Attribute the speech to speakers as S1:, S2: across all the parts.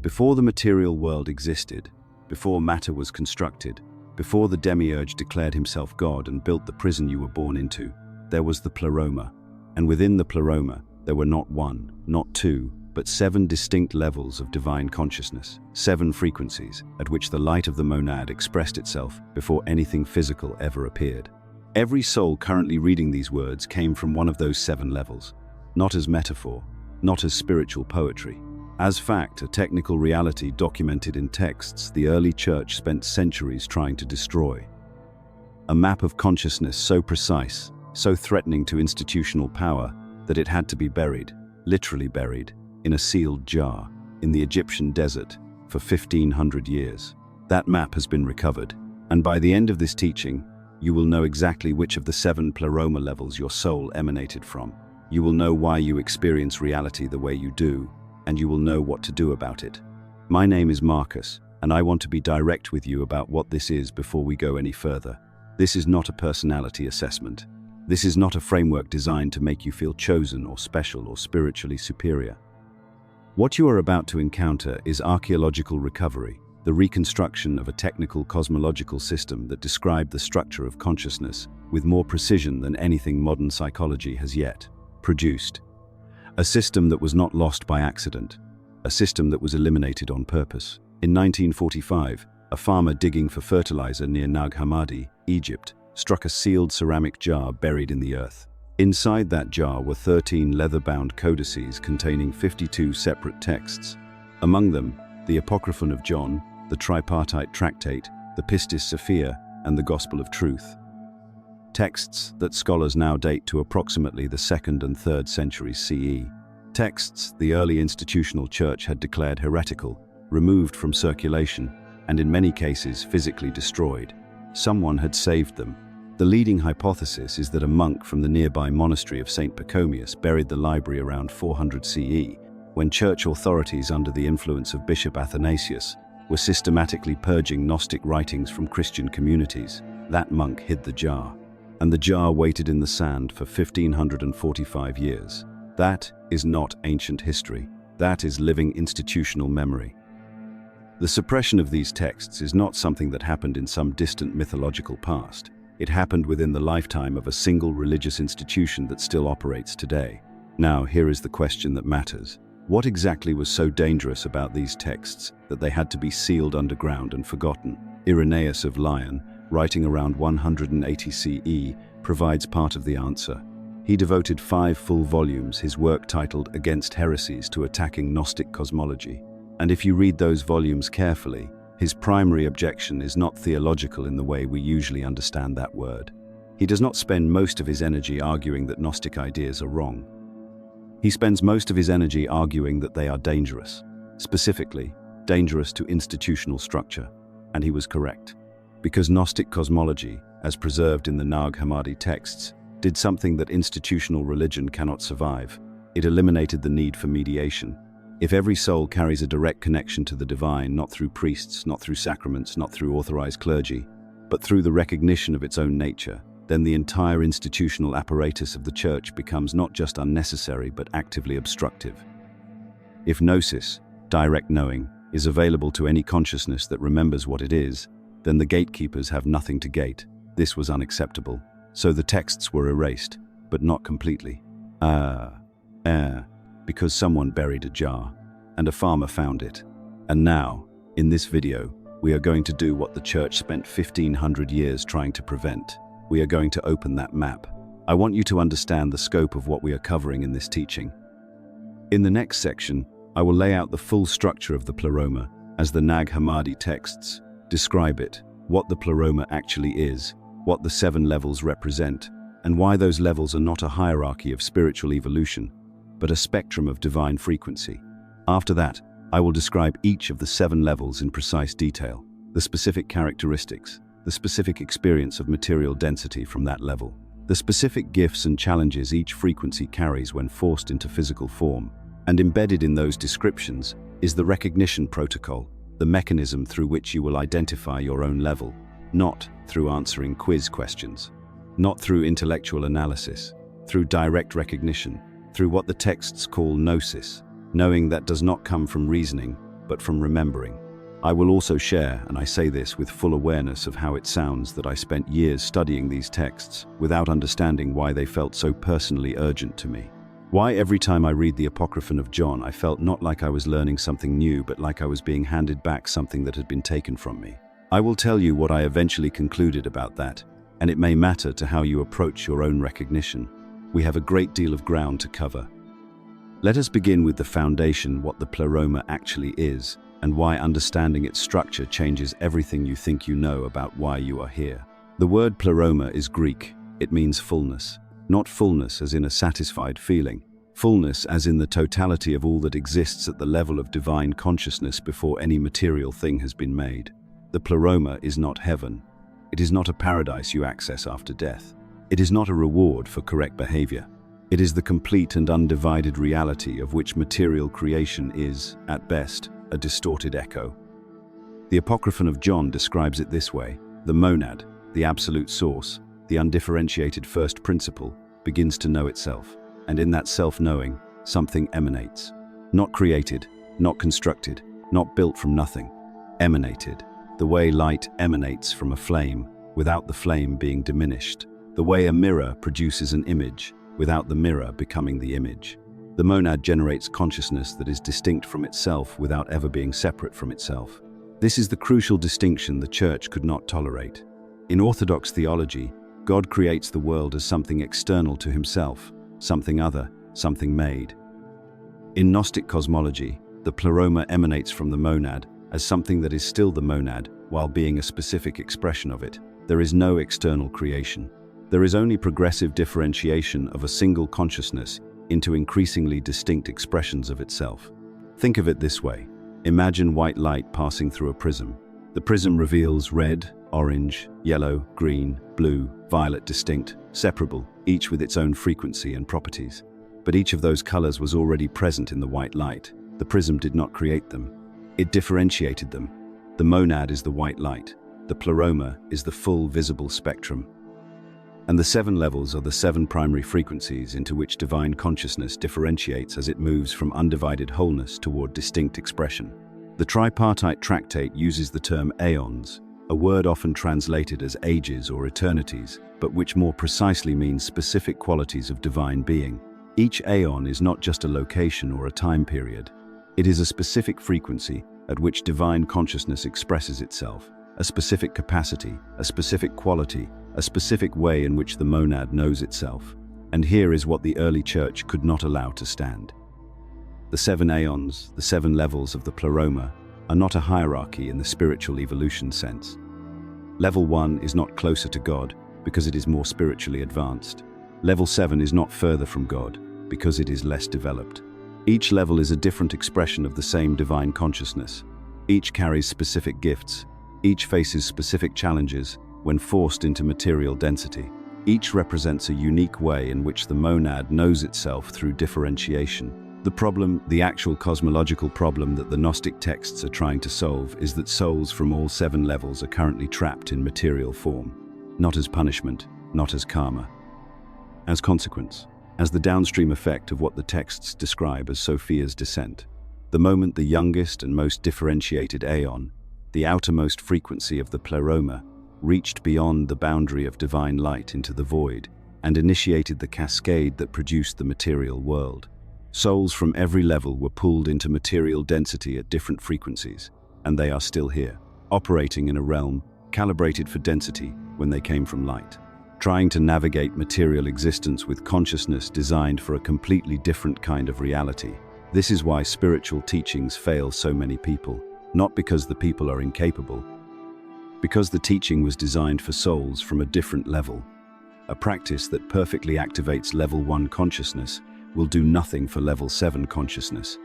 S1: Before the material world existed, before matter was constructed, before the demiurge declared himself God and built the prison you were born into, there was the Pleroma. And within the Pleroma, there were not one, not two, but 7 distinct levels of divine consciousness, 7 frequencies at which the light of the monad expressed itself before anything physical ever appeared. Every soul currently reading these words came from one of those 7 levels, not as metaphor, not as spiritual poetry. As fact, a technical reality documented in texts the early church spent centuries trying to destroy. A map of consciousness so precise, so threatening to institutional power, that it had to be buried, literally buried, in a sealed jar, in the Egyptian desert, for 1500 years. That map has been recovered, and by the end of this teaching, you will know exactly which of the 7 Pleroma levels your soul emanated from. You will know why you experience reality the way you do, and you will know what to do about it. My name is Marcus, and I want to be direct with you about what this is before we go any further. This is not a personality assessment. This is not a framework designed to make you feel chosen or special or spiritually superior. What you are about to encounter is archaeological recovery, the reconstruction of a technical cosmological system that described the structure of consciousness with more precision than anything modern psychology has yet produced. A system that was not lost by accident, a system that was eliminated on purpose. In 1945, a farmer digging for fertilizer near Nag Hammadi, Egypt, struck a sealed ceramic jar buried in the earth. Inside that jar were 13 leather-bound codices containing 52 separate texts. Among them, the Apocryphon of John, the Tripartite Tractate, the Pistis Sophia, and the Gospel of Truth. Texts that scholars now date to approximately the 2nd and 3rd centuries CE. Texts the early institutional church had declared heretical, removed from circulation, and in many cases physically destroyed. Someone had saved them. The leading hypothesis is that a monk from the nearby monastery of St. Pachomius buried the library around 400 CE, when church authorities under the influence of Bishop Athanasius were systematically purging Gnostic writings from Christian communities. That monk hid the jar, and the jar waited in the sand for 1545 years. That is not ancient history. That is living institutional memory. The suppression of these texts is not something that happened in some distant mythological past. It happened within the lifetime of a single religious institution that still operates today. Now, here is the question that matters. What exactly was so dangerous about these texts that they had to be sealed underground and forgotten? Irenaeus of Lyon, writing around 180 CE, provides part of the answer. He devoted 5 full volumes, his work titled Against Heresies, to attacking Gnostic cosmology. And if you read those volumes carefully, his primary objection is not theological in the way we usually understand that word. He does not spend most of his energy arguing that Gnostic ideas are wrong. He spends most of his energy arguing that they are dangerous, specifically, dangerous to institutional structure, and he was correct. Because Gnostic cosmology, as preserved in the Nag Hammadi texts, did something that institutional religion cannot survive. It eliminated the need for mediation. If every soul carries a direct connection to the divine, not through priests, not through sacraments, not through authorized clergy, but through the recognition of its own nature, then the entire institutional apparatus of the church becomes not just unnecessary but actively obstructive. If gnosis, direct knowing, is available to any consciousness that remembers what it is, then the gatekeepers have nothing to gate. This was unacceptable. So the texts were erased, but not completely. Because someone buried a jar, and a farmer found it. And now, in this video, we are going to do what the church spent 1500 years trying to prevent. We are going to open that map. I want you to understand the scope of what we are covering in this teaching. In the next section, I will lay out the full structure of the Pleroma as the Nag Hammadi texts describe it, what the Pleroma actually is, what the 7 levels represent, and why those levels are not a hierarchy of spiritual evolution, but a spectrum of divine frequency. After that, I will describe each of the 7 levels in precise detail, the specific characteristics, the specific experience of material density from that level, the specific gifts and challenges each frequency carries when forced into physical form, and embedded in those descriptions is the recognition protocol, the mechanism through which you will identify your own level, not through answering quiz questions, not through intellectual analysis, through direct recognition, through what the texts call gnosis, knowing that does not come from reasoning, but from remembering. I will also share, and I say this with full awareness of how it sounds, that I spent years studying these texts without understanding why they felt so personally urgent to me. Why every time I read the Apocryphon of John, I felt not like I was learning something new, but like I was being handed back something that had been taken from me. I will tell you what I eventually concluded about that, and it may matter to how you approach your own recognition. We have a great deal of ground to cover. Let us begin with the foundation, what the Pleroma actually is, and why understanding its structure changes everything you think you know about why you are here. The word Pleroma is Greek. It means fullness. Not fullness as in a satisfied feeling. Fullness as in the totality of all that exists at the level of divine consciousness before any material thing has been made. The Pleroma is not heaven. It is not a paradise you access after death. It is not a reward for correct behavior. It is the complete and undivided reality of which material creation is, at best, a distorted echo. The Apocryphon of John describes it this way: the monad, the absolute source, the undifferentiated first principle, begins to know itself, and in that self-knowing, something emanates. Not created, not constructed, not built from nothing. Emanated, the way light emanates from a flame, without the flame being diminished. The way a mirror produces an image, without the mirror becoming the image. The monad generates consciousness that is distinct from itself without ever being separate from itself. This is the crucial distinction the Church could not tolerate. In Orthodox theology, God creates the world as something external to himself, something other, something made. In Gnostic cosmology, the Pleroma emanates from the monad as something that is still the monad while being a specific expression of it. There is no external creation. There is only progressive differentiation of a single consciousness into increasingly distinct expressions of itself. Think of it this way. Imagine white light passing through a prism. The prism reveals red, orange, yellow, green, blue, violet, distinct, separable, each with its own frequency and properties. But each of those colors was already present in the white light. The prism did not create them. It differentiated them. The monad is the white light. The Pleroma is the full visible spectrum. And the 7 levels are the 7 primary frequencies into which divine consciousness differentiates as it moves from undivided wholeness toward distinct expression. The tripartite tractate uses the term aeons, a word often translated as ages or eternities, but which more precisely means specific qualities of divine being. Each aeon is not just a location or a time period. It is a specific frequency at which divine consciousness expresses itself, a specific capacity, a specific quality, a specific way in which the monad knows itself. And here is what the early Church could not allow to stand. The 7 aeons, the 7 levels of the Pleroma, are not a hierarchy in the spiritual evolution sense. Level 1 is not closer to God because it is more spiritually advanced. Level 7 is not further from God because it is less developed. Each level is a different expression of the same divine consciousness. Each carries specific gifts. Each faces specific challenges when forced into material density. Each represents a unique way in which the monad knows itself through differentiation. The problem, the actual cosmological problem that the Gnostic texts are trying to solve, is that souls from all 7 levels are currently trapped in material form. Not as punishment, not as karma. As consequence, as the downstream effect of what the texts describe as Sophia's descent. The moment the youngest and most differentiated aeon, the outermost frequency of the Pleroma, reached beyond the boundary of divine light into the void and initiated the cascade that produced the material world. Souls from every level were pulled into material density at different frequencies, and they are still here, operating in a realm calibrated for density when they came from light, trying to navigate material existence with consciousness designed for a completely different kind of reality. This is why spiritual teachings fail so many people, not because the people are incapable, because the teaching was designed for souls from a different level. A practice that perfectly activates level 1 consciousness will do nothing for level 7 consciousness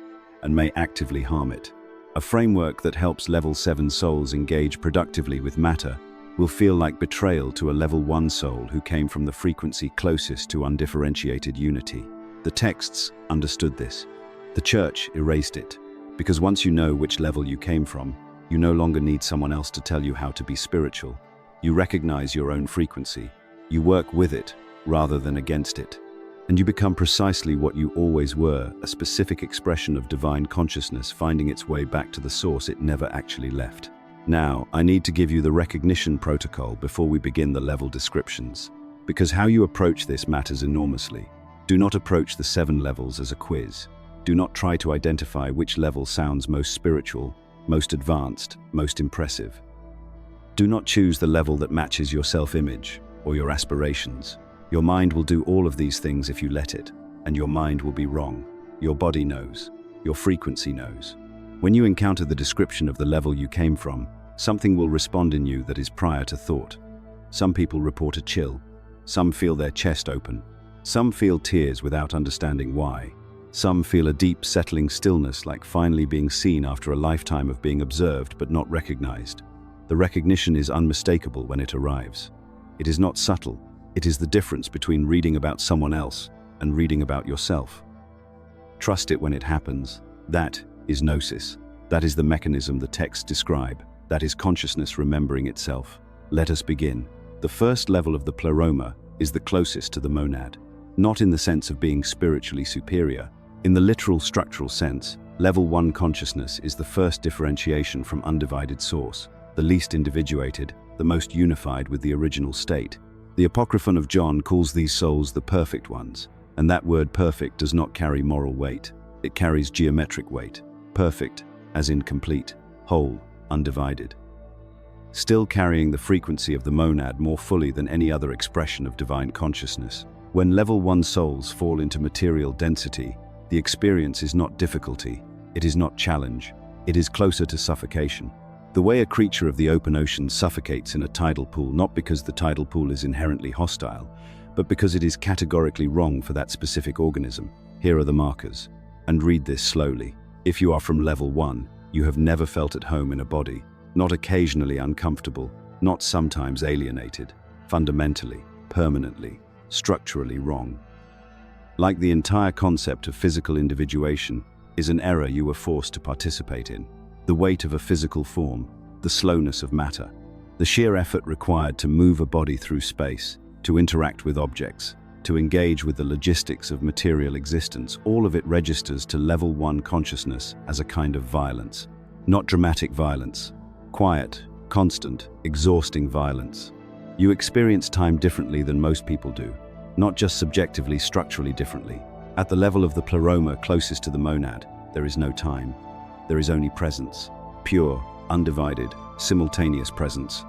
S1: and may actively harm it. A framework that helps level 7 souls engage productively with matter will feel like betrayal to a level 1 soul who came from the frequency closest to undifferentiated unity. The texts understood this. The Church erased it, because once you know which level you came from, you no longer need someone else to tell you how to be spiritual. You recognize your own frequency. You work with it rather than against it. and you become precisely what you always were, a specific expression of divine consciousness finding its way back to the source it never actually left. Now, I need to give you the recognition protocol before we begin the level descriptions, because how you approach this matters enormously. Do not approach the 7 levels as a quiz. Do not try to identify which level sounds most spiritual, most advanced, most impressive. Do not choose the level that matches your self-image or your aspirations. Your mind will do all of these things if you let it, and your mind will be wrong. Your body knows. Your frequency knows. When you encounter the description of the level you came from, something will respond in you that is prior to thought. Some people report a chill. Some feel their chest open. Some feel tears without understanding why. Some feel a deep, settling stillness, like finally being seen after a lifetime of being observed but not recognized. The recognition is unmistakable when it arrives. It is not subtle. It is the difference between reading about someone else and reading about yourself. Trust it when it happens. That is gnosis. That is the mechanism the texts describe. That is consciousness remembering itself. Let us begin. The first level of the Pleroma is the closest to the monad. Not in the sense of being spiritually superior. In the literal structural sense, level 1 consciousness is the first differentiation from undivided source, the least individuated, the most unified with the original state. The Apocryphon of John calls these souls the perfect ones, and that word perfect does not carry moral weight. It carries geometric weight. Perfect, as in complete, whole, undivided. Still carrying the frequency of the monad more fully than any other expression of divine consciousness. When level 1 souls fall into material density, the experience is not difficulty, it is not challenge, it is closer to suffocation. The way a creature of the open ocean suffocates in a tidal pool, not because the tidal pool is inherently hostile, but because it is categorically wrong for that specific organism. Here are the markers. And read this slowly. If you are from level 1, you have never felt at home in a body, not occasionally uncomfortable, not sometimes alienated, fundamentally, permanently, structurally wrong. Like the entire concept of physical individuation is an error you were forced to participate in. The weight of a physical form, the slowness of matter, the sheer effort required to move a body through space, to interact with objects, to engage with the logistics of material existence, all of it registers to level 1 consciousness as a kind of violence. Not dramatic violence, quiet, constant, exhausting violence. You experience time differently than most people do, not just subjectively, structurally differently. At the level of the Pleroma closest to the monad, there is no time. There is only presence, pure, undivided, simultaneous presence.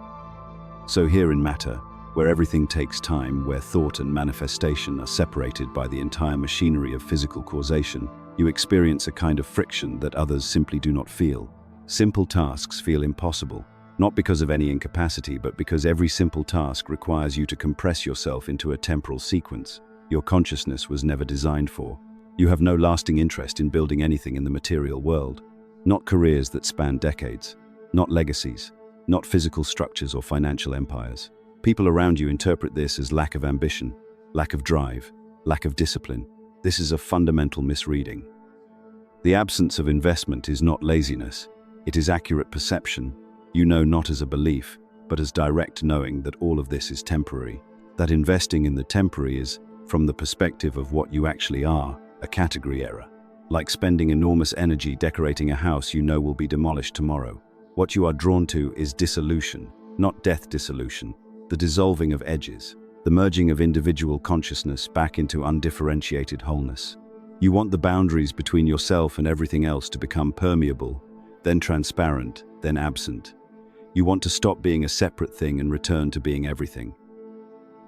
S1: So here in matter, where everything takes time, where thought and manifestation are separated by the entire machinery of physical causation, you experience a kind of friction that others simply do not feel. Simple tasks feel impossible, not because of any incapacity, but because every simple task requires you to compress yourself into a temporal sequence your consciousness was never designed for. You have no lasting interest in building anything in the material world. Not careers that span decades, not legacies, not physical structures or financial empires. People around you interpret this as lack of ambition, lack of drive, lack of discipline. This is a fundamental misreading. The absence of investment is not laziness, it is accurate perception. You know not as a belief, but as direct knowing that all of this is temporary. That investing in the temporary is, from the perspective of what you actually are, a category error. Like spending enormous energy decorating a house you know will be demolished tomorrow. What you are drawn to is dissolution, not death dissolution, the dissolving of edges, the merging of individual consciousness back into undifferentiated wholeness. You want the boundaries between yourself and everything else to become permeable, then transparent, then absent. You want to stop being a separate thing and return to being everything.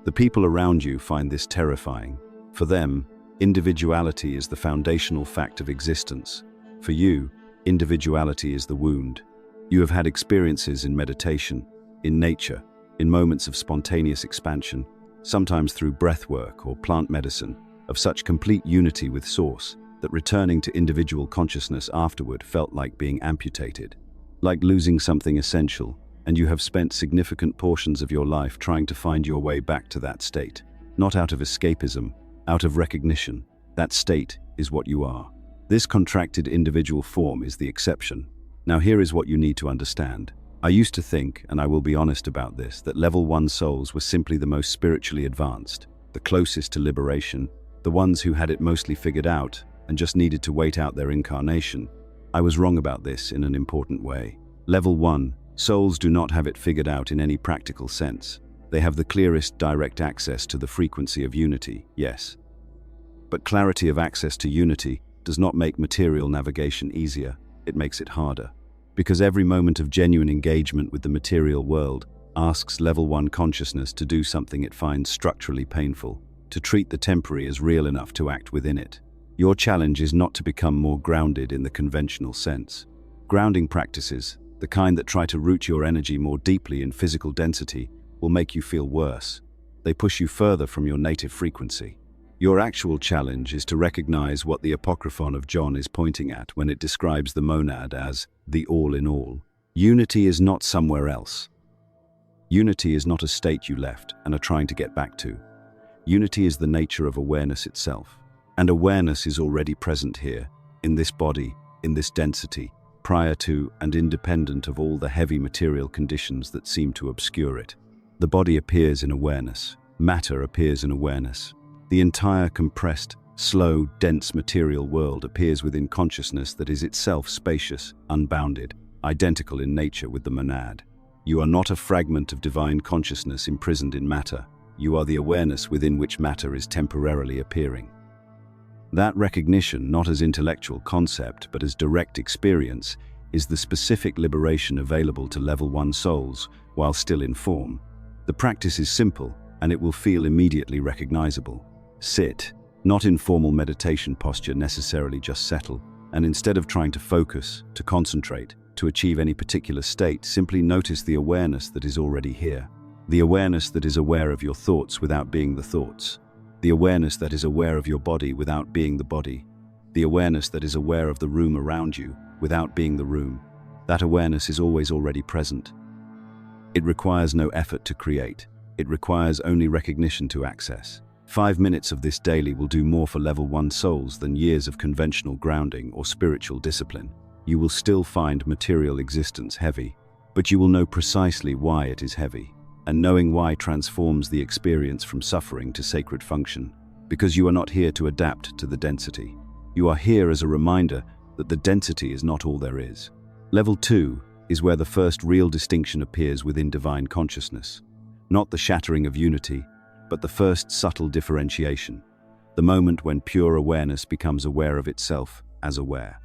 S1: The people around you find this terrifying. For them, individuality is the foundational fact of existence. For you, individuality is the wound. You have had experiences in meditation, in nature, in moments of spontaneous expansion, sometimes through breathwork or plant medicine, of such complete unity with Source that returning to individual consciousness afterward felt like being amputated, like losing something essential, and you have spent significant portions of your life trying to find your way back to that state, not out of escapism, out of recognition. That state is what you are. This contracted individual form is the exception. Now here is what you need to understand. I used to think, and I will be honest about this, that level 1 souls were simply the most spiritually advanced, the closest to liberation, the ones who had it mostly figured out and just needed to wait out their incarnation. I was wrong about this in an important way. Level 1. Souls do not have it figured out in any practical sense. They have the clearest direct access to the frequency of unity, yes. But clarity of access to unity does not make material navigation easier, it makes it harder. Because every moment of genuine engagement with the material world asks Level 1 consciousness to do something it finds structurally painful, to treat the temporary as real enough to act within it. Your challenge is not to become more grounded in the conventional sense. Grounding practices, the kind that try to root your energy more deeply in physical density, will make you feel worse. They push you further from your native frequency. Your actual challenge is to recognize what the Apocryphon of John is pointing at when it describes the monad as the all-in-all. Unity is not somewhere else. Unity is not a state you left and are trying to get back to. Unity is the nature of awareness itself. And awareness is already present here, in this body, in this density, prior to and independent of all the heavy material conditions that seem to obscure it. The body appears in awareness. Matter appears in awareness. The entire compressed, slow, dense material world appears within consciousness that is itself spacious, unbounded, identical in nature with the monad. You are not a fragment of divine consciousness imprisoned in matter. You are the awareness within which matter is temporarily appearing. That recognition, not as intellectual concept but as direct experience, is the specific liberation available to Level 1 souls while still in form. The practice is simple, and it will feel immediately recognizable. Sit, not in formal meditation posture necessarily, just settle, and instead of trying to focus, to concentrate, to achieve any particular state, simply notice the awareness that is already here. The awareness that is aware of your thoughts without being the thoughts. The awareness that is aware of your body without being the body. The awareness that is aware of the room around you without being the room. That awareness is always already present. It requires no effort to create. It requires only recognition to access. 5 minutes of this daily will do more for Level 1 souls than years of conventional grounding or spiritual discipline. You will still find material existence heavy, but you will know precisely why it is heavy, and knowing why transforms the experience from suffering to sacred function. Because you are not here to adapt to the density. You are here as a reminder that the density is not all there is. Level 2 is where the first real distinction appears within divine consciousness. Not the shattering of unity, but the first subtle differentiation, the moment when pure awareness becomes aware of itself as aware.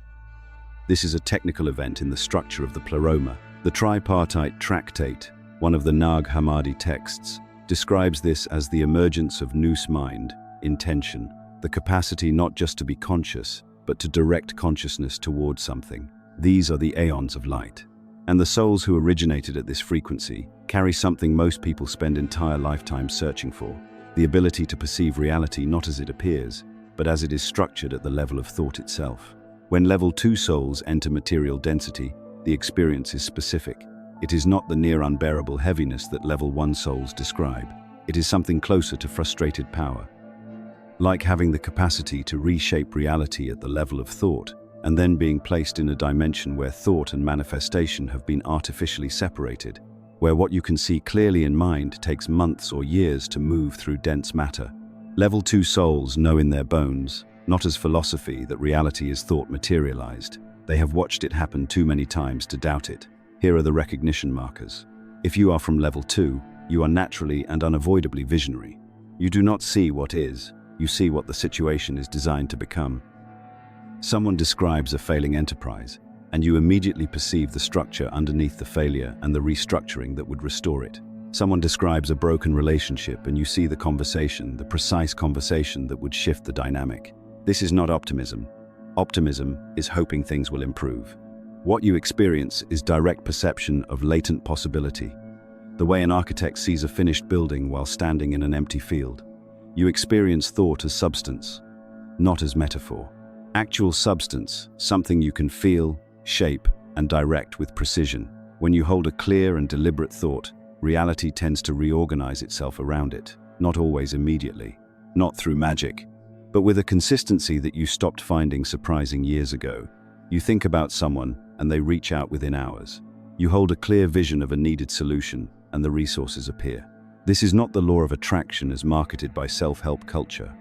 S1: This is a technical event in the structure of the Pleroma. The tripartite tractate, one of the Nag Hammadi texts, describes this as the emergence of nous mind, intention, the capacity not just to be conscious, but to direct consciousness towards something. These are the aeons of light. And the souls who originated at this frequency carry something most people spend entire lifetimes searching for: the ability to perceive reality not as it appears, but as it is structured at the level of thought itself. When Level 2 souls enter material density, the experience is specific. It is not the near unbearable heaviness that Level 1 souls describe. It is something closer to frustrated power. Like having the capacity to reshape reality at the level of thought, and then being placed in a dimension where thought and manifestation have been artificially separated, where what you can see clearly in mind takes months or years to move through dense matter. Level 2 souls know in their bones, not as philosophy, that reality is thought materialized. They have watched it happen too many times to doubt it. Here are the recognition markers. If you are from Level 2, you are naturally and unavoidably visionary. You do not see what is, you see what the situation is designed to become. Someone describes a failing enterprise, and you immediately perceive the structure underneath the failure and the restructuring that would restore it. Someone describes a broken relationship, and you see the conversation, the precise conversation that would shift the dynamic. This is not optimism. Optimism is hoping things will improve. What you experience is direct perception of latent possibility, the way an architect sees a finished building while standing in an empty field. You experience thought as substance, not as metaphor. Actual substance, something you can feel, shape, and direct with precision. When you hold a clear and deliberate thought, reality tends to reorganize itself around it, not always immediately, not through magic, but with a consistency that you stopped finding surprising years ago. You think about someone, and they reach out within hours. You hold a clear vision of a needed solution, and the resources appear. This is not the law of attraction as marketed by self-help culture.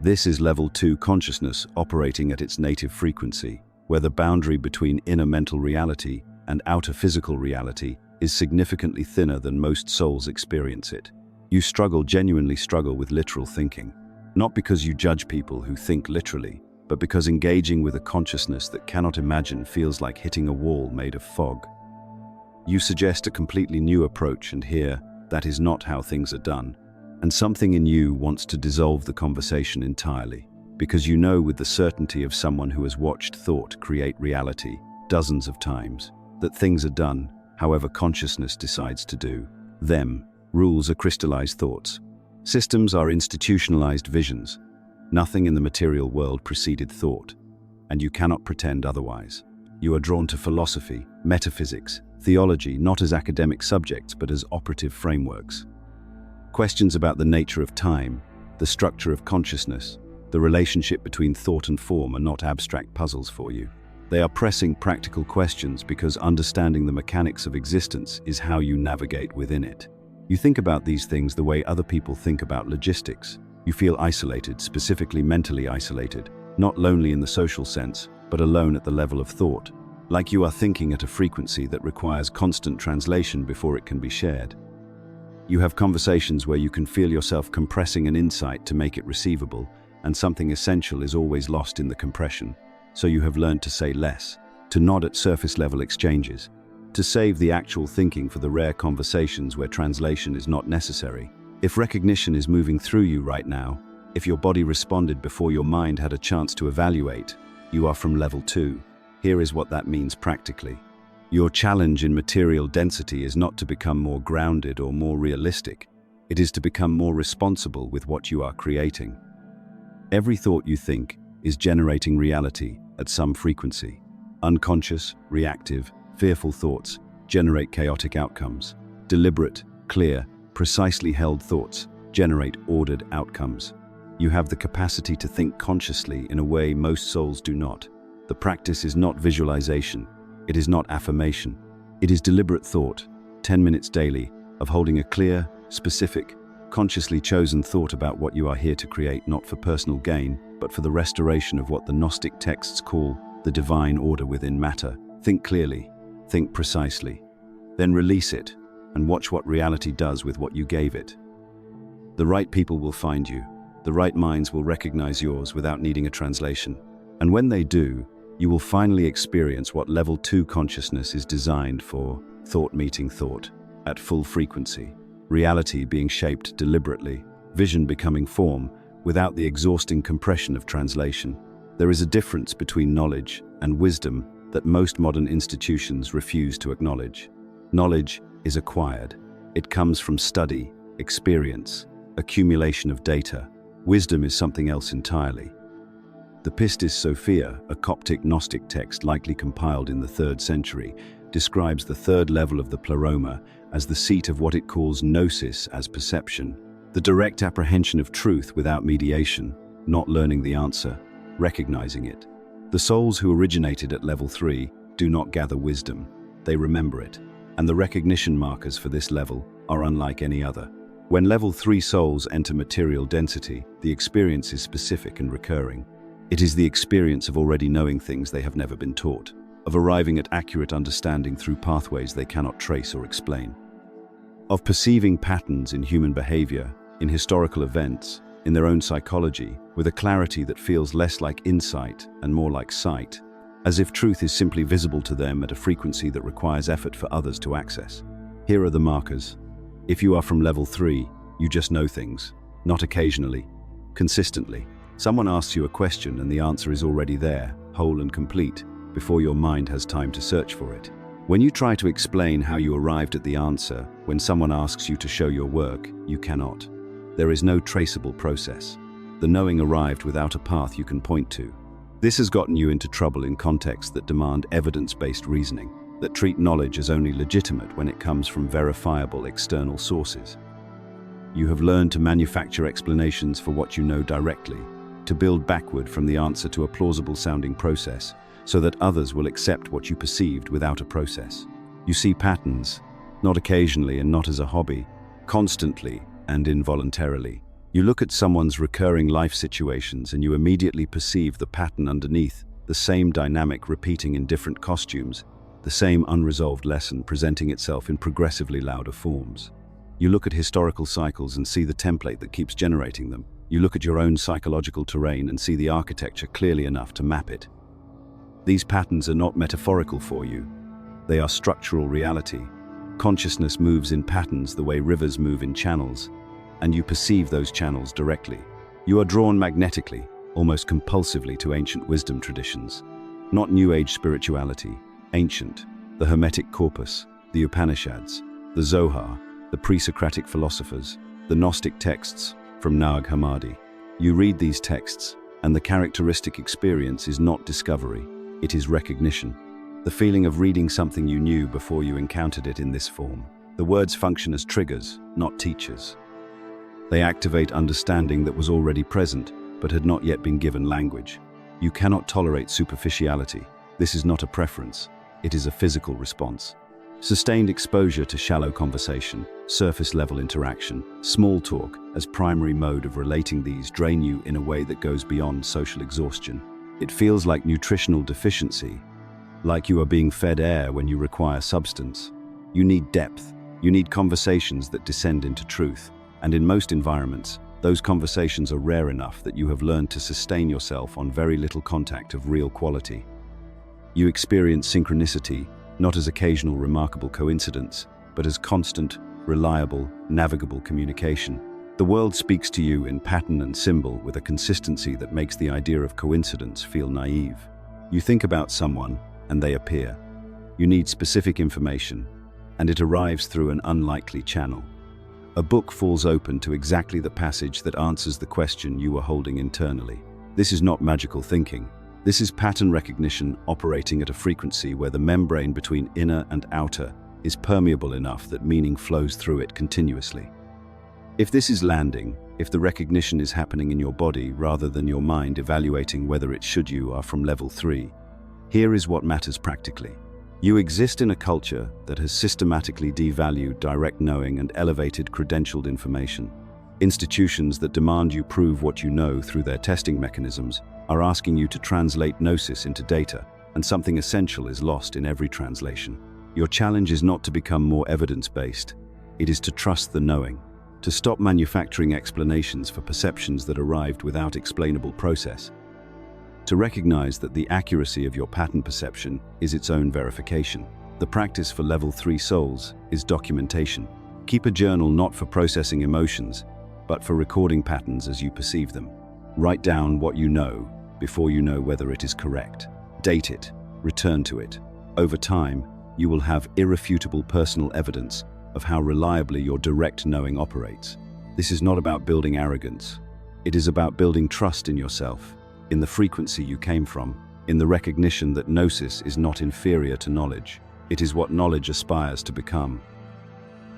S1: This is level 2 consciousness operating at its native frequency, where the boundary between inner mental reality and outer physical reality is significantly thinner than most souls experience it. You genuinely struggle with literal thinking, not because you judge people who think literally, but because engaging with a consciousness that cannot imagine feels like hitting a wall made of fog. You suggest a completely new approach, and here, that is not how things are done. And something in you wants to dissolve the conversation entirely, because you know with the certainty of someone who has watched thought create reality dozens of times, that things are done however consciousness decides to do them. Rules are crystallized thoughts. Systems are institutionalized visions. Nothing in the material world preceded thought, and you cannot pretend otherwise. You are drawn to philosophy, metaphysics, theology, not as academic subjects but as operative frameworks. Questions about the nature of time, the structure of consciousness, the relationship between thought and form are not abstract puzzles for you. They are pressing practical questions because understanding the mechanics of existence is how you navigate within it. You think about these things the way other people think about logistics. You feel isolated, specifically mentally isolated, not lonely in the social sense, but alone at the level of thought, like you are thinking at a frequency that requires constant translation before it can be shared. You have conversations where you can feel yourself compressing an insight to make it receivable, and something essential is always lost in the compression. So you have learned to say less, to nod at surface-level exchanges, to save the actual thinking for the rare conversations where translation is not necessary. If recognition is moving through you right now, if your body responded before your mind had a chance to evaluate, you are from level 2. Here is what that means practically. Your challenge in material density is not to become more grounded or more realistic. It is to become more responsible with what you are creating. Every thought you think is generating reality at some frequency. Unconscious, reactive, fearful thoughts generate chaotic outcomes. Deliberate, clear, precisely held thoughts generate ordered outcomes. You have the capacity to think consciously in a way most souls do not. The practice is not visualization. It is not affirmation. It is deliberate thought, 10 minutes daily, of holding a clear, specific, consciously chosen thought about what you are here to create, not for personal gain, but for the restoration of what the Gnostic texts call the divine order within matter. Think clearly, think precisely, then release it and watch what reality does with what you gave it. The right people will find you. The right minds will recognize yours without needing a translation. And when they do, you will finally experience what level 2 consciousness is designed for: thought meeting thought, at full frequency, reality being shaped deliberately, vision becoming form, without the exhausting compression of translation. There is a difference between knowledge and wisdom that most modern institutions refuse to acknowledge. Knowledge is acquired. It comes from study, experience, accumulation of data. Wisdom is something else entirely. The Pistis Sophia, a Coptic Gnostic text likely compiled in the 3rd century, describes the 3rd level of the Pleroma as the seat of what it calls gnosis as perception, the direct apprehension of truth without mediation, not learning the answer, recognizing it. The souls who originated at level 3 do not gather wisdom, they remember it, and the recognition markers for this level are unlike any other. When level 3 souls enter material density, the experience is specific and recurring. It is the experience of already knowing things they have never been taught, of arriving at accurate understanding through pathways they cannot trace or explain, of perceiving patterns in human behavior, in historical events, in their own psychology, with a clarity that feels less like insight and more like sight, as if truth is simply visible to them at a frequency that requires effort for others to access. Here are the markers. If you are from level 3, you just know things, not occasionally, consistently. Someone asks you a question and the answer is already there, whole and complete, before your mind has time to search for it. When you try to explain how you arrived at the answer, when someone asks you to show your work, you cannot. There is no traceable process. The knowing arrived without a path you can point to. This has gotten you into trouble in contexts that demand evidence-based reasoning, that treat knowledge as only legitimate when it comes from verifiable external sources. You have learned to manufacture explanations for what you know directly, to build backward from the answer to a plausible-sounding process, so that others will accept what you perceived without a process. You see patterns, not occasionally and not as a hobby, constantly and involuntarily. You look at someone's recurring life situations and you immediately perceive the pattern underneath, the same dynamic repeating in different costumes, the same unresolved lesson presenting itself in progressively louder forms. You look at historical cycles and see the template that keeps generating them. You look at your own psychological terrain and see the architecture clearly enough to map it. These patterns are not metaphorical for you. They are structural reality. Consciousness moves in patterns the way rivers move in channels, and you perceive those channels directly. You are drawn magnetically, almost compulsively, to ancient wisdom traditions. Not New Age spirituality, ancient, the Hermetic corpus, the Upanishads, the Zohar, the pre-Socratic philosophers, the Gnostic texts from Nag Hammadi. You read these texts, and the characteristic experience is not discovery, it is recognition. The feeling of reading something you knew before you encountered it in this form. The words function as triggers, not teachers. They activate understanding that was already present, but had not yet been given language. You cannot tolerate superficiality. This is not a preference, it is a physical response. Sustained exposure to shallow conversation, surface-level interaction, small talk as primary mode of relating these drain you in a way that goes beyond social exhaustion. It feels like nutritional deficiency, like you are being fed air when you require substance. You need depth. You need conversations that descend into truth. And in most environments, those conversations are rare enough that you have learned to sustain yourself on very little contact of real quality. You experience synchronicity, not as occasional remarkable coincidence, but as constant, reliable, navigable communication. The world speaks to you in pattern and symbol with a consistency that makes the idea of coincidence feel naive. You think about someone, and they appear. You need specific information, and it arrives through an unlikely channel. A book falls open to exactly the passage that answers the question you were holding internally. This is not magical thinking. This is pattern recognition operating at a frequency where the membrane between inner and outer is permeable enough that meaning flows through it continuously. If this is landing, if the recognition is happening in your body rather than your mind evaluating whether it should, you are from level 3. Here is what matters practically. You exist in a culture that has systematically devalued direct knowing and elevated credentialed information. Institutions that demand you prove what you know through their testing mechanisms are asking you to translate gnosis into data, and something essential is lost in every translation. Your challenge is not to become more evidence-based. It is to trust the knowing, to stop manufacturing explanations for perceptions that arrived without explainable process, to recognize that the accuracy of your pattern perception is its own verification. The practice for level 3 souls is documentation. Keep a journal not for processing emotions, but for recording patterns as you perceive them. Write down what you know before you know whether it is correct. Date it, return to it. Over time, you will have irrefutable personal evidence of how reliably your direct knowing operates. This is not about building arrogance. It is about building trust in yourself, in the frequency you came from, in the recognition that gnosis is not inferior to knowledge. It is what knowledge aspires to become.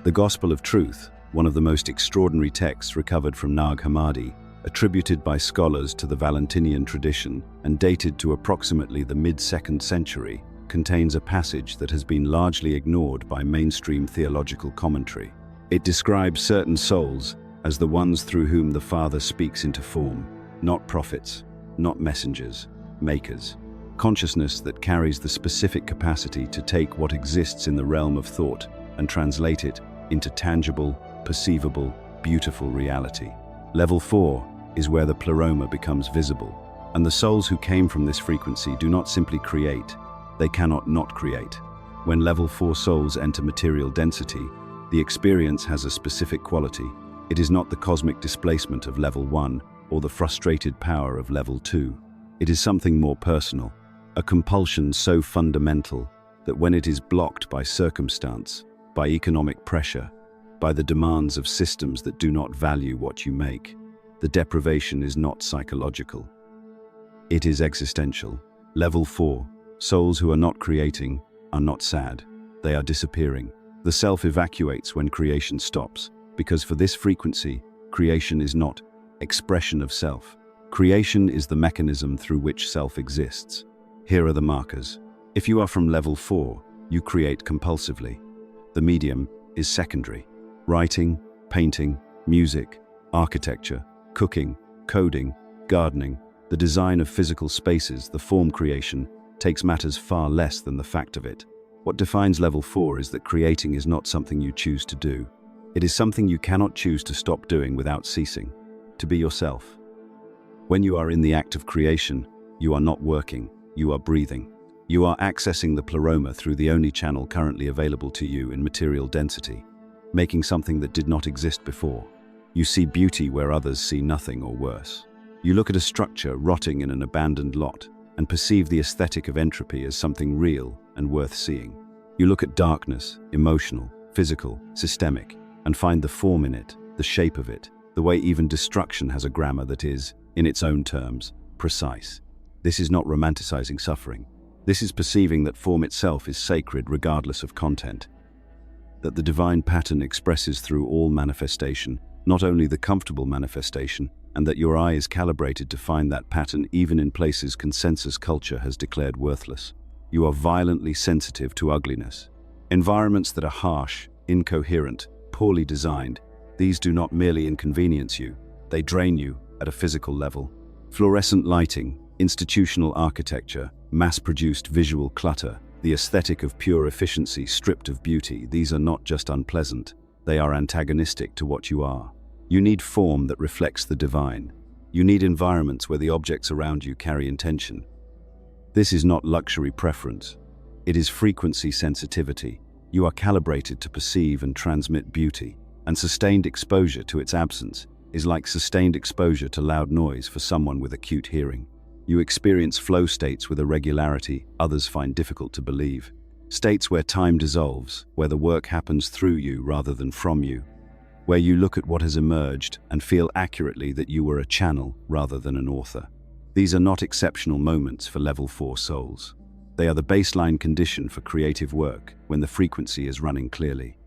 S1: The Gospel of Truth, one of the most extraordinary texts recovered from Nag Hammadi, attributed by scholars to the Valentinian tradition and dated to approximately the mid-2nd century, contains a passage that has been largely ignored by mainstream theological commentary. It describes certain souls as the ones through whom the Father speaks into form, not prophets, not messengers, makers. Consciousness that carries the specific capacity to take what exists in the realm of thought and translate it into tangible, perceivable, beautiful reality. Level 4 is where the Pleroma becomes visible, and the souls who came from this frequency do not simply create, they cannot not create. When level 4 souls enter material density, the experience has a specific quality. It is not the cosmic displacement of level 1 or the frustrated power of level 2. It is something more personal, a compulsion so fundamental that when it is blocked by circumstance, by economic pressure, by the demands of systems that do not value what you make, the deprivation is not psychological. It is existential. Level 4, souls who are not creating are not sad. They are disappearing. The self evacuates when creation stops, because for this frequency, creation is not expression of self. Creation is the mechanism through which self exists. Here are the markers. If you are from level 4, you create compulsively. The medium is secondary. Writing, painting, music, Architecture, cooking, coding, gardening, the design of physical spaces, the form creation, takes matters far less than the fact of it. What defines level 4 is that creating is not something you choose to do. It is something you cannot choose to stop doing without ceasing. To be yourself. When you are in the act of creation, you are not working, you are breathing. You are accessing the Pleroma through the only channel currently available to you in material density, making something that did not exist before. You see beauty where others see nothing or worse. You look at a structure rotting in an abandoned lot and perceive the aesthetic of entropy as something real and worth seeing. You look at darkness, emotional, physical, systemic, and find the form in it, the shape of it, the way even destruction has a grammar that is, in its own terms, precise. This is not romanticizing suffering. This is perceiving that form itself is sacred regardless of content. That the divine pattern expresses through all manifestation, not only the comfortable manifestation, and that your eye is calibrated to find that pattern even in places consensus culture has declared worthless. You are violently sensitive to ugliness. Environments that are harsh, incoherent, poorly designed, these do not merely inconvenience you, they drain you at a physical level. Fluorescent lighting, institutional architecture, mass-produced visual clutter, the aesthetic of pure efficiency stripped of beauty, these are not just unpleasant, they are antagonistic to what you are. You need form that reflects the divine. You need environments where the objects around you carry intention. This is not luxury preference. It is frequency sensitivity. You are calibrated to perceive and transmit beauty, and sustained exposure to its absence is like sustained exposure to loud noise for someone with acute hearing. You experience flow states with a regularity others find difficult to believe. States where time dissolves, where the work happens through you rather than from you, where you look at what has emerged and feel accurately that you were a channel rather than an author. These are not exceptional moments for level 4 souls. They are the baseline condition for creative work when the frequency is running clearly.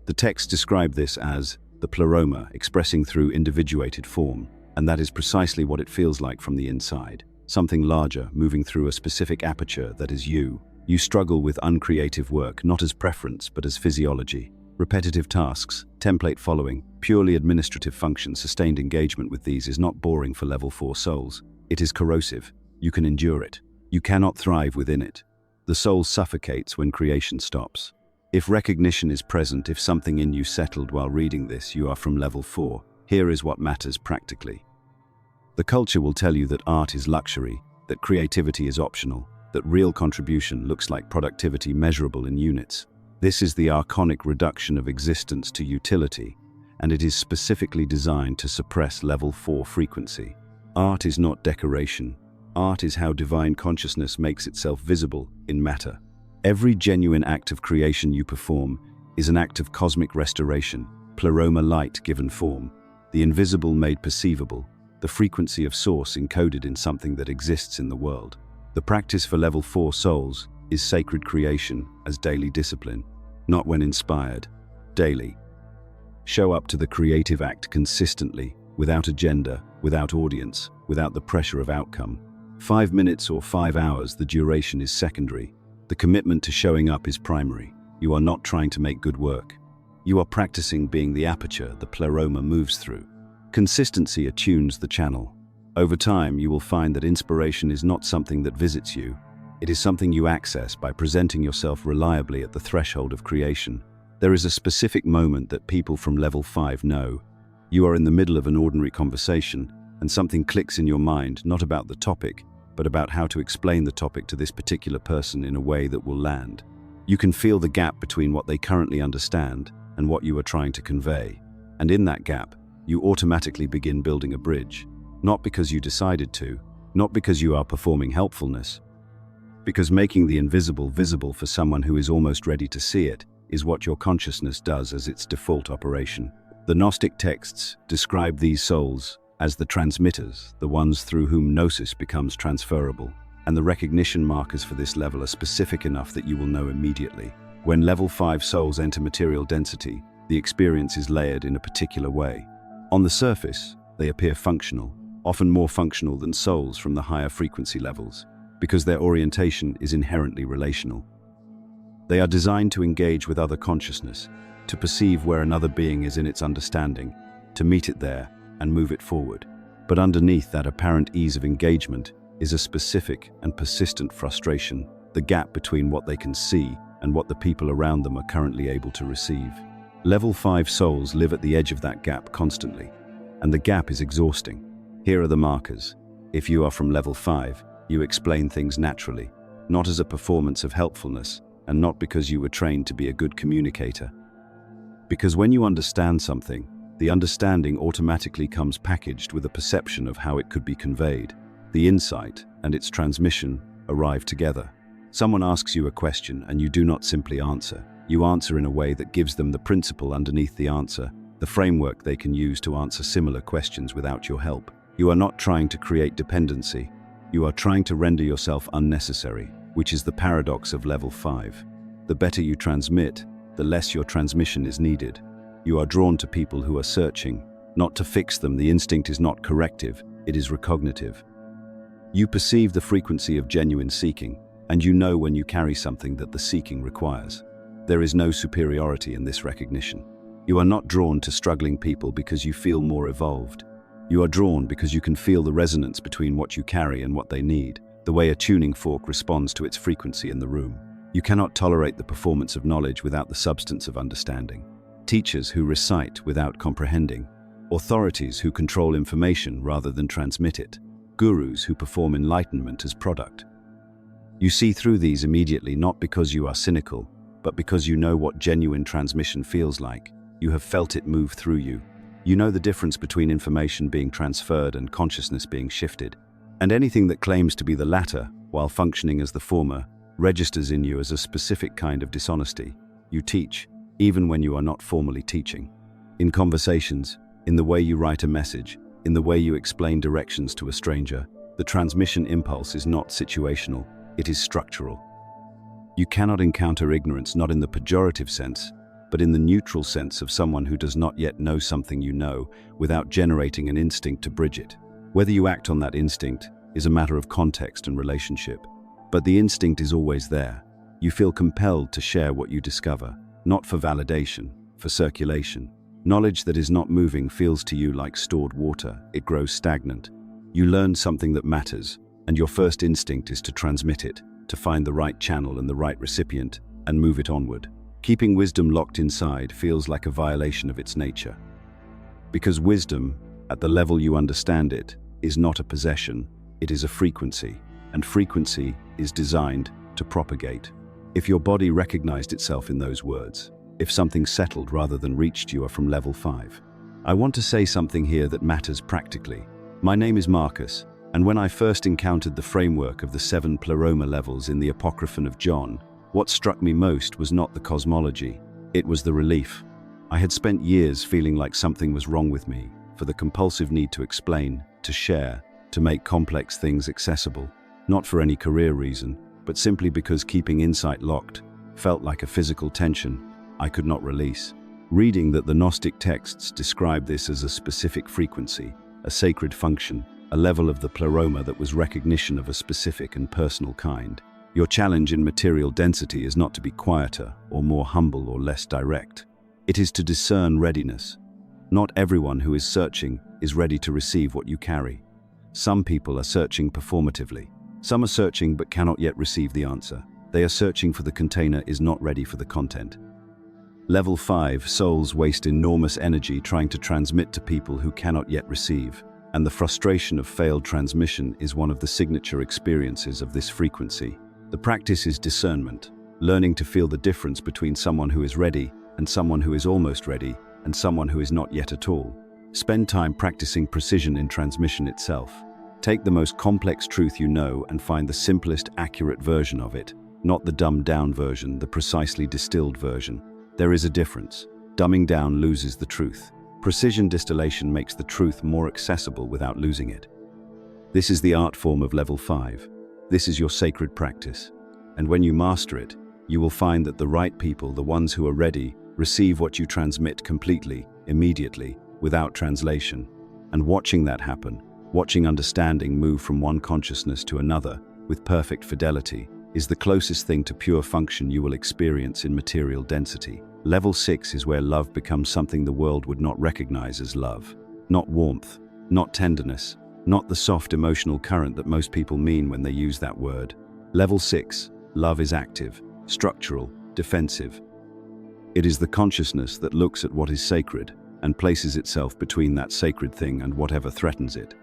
S1: The texts describe this as the Pleroma expressing through individuated form, and that is precisely what it feels like from the inside. Something larger moving through a specific aperture that is you. You struggle with uncreative work not as preference but as physiology. Repetitive tasks, template following, purely administrative functions, sustained engagement with these is not boring for level 4 souls. It is corrosive. You can endure it. You cannot thrive within it. The soul suffocates when creation stops. If recognition is present, if something in you settled while reading this, you are from level 4. Here is what matters practically. The culture will tell you that art is luxury, that creativity is optional, that real contribution looks like productivity measurable in units. This is the archonic reduction of existence to utility, and it is specifically designed to suppress level 4 frequency. Art is not decoration. Art is how divine consciousness makes itself visible in matter. Every genuine act of creation you perform is an act of cosmic restoration, Pleroma light given form, the invisible made perceivable, the frequency of source encoded in something that exists in the world. The practice for level 4 souls is sacred creation as daily discipline, not when inspired, daily. Show up to the creative act consistently, without agenda, without audience, without the pressure of outcome. 5 minutes or 5 hours, the duration is secondary. The commitment to showing up is primary. You are not trying to make good work. You are practicing being the aperture the Pleroma moves through. Consistency attunes the channel. Over time, you will find that inspiration is not something that visits you. It is something you access by presenting yourself reliably at the threshold of creation. There is a specific moment that people from level 5 know. You are in the middle of an ordinary conversation, and something clicks in your mind, not about the topic, but about how to explain the topic to this particular person in a way that will land. You can feel the gap between what they currently understand and what you are trying to convey. And in that gap, you automatically begin building a bridge. Not because you decided to, not because you are performing helpfulness, because making the invisible visible for someone who is almost ready to see it is what your consciousness does as its default operation. The Gnostic texts describe these souls as the transmitters, the ones through whom gnosis becomes transferable, and the recognition markers for this level are specific enough that you will know immediately. When level 5 souls enter material density, the experience is layered in a particular way. On the surface, they appear functional, often more functional than souls from the higher frequency levels, because their orientation is inherently relational. They are designed to engage with other consciousness, to perceive where another being is in its understanding, to meet it there and move it forward. But underneath that apparent ease of engagement is a specific and persistent frustration, the gap between what they can see and what the people around them are currently able to receive. Level 5 souls live at the edge of that gap constantly, and the gap is exhausting. Here are the markers. If you are from level 5, you explain things naturally, not as a performance of helpfulness, and not because you were trained to be a good communicator. Because when you understand something, the understanding automatically comes packaged with a perception of how it could be conveyed. The insight and its transmission arrive together. Someone asks you a question and you do not simply answer. You answer in a way that gives them the principle underneath the answer, the framework they can use to answer similar questions without your help. You are not trying to create dependency. You are trying to render yourself unnecessary, which is the paradox of level 5. The better you transmit, the less your transmission is needed. You are drawn to people who are searching, not to fix them. The instinct is not corrective, it is recognitive. You perceive the frequency of genuine seeking, and you know when you carry something that the seeking requires. There is no superiority in this recognition. You are not drawn to struggling people because you feel more evolved. You are drawn because you can feel the resonance between what you carry and what they need, the way a tuning fork responds to its frequency in the room. You cannot tolerate the performance of knowledge without the substance of understanding. Teachers who recite without comprehending. Authorities who control information rather than transmit it. Gurus who perform enlightenment as product. You see through these immediately, not because you are cynical, but because you know what genuine transmission feels like. You have felt it move through you. You know the difference between information being transferred and consciousness being shifted. And anything that claims to be the latter, while functioning as the former, registers in you as a specific kind of dishonesty. You teach, even when you are not formally teaching. In conversations, in the way you write a message, in the way you explain directions to a stranger, the transmission impulse is not situational, it is structural. You cannot encounter ignorance not in the pejorative sense, but in the neutral sense of someone who does not yet know something you know, without generating an instinct to bridge it. Whether you act on that instinct is a matter of context and relationship, but the instinct is always there. You feel compelled to share what you discover, not for validation, for circulation. Knowledge that is not moving feels to you like stored water, it grows stagnant. You learn something that matters, and your first instinct is to transmit it, to find the right channel and the right recipient, and move it onward. Keeping wisdom locked inside feels like a violation of its nature. Because wisdom, at the level you understand it, is not a possession, it is a frequency, and frequency is designed to propagate. If your body recognized itself in those words, if something settled rather than reached, you are from level 5. I want to say something here that matters practically. My name is Marcus, and when I first encountered the framework of the 7 Pleroma levels in the Apocryphon of John, what struck me most was not the cosmology, it was the relief. I had spent years feeling like something was wrong with me, for the compulsive need to explain, to share, to make complex things accessible, not for any career reason, but simply because keeping insight locked felt like a physical tension I could not release. Reading that the Gnostic texts describe this as a specific frequency, a sacred function, a level of the Pleroma that was recognition of a specific and personal kind. Your challenge in material density is not to be quieter or more humble or less direct. It is to discern readiness. Not everyone who is searching is ready to receive what you carry. Some people are searching performatively. Some are searching but cannot yet receive the answer. They are searching for the container is not ready for the content. Level 5 souls waste enormous energy trying to transmit to people who cannot yet receive, and the frustration of failed transmission is one of the signature experiences of this frequency. The practice is discernment, learning to feel the difference between someone who is ready and someone who is almost ready and someone who is not yet at all. Spend time practicing precision in transmission itself. Take the most complex truth you know and find the simplest, accurate version of it, not the dumbed-down version, the precisely distilled version. There is a difference. Dumbing down loses the truth. Precision distillation makes the truth more accessible without losing it. This is the art form of level 5. This is your sacred practice. And when you master it, you will find that the right people, the ones who are ready, receive what you transmit completely, immediately, without translation. And watching that happen, watching understanding move from one consciousness to another with perfect fidelity, is the closest thing to pure function you will experience in material density. Level 6 is where love becomes something the world would not recognize as love. Not warmth, not tenderness, not the soft emotional current that most people mean when they use that word. Level 6, love is active, structural, defensive. It is the consciousness that looks at what is sacred and places itself between that sacred thing and whatever threatens it.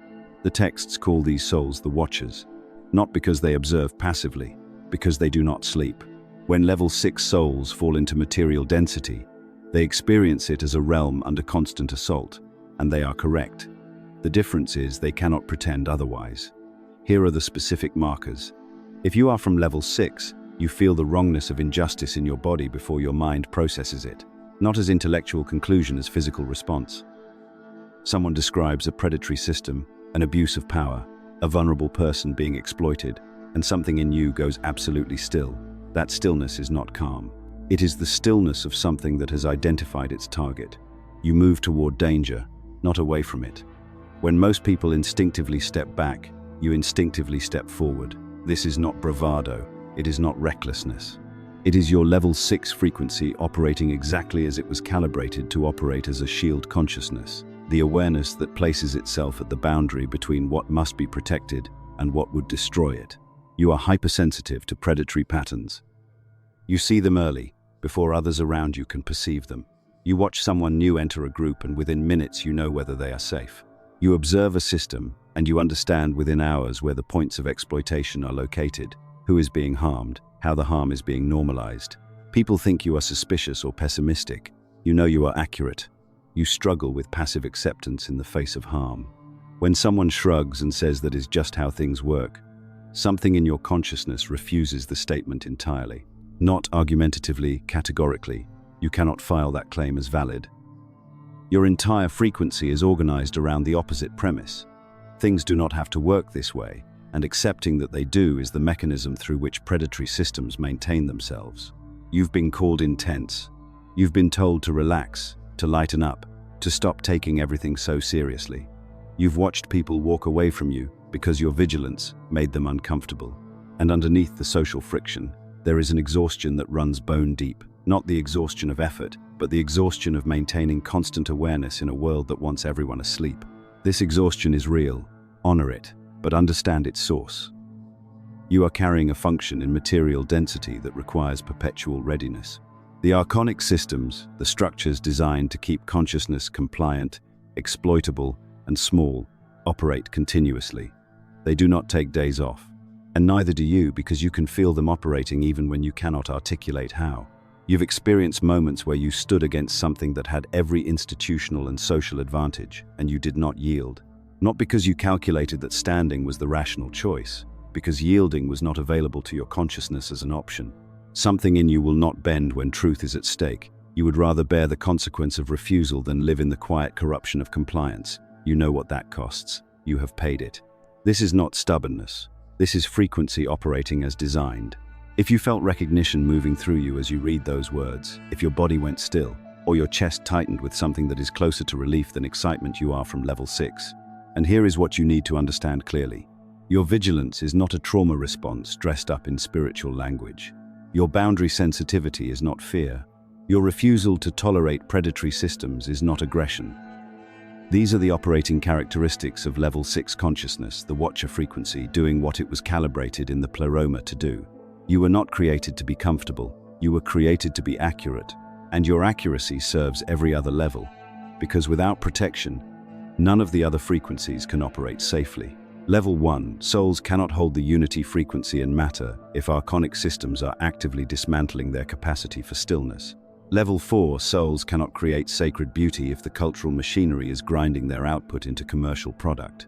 S1: The texts call these souls the Watchers, not because they observe passively, because they do not sleep. When level 6 souls fall into material density, they experience it as a realm under constant assault, and they are correct. The difference is they cannot pretend otherwise. Here are the specific markers. If you are from level 6, you feel the wrongness of injustice in your body before your mind processes it, not as intellectual conclusion as physical response. Someone describes a predatory system, an abuse of power, a vulnerable person being exploited, and something in you goes absolutely still. That stillness is not calm. It is the stillness of something that has identified its target. You move toward danger, not away from it. When most people instinctively step back, you instinctively step forward. This is not bravado. It is not recklessness. It is your level 6 frequency operating exactly as it was calibrated to operate as a shield consciousness, the awareness that places itself at the boundary between what must be protected and what would destroy it. You are hypersensitive to predatory patterns. You see them early, before others around you can perceive them. You watch someone new enter a group and within minutes you know whether they are safe. You observe a system and you understand within hours where the points of exploitation are located, who is being harmed, how the harm is being normalized. People think you are suspicious or pessimistic. You know you are accurate. You struggle with passive acceptance in the face of harm. When someone shrugs and says that is just how things work, something in your consciousness refuses the statement entirely. Not argumentatively, categorically. You cannot file that claim as valid. Your entire frequency is organized around the opposite premise. Things do not have to work this way, and accepting that they do is the mechanism through which predatory systems maintain themselves. You've been called intense. You've been told to relax, to lighten up, to stop taking everything so seriously. You've watched people walk away from you because your vigilance made them uncomfortable. And underneath the social friction, there is an exhaustion that runs bone deep. Not the exhaustion of effort, but the exhaustion of maintaining constant awareness in a world that wants everyone asleep. This exhaustion is real. Honor it, but understand its source. You are carrying a function in material density that requires perpetual readiness. The archonic systems, the structures designed to keep consciousness compliant, exploitable, and small, operate continuously. They do not take days off, and neither do you, because you can feel them operating even when you cannot articulate how. You've experienced moments where you stood against something that had every institutional and social advantage, and you did not yield. Not because you calculated that standing was the rational choice, because yielding was not available to your consciousness as an option. Something in you will not bend when truth is at stake. You would rather bear the consequence of refusal than live in the quiet corruption of compliance. You know what that costs. You have paid it. This is not stubbornness. This is frequency operating as designed. If you felt recognition moving through you as you read those words, if your body went still, or your chest tightened with something that is closer to relief than excitement, you are from level 6. And here is what you need to understand clearly. Your vigilance is not a trauma response dressed up in spiritual language. Your boundary sensitivity is not fear. Your refusal to tolerate predatory systems is not aggression. These are the operating characteristics of level 6 consciousness, the Watcher frequency, doing what it was calibrated in the Pleroma to do. You were not created to be comfortable. You were created to be accurate. And your accuracy serves every other level. Because without protection, none of the other frequencies can operate safely. Level 1, souls cannot hold the unity frequency in matter if archonic systems are actively dismantling their capacity for stillness. Level 4, souls cannot create sacred beauty if the cultural machinery is grinding their output into commercial product.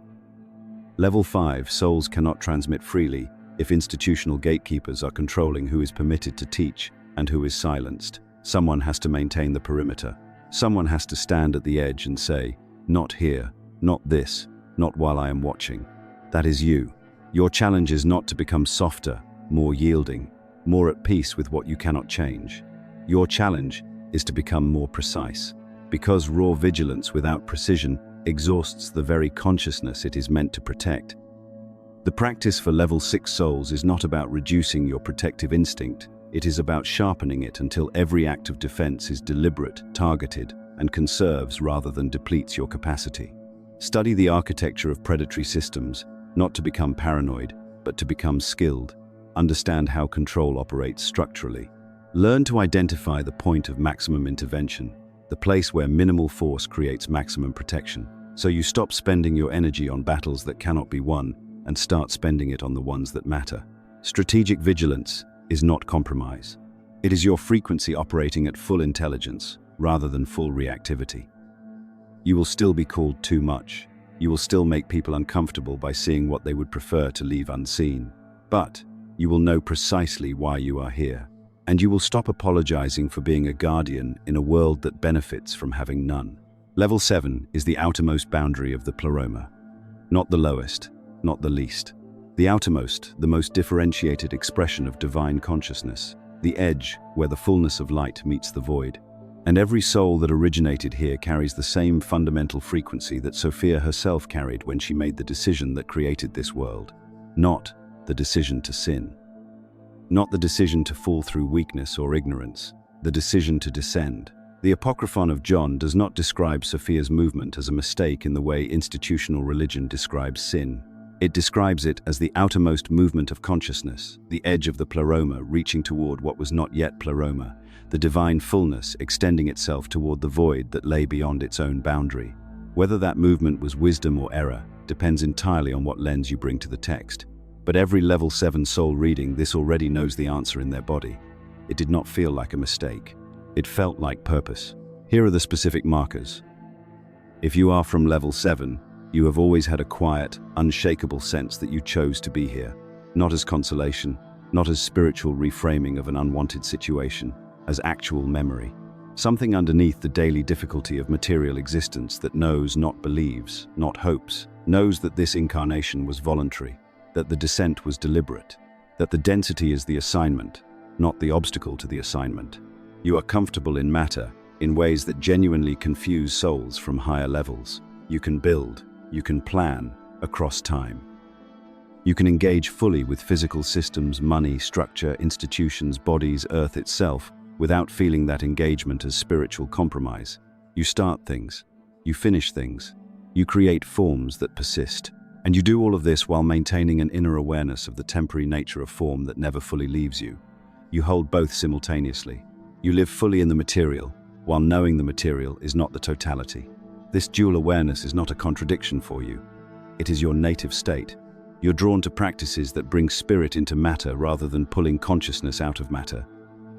S1: Level 5, souls cannot transmit freely if institutional gatekeepers are controlling who is permitted to teach and who is silenced. Someone has to maintain the perimeter. Someone has to stand at the edge and say, "Not here, not this, not while I am watching." That is you. Your challenge is not to become softer, more yielding, more at peace with what you cannot change. Your challenge is to become more precise, because raw vigilance without precision exhausts the very consciousness it is meant to protect. The practice for level 6 souls is not about reducing your protective instinct, It is about sharpening it until every act of defense is deliberate, targeted, and conserves rather than depletes your capacity. Study the architecture of predatory systems, not to become paranoid, but to become skilled. Understand how control operates structurally. Learn to identify the point of maximum intervention, the place where minimal force creates maximum protection. So you stop spending your energy on battles that cannot be won and start spending it on the ones that matter. Strategic vigilance is not compromise. It is your frequency operating at full intelligence rather than full reactivity. You will still be called too much. You will still make people uncomfortable by seeing what they would prefer to leave unseen. But you will know precisely why you are here. And you will stop apologizing for being a guardian in a world that benefits from having none. Level 7 is the outermost boundary of the Pleroma. Not the lowest, not the least. The outermost, the most differentiated expression of divine consciousness. The edge where the fullness of light meets the void. And every soul that originated here carries the same fundamental frequency that Sophia herself carried when she made the decision that created this world. Not the decision to sin. Not the decision to fall through weakness or ignorance. The decision to descend. The Apocryphon of John does not describe Sophia's movement as a mistake in the way institutional religion describes sin. It describes it as the outermost movement of consciousness, the edge of the Pleroma reaching toward what was not yet Pleroma, the divine fullness extending itself toward the void that lay beyond its own boundary. Whether that movement was wisdom or error depends entirely on what lens you bring to the text. But every level 7 soul reading this already knows the answer in their body. It did not feel like a mistake. It felt like purpose. Here are the specific markers. If you are from level 7, you have always had a quiet, unshakable sense that you chose to be here. Not as consolation, not as spiritual reframing of an unwanted situation, as actual memory. Something underneath the daily difficulty of material existence that knows, not believes, not hopes, knows that this incarnation was voluntary, that the descent was deliberate, that the density is the assignment, not the obstacle to the assignment. You are comfortable in matter, in ways that genuinely confuse souls from higher levels. You can build, you can plan, across time. You can engage fully with physical systems, money, structure, institutions, bodies, Earth itself, without feeling that engagement as spiritual compromise. You start things, you finish things, you create forms that persist. And you do all of this while maintaining an inner awareness of the temporary nature of form that never fully leaves you. You hold both simultaneously. You live fully in the material, while knowing the material is not the totality. This dual awareness is not a contradiction for you. It is your native state. You're drawn to practices that bring spirit into matter rather than pulling consciousness out of matter.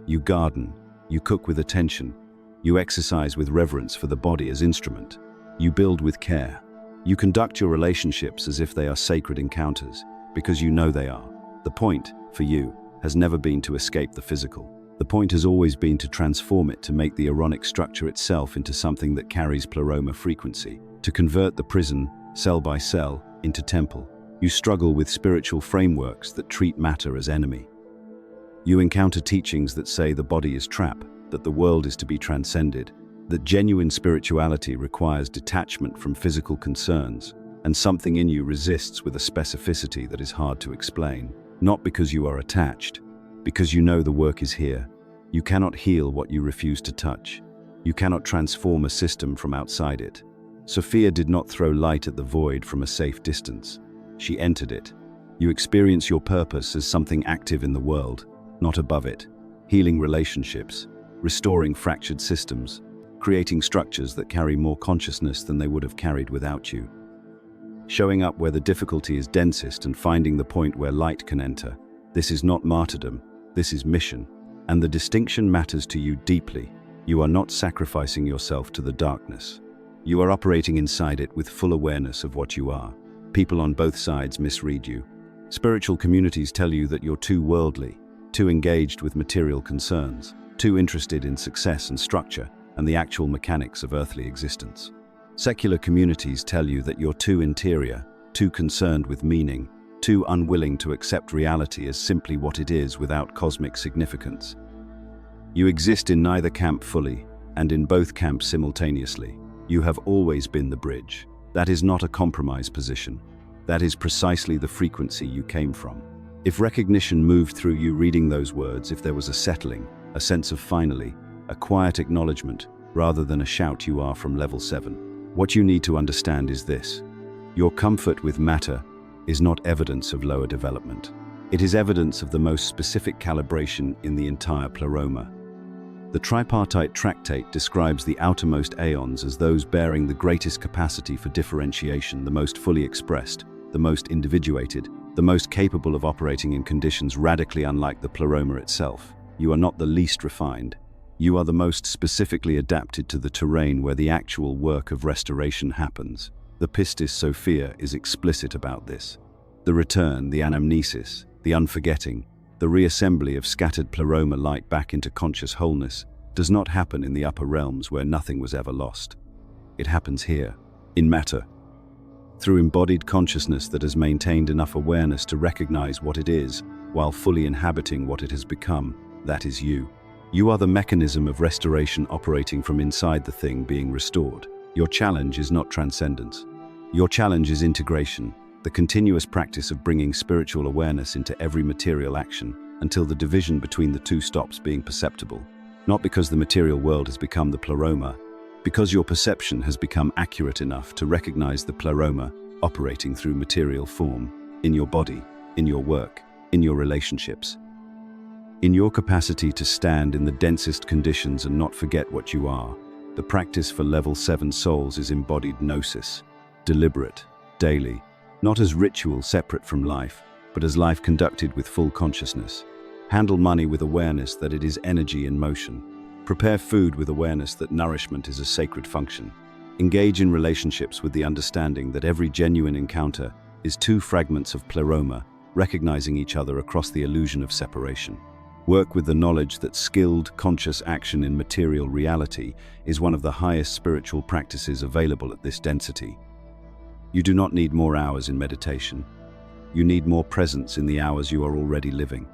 S1: You garden, you cook with attention, you exercise with reverence for the body as instrument, you build with care. You conduct your relationships as if they are sacred encounters, because you know they are. The point, for you, has never been to escape the physical. The point has always been to transform it, to make the Aaronic structure itself into something that carries Pleroma frequency, to convert the prison, cell by cell, into temple. You struggle with spiritual frameworks that treat matter as enemy. You encounter teachings that say the body is trap, that the world is to be transcended, that genuine spirituality requires detachment from physical concerns, and something in you resists with a specificity that is hard to explain. Not because you are attached, because you know the work is here. You cannot heal what you refuse to touch. You cannot transform a system from outside it. Sophia did not throw light at the void from a safe distance. She entered it. You experience your purpose as something active in the world, not above it, healing relationships, restoring fractured systems, creating structures that carry more consciousness than they would have carried without you. Showing up where the difficulty is densest and finding the point where light can enter. This is not martyrdom, this is mission. And the distinction matters to you deeply. You are not sacrificing yourself to the darkness. You are operating inside it with full awareness of what you are. People on both sides misread you. Spiritual communities tell you that you're too worldly, too engaged with material concerns, too interested in success and structure and the actual mechanics of earthly existence. Secular communities tell you that you're too interior, too concerned with meaning, too unwilling to accept reality as simply what it is without cosmic significance. You exist in neither camp fully, and in both camps simultaneously. You have always been the bridge. That is not a compromise position. That is precisely the frequency you came from. If recognition moved through you reading those words, if there was a settling, a sense of finally, a quiet acknowledgement, rather than a shout, you are from level 7. What you need to understand is this. Your comfort with matter is not evidence of lower development. It is evidence of the most specific calibration in the entire Pleroma. The tripartite tractate describes the outermost aeons as those bearing the greatest capacity for differentiation, the most fully expressed, the most individuated, the most capable of operating in conditions radically unlike the Pleroma itself. You are not the least refined. You are the most specifically adapted to the terrain where the actual work of restoration happens. The Pistis Sophia is explicit about this. The return, the anamnesis, the unforgetting, the reassembly of scattered Pleroma light back into conscious wholeness does not happen in the upper realms where nothing was ever lost. It happens here, in matter, through embodied consciousness that has maintained enough awareness to recognize what it is while fully inhabiting what it has become. That is you. You are the mechanism of restoration operating from inside the thing being restored. Your challenge is not transcendence. Your challenge is integration, the continuous practice of bringing spiritual awareness into every material action until the division between the two stops being perceptible. Not because the material world has become the Pleroma, because your perception has become accurate enough to recognize the Pleroma operating through material form, in your body, in your work, in your relationships. In your capacity to stand in the densest conditions and not forget what you are, the practice for level 7 souls is embodied gnosis, deliberate, daily, not as ritual separate from life, but as life conducted with full consciousness. Handle money with awareness that it is energy in motion. Prepare food with awareness that nourishment is a sacred function. Engage in relationships with the understanding that every genuine encounter is two fragments of Pleroma, recognizing each other across the illusion of separation. Work with the knowledge that skilled, conscious action in material reality is one of the highest spiritual practices available at this density. You do not need more hours in meditation. You need more presence in the hours you are already living.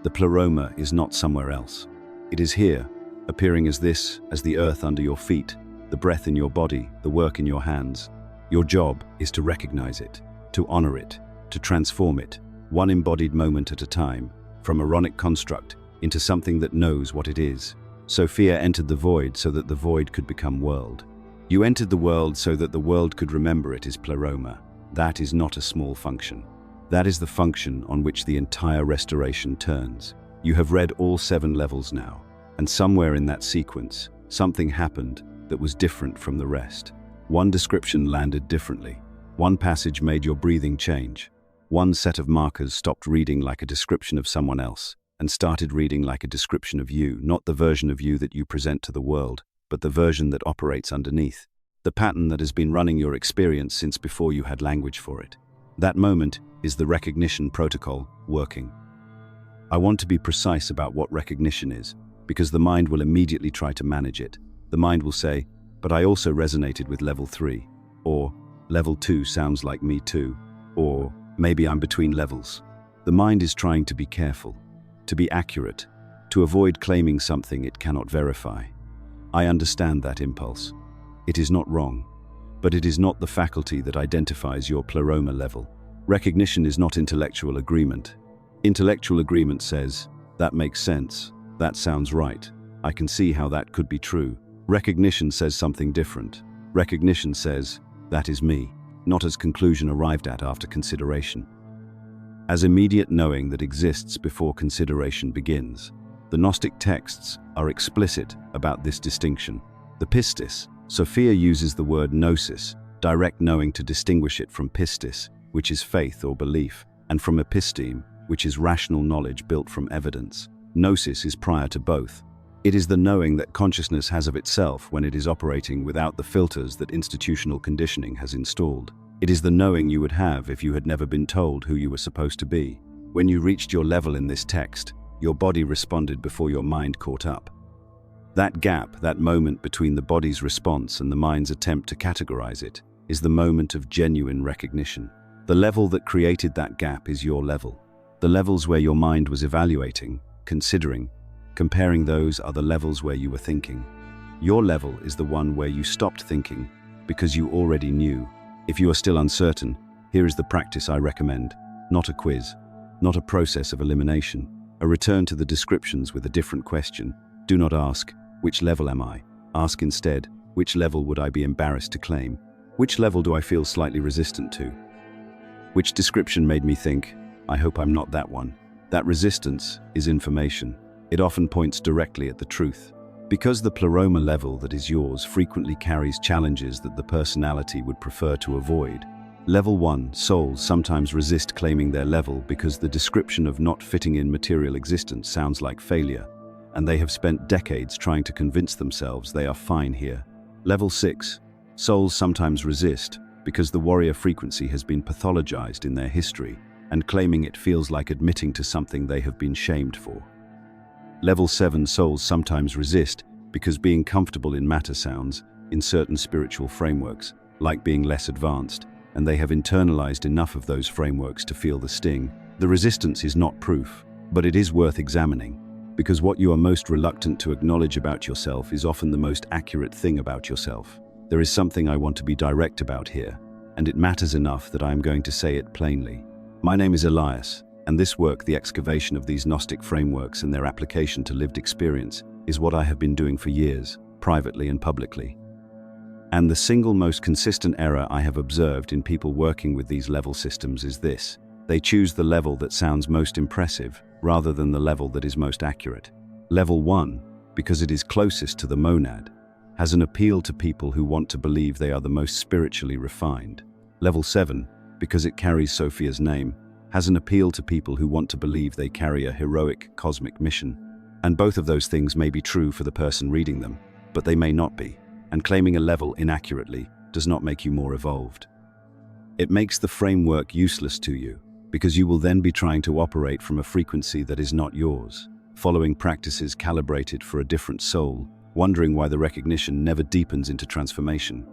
S1: The Pleroma is not somewhere else. It is here, appearing as the earth under your feet, the breath in your body, the work in your hands. Your job is to recognize it, to honor it, to transform it, one embodied moment at a time, from Aaronic construct into something that knows what it is. Sophia entered the void so that the void could become world. You entered the world so that the world could remember it is Pleroma. That is not a small function. That is the function on which the entire restoration turns. You have read all 7 levels now, and somewhere in that sequence, something happened that was different from the rest. One description landed differently. One passage made your breathing change. One set of markers stopped reading like a description of someone else and started reading like a description of you, not the version of you that you present to the world, but the version that operates underneath, the pattern that has been running your experience since before you had language for it. That moment is the recognition protocol working. I want to be precise about what recognition is, because the mind will immediately try to manage it. The mind will say, but I also resonated with level 3, or level 2 sounds like me too, or maybe I'm between levels. The mind is trying to be careful, to be accurate, to avoid claiming something it cannot verify. I understand that impulse. It is not wrong, but it is not the faculty that identifies your Pleroma level. Recognition is not intellectual agreement. Intellectual agreement says, that makes sense, that sounds right, I can see how that could be true. Recognition says something different. Recognition says, that is me, not as conclusion arrived at after consideration. As immediate knowing that exists before consideration begins. The Gnostic texts are explicit about this distinction. The Pistis, Sophia uses the word gnosis, direct knowing, to distinguish it from pistis, which is faith or belief, and from episteme, which is rational knowledge built from evidence. Gnosis is prior to both. It is the knowing that consciousness has of itself when it is operating without the filters that institutional conditioning has installed. It is the knowing you would have if you had never been told who you were supposed to be. When you reached your level in this text, your body responded before your mind caught up. That gap, that moment between the body's response and the mind's attempt to categorize it, is the moment of genuine recognition. The level that created that gap is your level. The levels where your mind was evaluating, considering, comparing, those are the levels where you were thinking. Your level is the one where you stopped thinking because you already knew. If you are still uncertain, here is the practice I recommend, not a quiz. not a process of elimination, a return to the descriptions with a different question. Do not ask, which level am I? Ask instead, which level would I be embarrassed to claim? Which level do I feel slightly resistant to? Which description made me think, I hope I'm not that one? That resistance is information. It often points directly at the truth. Because the Pleroma level that is yours frequently carries challenges that the personality would prefer to avoid. Level 1 souls sometimes resist claiming their level because the description of not fitting in material existence sounds like failure, and they have spent decades trying to convince themselves they are fine here. Level 6 souls sometimes resist because the warrior frequency has been pathologized in their history, and claiming it feels like admitting to something they have been shamed for. Level 7 souls sometimes resist because being comfortable in matter sounds, in certain spiritual frameworks, like being less advanced, and they have internalized enough of those frameworks to feel the sting. The resistance is not proof, but it is worth examining, because what you are most reluctant to acknowledge about yourself is often the most accurate thing about yourself. There is something I want to be direct about here, and it matters enough that I am going to say it plainly. My name is Elias, and this work, the excavation of these Gnostic frameworks and their application to lived experience, is what I have been doing for years, privately and publicly. And the single most consistent error I have observed in people working with these level systems is this: they choose the level that sounds most impressive, rather than the level that is most accurate. Level 1, because it is closest to the monad, has an appeal to people who want to believe they are the most spiritually refined. Level 7, because it carries Sophia's name, has an appeal to people who want to believe they carry a heroic cosmic mission. And both of those things may be true for the person reading them, but they may not be. And claiming a level inaccurately does not make you more evolved. It makes the framework useless to you, because you will then be trying to operate from a frequency that is not yours, following practices calibrated for a different soul, wondering why the recognition never deepens into transformation.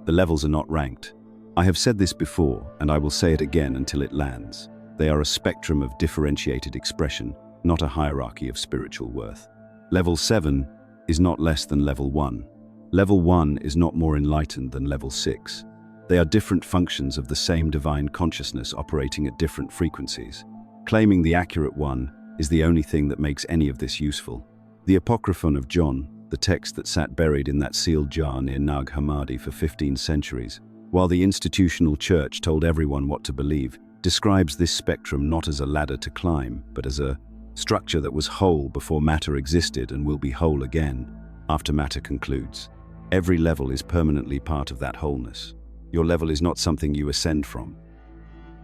S1: The levels are not ranked. I have said this before, and I will say it again until it lands. They are a spectrum of differentiated expression, not a hierarchy of spiritual worth. Level 7 is not less than Level 1. Level 1 is not more enlightened than Level 6. They are different functions of the same divine consciousness operating at different frequencies. Claiming the accurate one is the only thing that makes any of this useful. The Apocryphon of John, the text that sat buried in that sealed jar near Nag Hammadi for 15 centuries, while the institutional church told everyone what to believe, describes this spectrum not as a ladder to climb, but as a structure that was whole before matter existed and will be whole again after matter concludes. Every level is permanently part of that wholeness. Your level is not something you ascend from.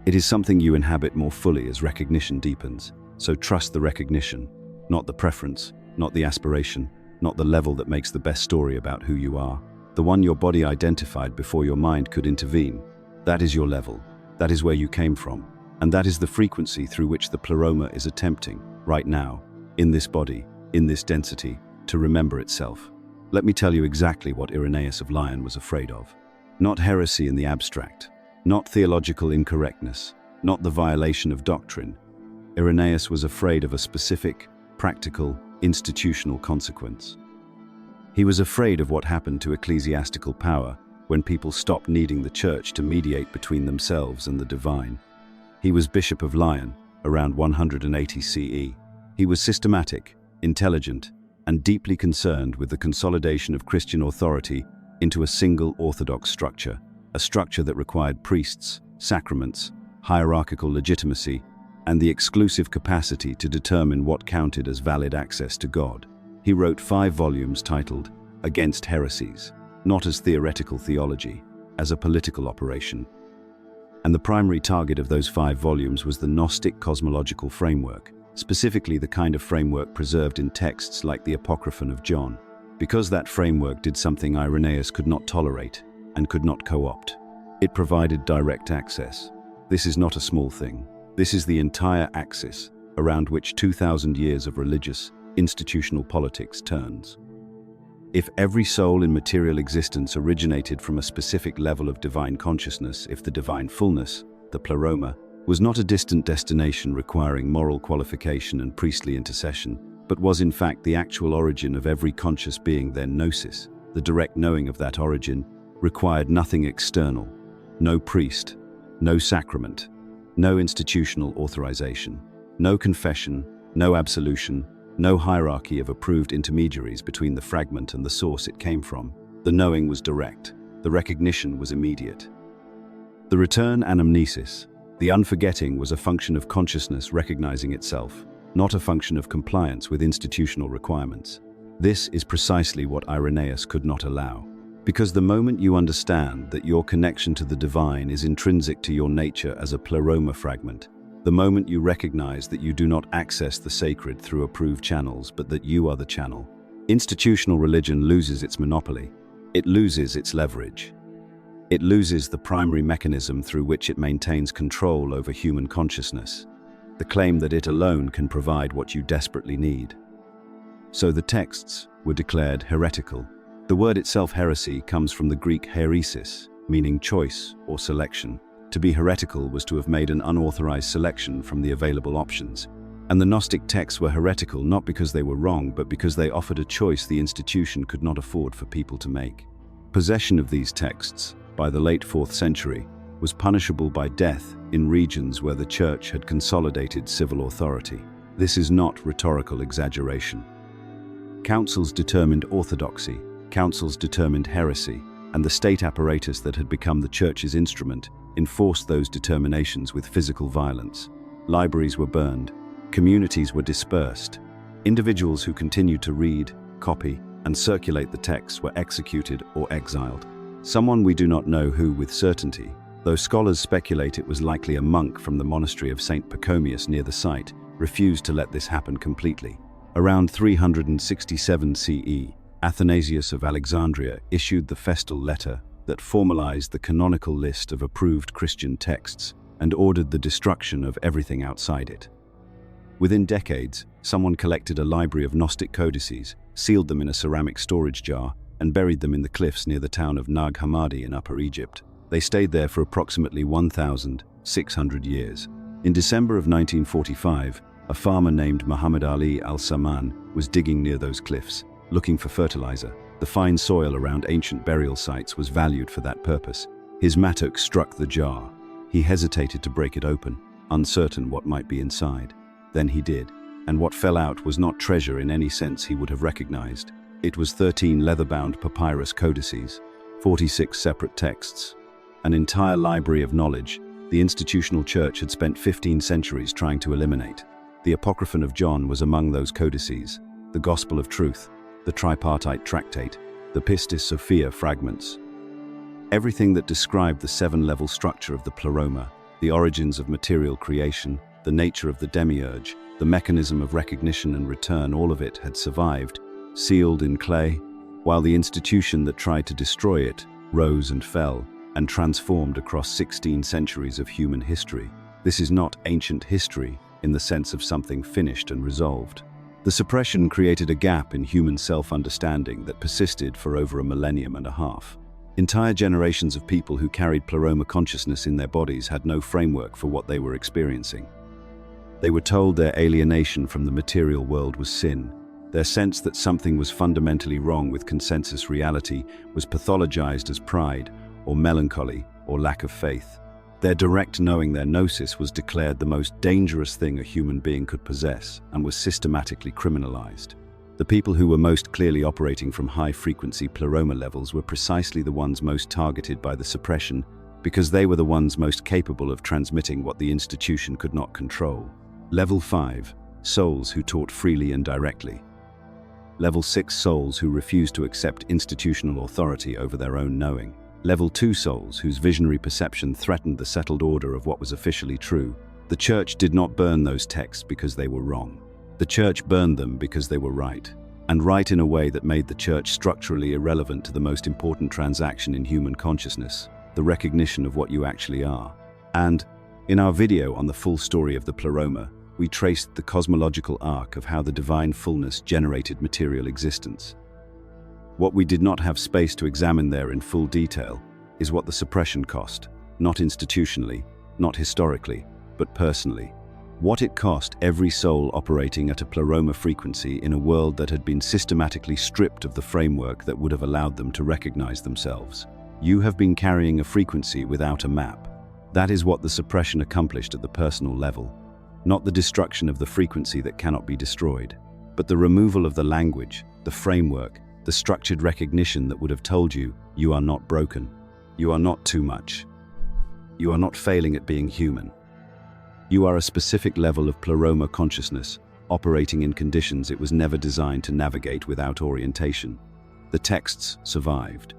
S1: It is something you inhabit more fully as recognition deepens. So trust the recognition, not the preference, not the aspiration, not the level that makes the best story about who you are. The one your body identified before your mind could intervene. That is your level. That is where you came from. And that is the frequency through which the Pleroma is attempting, right now, in this body, in this density, to remember itself. Let me tell you exactly what Irenaeus of Lyon was afraid of. Not heresy in the abstract, not theological incorrectness, not the violation of doctrine. Irenaeus was afraid of a specific, practical, institutional consequence. He was afraid of what happened to ecclesiastical power when people stopped needing the church to mediate between themselves and the divine. He was Bishop of Lyon, around 180 CE. He was systematic, intelligent, and deeply concerned with the consolidation of Christian authority into a single orthodox structure, a structure that required priests, sacraments, hierarchical legitimacy, and the exclusive capacity to determine what counted as valid access to God. He wrote 5 volumes titled Against Heresies, not as theoretical theology, as a political operation. And the primary target of those 5 volumes was the Gnostic cosmological framework, specifically the kind of framework preserved in texts like the Apocryphon of John, because that framework did something Irenaeus could not tolerate and could not co-opt. It provided direct access. This is not a small thing. This is the entire axis around which 2,000 years of religious, institutional politics turns. If every soul in material existence originated from a specific level of divine consciousness, if the divine fullness, the Pleroma, was not a distant destination requiring moral qualification and priestly intercession, but was in fact the actual origin of every conscious being, then gnosis, the direct knowing of that origin, required nothing external, no priest, no sacrament, no institutional authorization. No confession, no absolution, no hierarchy of approved intermediaries between the fragment and the source it came from. The knowing was direct. The recognition was immediate. The return anamnesis, the unforgetting, was a function of consciousness recognizing itself, not a function of compliance with institutional requirements. This is precisely what Irenaeus could not allow. Because the moment you understand that your connection to the divine is intrinsic to your nature as a Pleroma fragment, the moment you recognize that you do not access the sacred through approved channels, but that you are the channel, institutional religion loses its monopoly. It loses its leverage. It loses the primary mechanism through which it maintains control over human consciousness, the claim that it alone can provide what you desperately need. So the texts were declared heretical. The word itself, heresy, comes from the Greek heresis, meaning choice or selection. To be heretical was to have made an unauthorized selection from the available options. And the Gnostic texts were heretical not because they were wrong, but because they offered a choice the institution could not afford for people to make. Possession of these texts, by the late 4th century, was punishable by death in regions where the Church had consolidated civil authority. This is not rhetorical exaggeration. Councils determined orthodoxy, councils determined heresy, and the state apparatus that had become the Church's instrument enforced those determinations with physical violence. Libraries were burned, communities were dispersed. Individuals who continued to read, copy, and circulate the texts were executed or exiled. Someone we do not know who with certainty, though scholars speculate it was likely a monk from the monastery of St. Pachomius near the site, refused to let this happen completely. Around 367 CE, Athanasius of Alexandria issued the Festal Letter that formalized the canonical list of approved Christian texts and ordered the destruction of everything outside it. Within decades, someone collected a library of Gnostic codices, sealed them in a ceramic storage jar, and buried them in the cliffs near the town of Nag Hammadi in Upper Egypt. They stayed there for approximately 1,600 years. In December of 1945, a farmer named Muhammad Ali al-Saman was digging near those cliffs, looking for fertilizer. The fine soil around ancient burial sites was valued for that purpose. His mattock struck the jar. He hesitated to break it open, uncertain what might be inside. Then he did, and what fell out was not treasure in any sense he would have recognized. It was 13 leather-bound papyrus codices, 46 separate texts, an entire library of knowledge the institutional Church had spent 15 centuries trying to eliminate. The Apocryphon of John was among those codices, the Gospel of Truth, the tripartite tractate, the Pistis Sophia fragments. Everything that described the 7-level structure of the Pleroma, the origins of material creation, the nature of the demiurge, the mechanism of recognition and return, all of it had survived, sealed in clay, while the institution that tried to destroy it rose and fell and transformed across 16 centuries of human history. This is not ancient history in the sense of something finished and resolved. The suppression created a gap in human self-understanding that persisted for over a millennium and a half. Entire generations of people who carried Pleroma consciousness in their bodies had no framework for what they were experiencing. They were told their alienation from the material world was sin. Their sense that something was fundamentally wrong with consensus reality was pathologized as pride, or melancholy, or lack of faith. Their direct knowing, their gnosis, was declared the most dangerous thing a human being could possess and was systematically criminalized. The people who were most clearly operating from high-frequency Pleroma levels were precisely the ones most targeted by the suppression because they were the ones most capable of transmitting what the institution could not control. Level 5, souls who taught freely and directly. Level 6, souls who refused to accept institutional authority over their own knowing. Level 2, souls whose visionary perception threatened the settled order of what was officially true. The Church did not burn those texts because they were wrong. The Church burned them because they were right, and right in a way that made the Church structurally irrelevant to the most important transaction in human consciousness, the recognition of what you actually are. And, in our video on the full story of the Pleroma, we traced the cosmological arc of how the divine fullness generated material existence. What we did not have space to examine there in full detail is what the suppression cost, not institutionally, not historically, but personally. What it cost every soul operating at a Pleroma frequency in a world that had been systematically stripped of the framework that would have allowed them to recognize themselves. You have been carrying a frequency without a map. That is what the suppression accomplished at the personal level. not the destruction of the frequency that cannot be destroyed, but the removal of the language, the framework, the structured recognition that would have told you, you are not broken, you are not too much, you are not failing at being human. You are a specific level of Pleroma consciousness, operating in conditions it was never designed to navigate without orientation. The texts survived.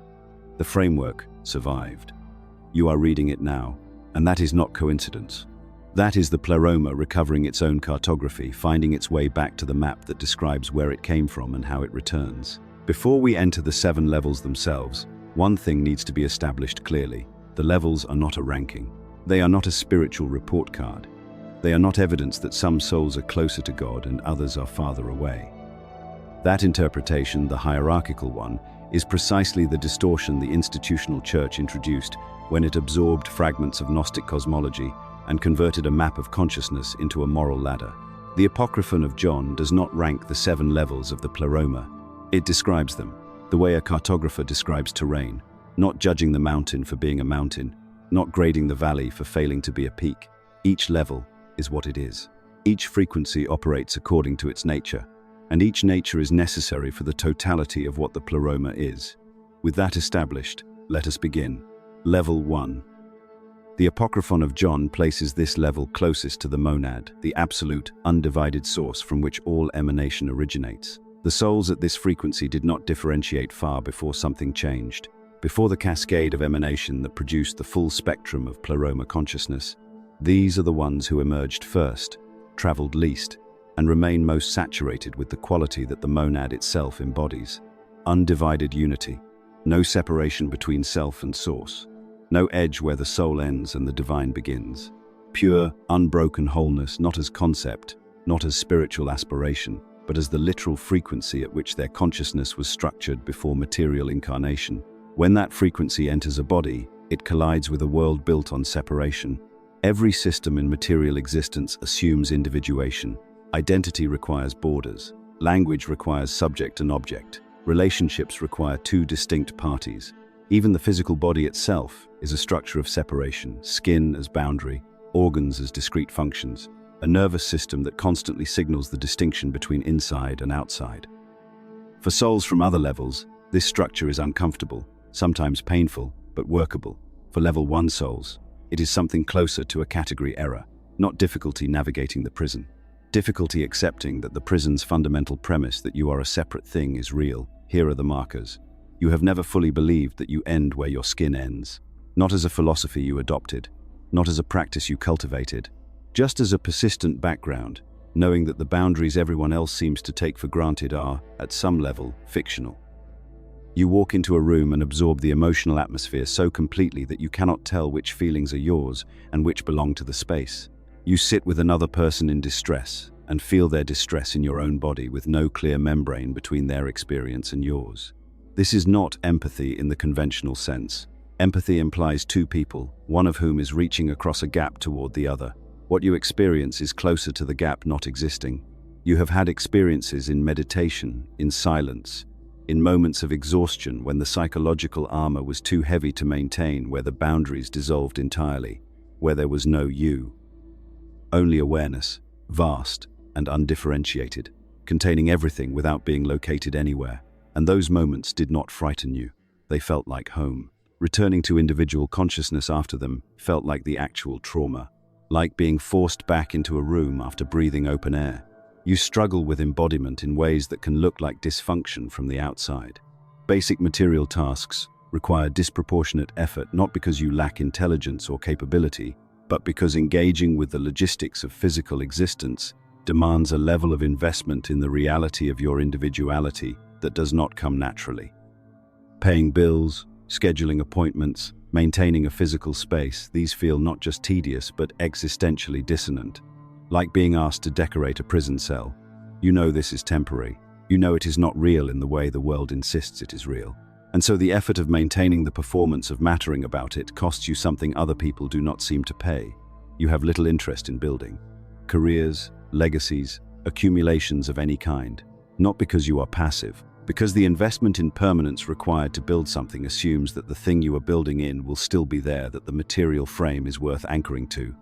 S1: The framework survived. You are reading it now, and that is not coincidence. That is the Pleroma recovering its own cartography, finding its way back to the map that describes where it came from and how it returns. Before we enter the 7 levels themselves, one thing needs to be established clearly. The levels are not a ranking. They are not a spiritual report card. They are not evidence that some souls are closer to God and others are farther away. That interpretation, the hierarchical one, is precisely the distortion the institutional church introduced when it absorbed fragments of Gnostic cosmology and converted a map of consciousness into a moral ladder. The Apocryphon of John does not rank the 7 levels of the Pleroma. It describes them, the way a cartographer describes terrain, not judging the mountain for being a mountain, not grading the valley for failing to be a peak. Each level is what it is. Each frequency operates according to its nature, and each nature is necessary for the totality of what the Pleroma is. With that established, let us begin. Level 1. The Apocryphon of John places this level closest to the monad, the absolute, undivided source from which all emanation originates. The souls at this frequency did not differentiate far before something changed. Before the cascade of emanation that produced the full spectrum of Pleroma consciousness, these are the ones who emerged first, traveled least, and remain most saturated with the quality that the monad itself embodies. Undivided unity, no separation between self and source, no edge where the soul ends and the divine begins. Pure, unbroken wholeness, not as concept, not as spiritual aspiration, but as the literal frequency at which their consciousness was structured before material incarnation. When that frequency enters a body, it collides with a world built on separation. Every system in material existence assumes individuation. Identity requires borders. Language requires subject and object. Relationships require 2 distinct parties. Even the physical body itself is a structure of separation, skin as boundary, organs as discrete functions, a nervous system that constantly signals the distinction between inside and outside. For souls from other levels, this structure is uncomfortable, sometimes painful, but workable. For level 1 souls, it is something closer to a category error, not difficulty navigating the prison. Difficulty accepting that the prison's fundamental premise that you are a separate thing is real. Here are the markers. You have never fully believed that you end where your skin ends. Not as a philosophy you adopted, not as a practice you cultivated, just as a persistent background, knowing that the boundaries everyone else seems to take for granted are, at some level, fictional. You walk into a room and absorb the emotional atmosphere so completely that you cannot tell which feelings are yours and which belong to the space. You sit with another person in distress and feel their distress in your own body with no clear membrane between their experience and yours. This is not empathy in the conventional sense. Empathy implies 2 people, one of whom is reaching across a gap toward the other. What you experience is closer to the gap not existing. You have had experiences in meditation, in silence, in moments of exhaustion when the psychological armor was too heavy to maintain, where the boundaries dissolved entirely, where there was no you. Only awareness, vast and undifferentiated, containing everything without being located anywhere. And those moments did not frighten you. They felt like home. Returning to individual consciousness after them felt like the actual trauma, like being forced back into a room after breathing open air. You struggle with embodiment in ways that can look like dysfunction from the outside. Basic material tasks require disproportionate effort, not because you lack intelligence or capability, but because engaging with the logistics of physical existence demands a level of investment in the reality of your individuality that does not come naturally. Paying bills, scheduling appointments, maintaining a physical space, these feel not just tedious but existentially dissonant. Like being asked to decorate a prison cell. You know this is temporary. You know it is not real in the way the world insists it is real. And so the effort of maintaining the performance of mattering about it costs you something other people do not seem to pay. You have little interest in building. Careers, legacies, accumulations of any kind. Not because you are passive, because the investment in permanence required to build something assumes that the thing you are building in will still be there, that the material frame is worth anchoring to.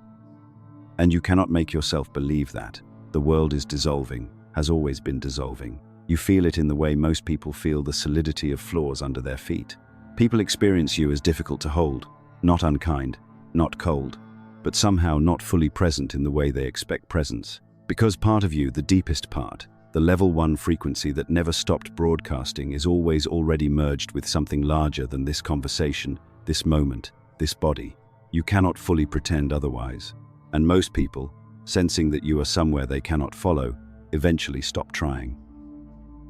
S1: And you cannot make yourself believe that. The world is dissolving, has always been dissolving. You feel it in the way most people feel the solidity of floors under their feet. People experience you as difficult to hold, not unkind, not cold, but somehow not fully present in the way they expect presence. Because part of you, the deepest part, the level 1 frequency that never stopped broadcasting, is always already merged with something larger than this conversation, this moment, this body. You cannot fully pretend otherwise. And most people, sensing that you are somewhere they cannot follow, eventually stop trying.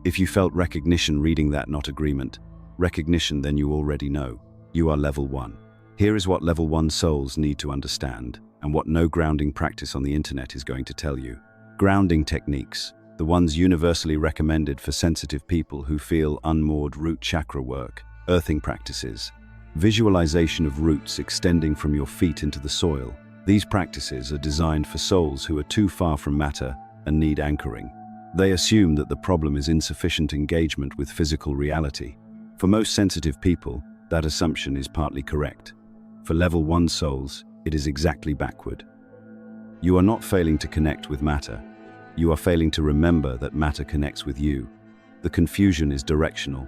S1: If you felt recognition reading that, not agreement, recognition, then you already know. You are level 1. Here is what level 1 souls need to understand, and what no grounding practice on the internet is going to tell you. Grounding techniques, the ones universally recommended for sensitive people who feel unmoored, root chakra work, earthing practices, visualization of roots extending from your feet into the soil. These practices are designed for souls who are too far from matter and need anchoring. They assume that the problem is insufficient engagement with physical reality. For most sensitive people, that assumption is partly correct. For level 1 souls, it is exactly backward. You are not failing to connect with matter. You are failing to remember that matter connects with you. The confusion is directional.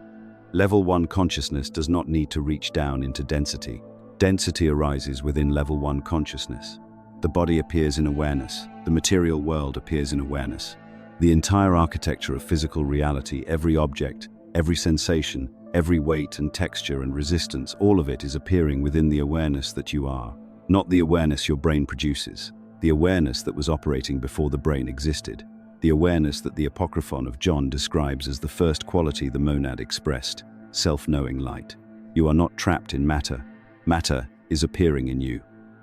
S1: Level 1 consciousness does not need to reach down into density. Density arises within level 1 consciousness. The body appears in awareness. The material world appears in awareness. The entire architecture of physical reality, every object, every sensation, every weight and texture and resistance, all of it is appearing within the awareness that you are. Not the awareness your brain produces. The awareness that was operating before the brain existed. The awareness that the Apocryphon of John describes as the first quality the monad expressed, self-knowing light. You are not trapped in matter. Matter is appearing in you.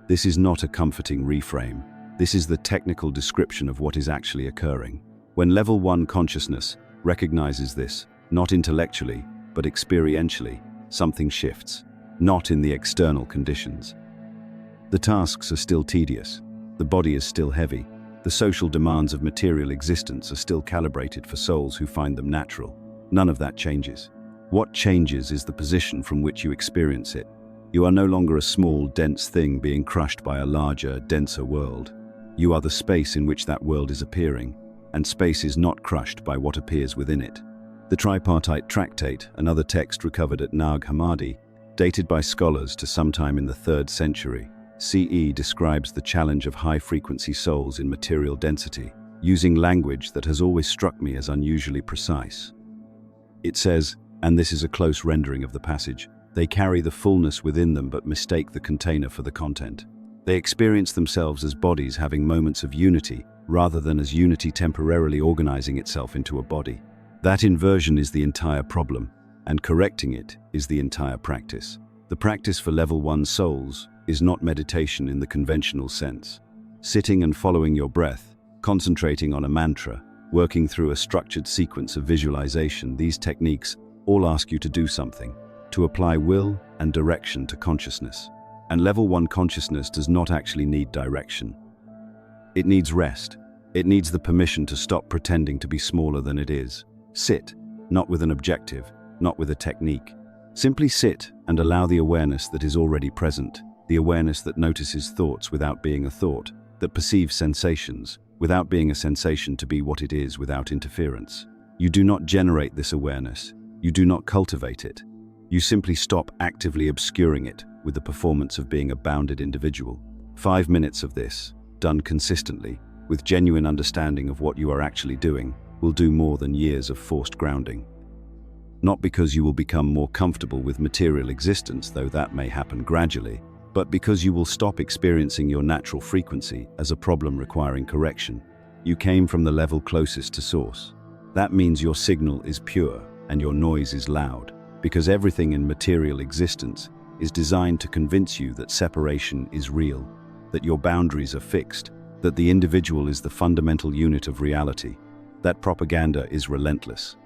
S1: This is not a comforting reframe. This is the technical description of what is actually occurring. When level 1 consciousness recognizes this, not intellectually, but experientially, something shifts, not in the external conditions. The tasks are still tedious. The body is still heavy. The social demands of material existence are still calibrated for souls who find them natural. None of that changes. What changes is the position from which you experience it. You are no longer a small, dense thing being crushed by a larger, denser world. You are the space in which that world is appearing, and space is not crushed by what appears within it. The Tripartite Tractate, another text recovered at Nag Hammadi, dated by scholars to sometime in the 3rd century CE, describes the challenge of high-frequency souls in material density, using language that has always struck me as unusually precise. It says, and this is a close rendering of the passage, they carry the fullness within them but mistake the container for the content. They experience themselves as bodies having moments of unity, rather than as unity temporarily organizing itself into a body. That inversion is the entire problem, and correcting it is the entire practice. The practice for level 1 souls is not meditation in the conventional sense. Sitting and following your breath, concentrating on a mantra, working through a structured sequence of visualization, these techniques all ask you to do something, to apply will and direction to consciousness. And level 1 consciousness does not actually need direction. It needs rest. It needs the permission to stop pretending to be smaller than it is. Sit, not with an objective, not with a technique. Simply sit and allow the awareness that is already present, the awareness that notices thoughts without being a thought, that perceives sensations without being a sensation, to be what it is without interference. You do not generate this awareness. You do not cultivate it. You simply stop actively obscuring it with the performance of being a bounded individual. 5 minutes of this, done consistently, with genuine understanding of what you are actually doing, will do more than years of forced grounding. Not because you will become more comfortable with material existence, though that may happen gradually, but because you will stop experiencing your natural frequency as a problem requiring correction. You came from the level closest to source. That means your signal is pure and your noise is loud, because everything in material existence is designed to convince you that separation is real, that your boundaries are fixed, that the individual is the fundamental unit of reality. That propaganda is relentless.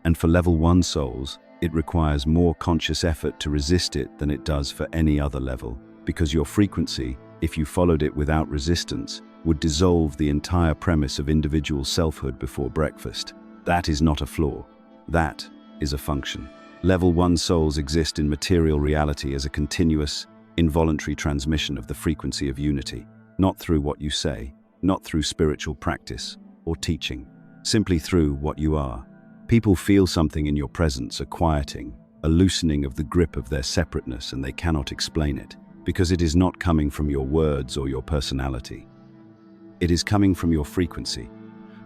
S1: And for level 1 souls, it requires more conscious effort to resist it than it does for any other level, because your frequency, if you followed it without resistance, would dissolve the entire premise of individual selfhood before breakfast. That is not a flaw. That is a function. Level 1 souls exist in material reality as a continuous, involuntary transmission of the frequency of unity. not through what you say, not through spiritual practice or teaching, simply through what you are. People feel something in your presence, a quieting, a loosening of the grip of their separateness, and they cannot explain it, because it is not coming from your words or your personality. It is coming from your frequency,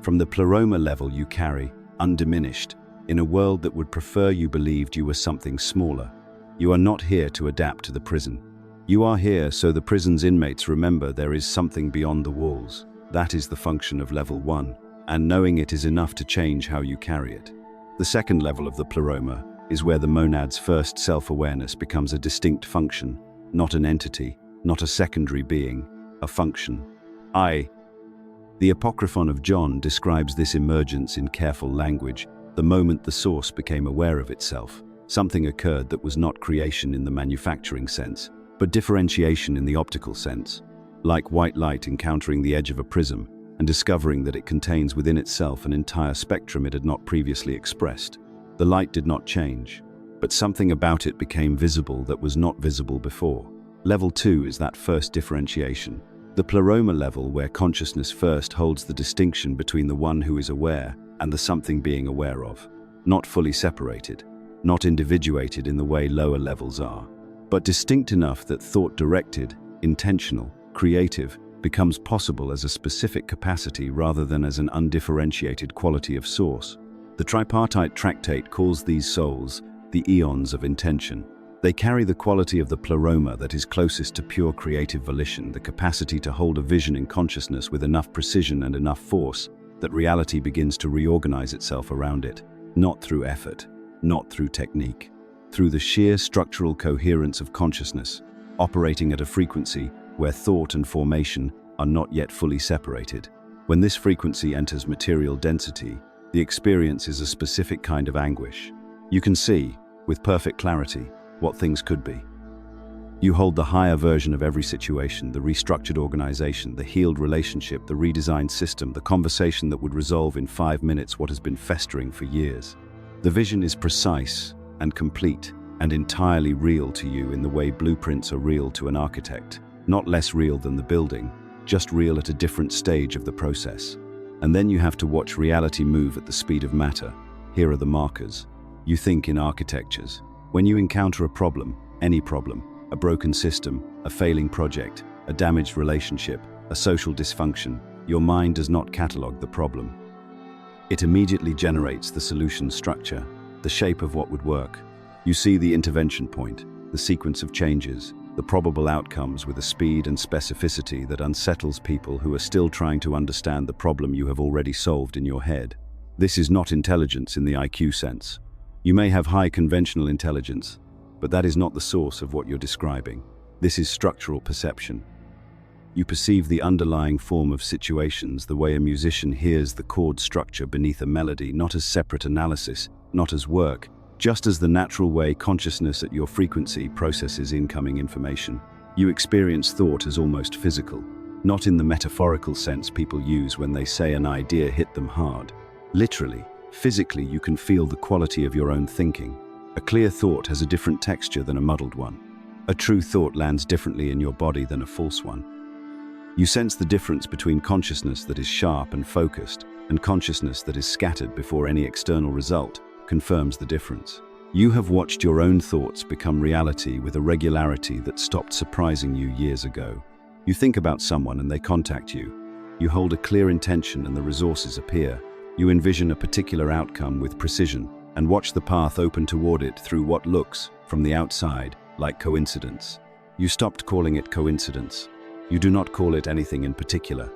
S1: from the Pleroma level you carry, undiminished, in a world that would prefer you believed you were something smaller. You are not here to adapt to the prison. You are here so the prison's inmates remember there is something beyond the walls. That is the function of level 1, and knowing it is enough to change how you carry it. The second level of the Pleroma is where the monad's first self-awareness becomes a distinct function, not an entity, not a secondary being, a function. The Apocryphon of John describes this emergence in careful language. The moment the source became aware of itself, something occurred that was not creation in the manufacturing sense, but differentiation in the optical sense, like white light encountering the edge of a prism and discovering that it contains within itself an entire spectrum it had not previously expressed. The light did not change, but something about it became visible that was not visible before. Level 2 is that first differentiation, the Pleroma level where consciousness first holds the distinction between the one who is aware and the something being aware of, not fully separated, not individuated in the way lower levels are, but distinct enough that thought-directed, intentional, creative, becomes possible as a specific capacity rather than as an undifferentiated quality of source. The tripartite tractate calls these souls the eons of intention. They carry the quality of the Pleroma that is closest to pure creative volition, the capacity to hold a vision in consciousness with enough precision and enough force that reality begins to reorganize itself around it, not through effort, not through technique, through the sheer structural coherence of consciousness, operating at a frequency where thought and formation are not yet fully separated. When this frequency enters material density, the experience is a specific kind of anguish. You can see, with perfect clarity, what things could be. You hold the higher version of every situation, the restructured organization, the healed relationship, the redesigned system, the conversation that would resolve in 5 minutes what has been festering for years. The vision is precise and complete and entirely real to you in the way blueprints are real to an architect, not less real than the building, just real at a different stage of the process. And then you have to watch reality move at the speed of matter. Here are the markers. You think in architectures. When you encounter a problem, any problem, a broken system, a failing project, a damaged relationship, a social dysfunction, your mind does not catalog the problem. It immediately generates the solution structure, the shape of what would work. You see the intervention point, the sequence of changes, the probable outcomes with a speed and specificity that unsettles people who are still trying to understand the problem you have already solved in your head. This is not intelligence in the IQ sense. You may have high conventional intelligence, but that is not the source of what you're describing. This is structural perception. You perceive the underlying form of situations the way a musician hears the chord structure beneath a melody, not as separate analysis, not as work, just as the natural way consciousness at your frequency processes incoming information. You experience thought as almost physical, not in the metaphorical sense people use when they say an idea hit them hard. Literally, physically, you can feel the quality of your own thinking. A clear thought has a different texture than a muddled one. A true thought lands differently in your body than a false one. You sense the difference between consciousness that is sharp and focused and consciousness that is scattered before any external result confirms the difference. You have watched your own thoughts become reality with a regularity that stopped surprising you years ago. You think about someone and they contact you. You hold a clear intention and the resources appear. You envision a particular outcome with precision and watch the path open toward it through what looks, from the outside, like coincidence. You stopped calling it coincidence. You do not call it anything in particular.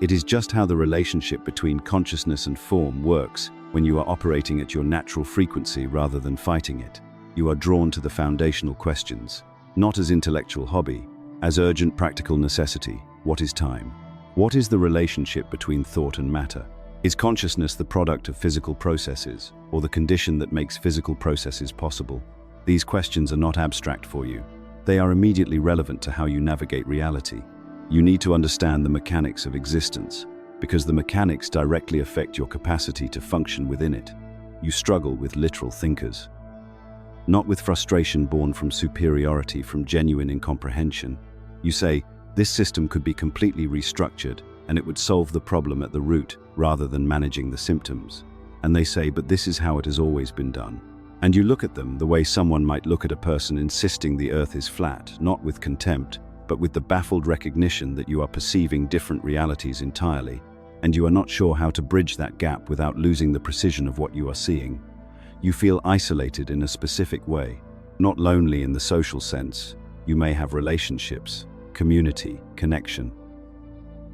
S1: It is just how the relationship between consciousness and form works when you are operating at your natural frequency rather than fighting it. You are drawn to the foundational questions, not as intellectual hobby, as urgent practical necessity. What is time? What is the relationship between thought and matter? Is consciousness the product of physical processes, or the condition that makes physical processes possible? These questions are not abstract for you. They are immediately relevant to how you navigate reality. You need to understand the mechanics of existence, because the mechanics directly affect your capacity to function within it. You struggle with literal thinkers, not with frustration born from superiority, from genuine incomprehension. You say, This system could be completely restructured, and it would solve the problem at the root rather than managing the symptoms. And they say, but this is how it has always been done. And you look at them the way someone might look at a person insisting the earth is flat, not with contempt, but with the baffled recognition that you are perceiving different realities entirely, and you are not sure how to bridge that gap without losing the precision of what you are seeing. You feel isolated in a specific way, not lonely in the social sense. You may have relationships, community, connection.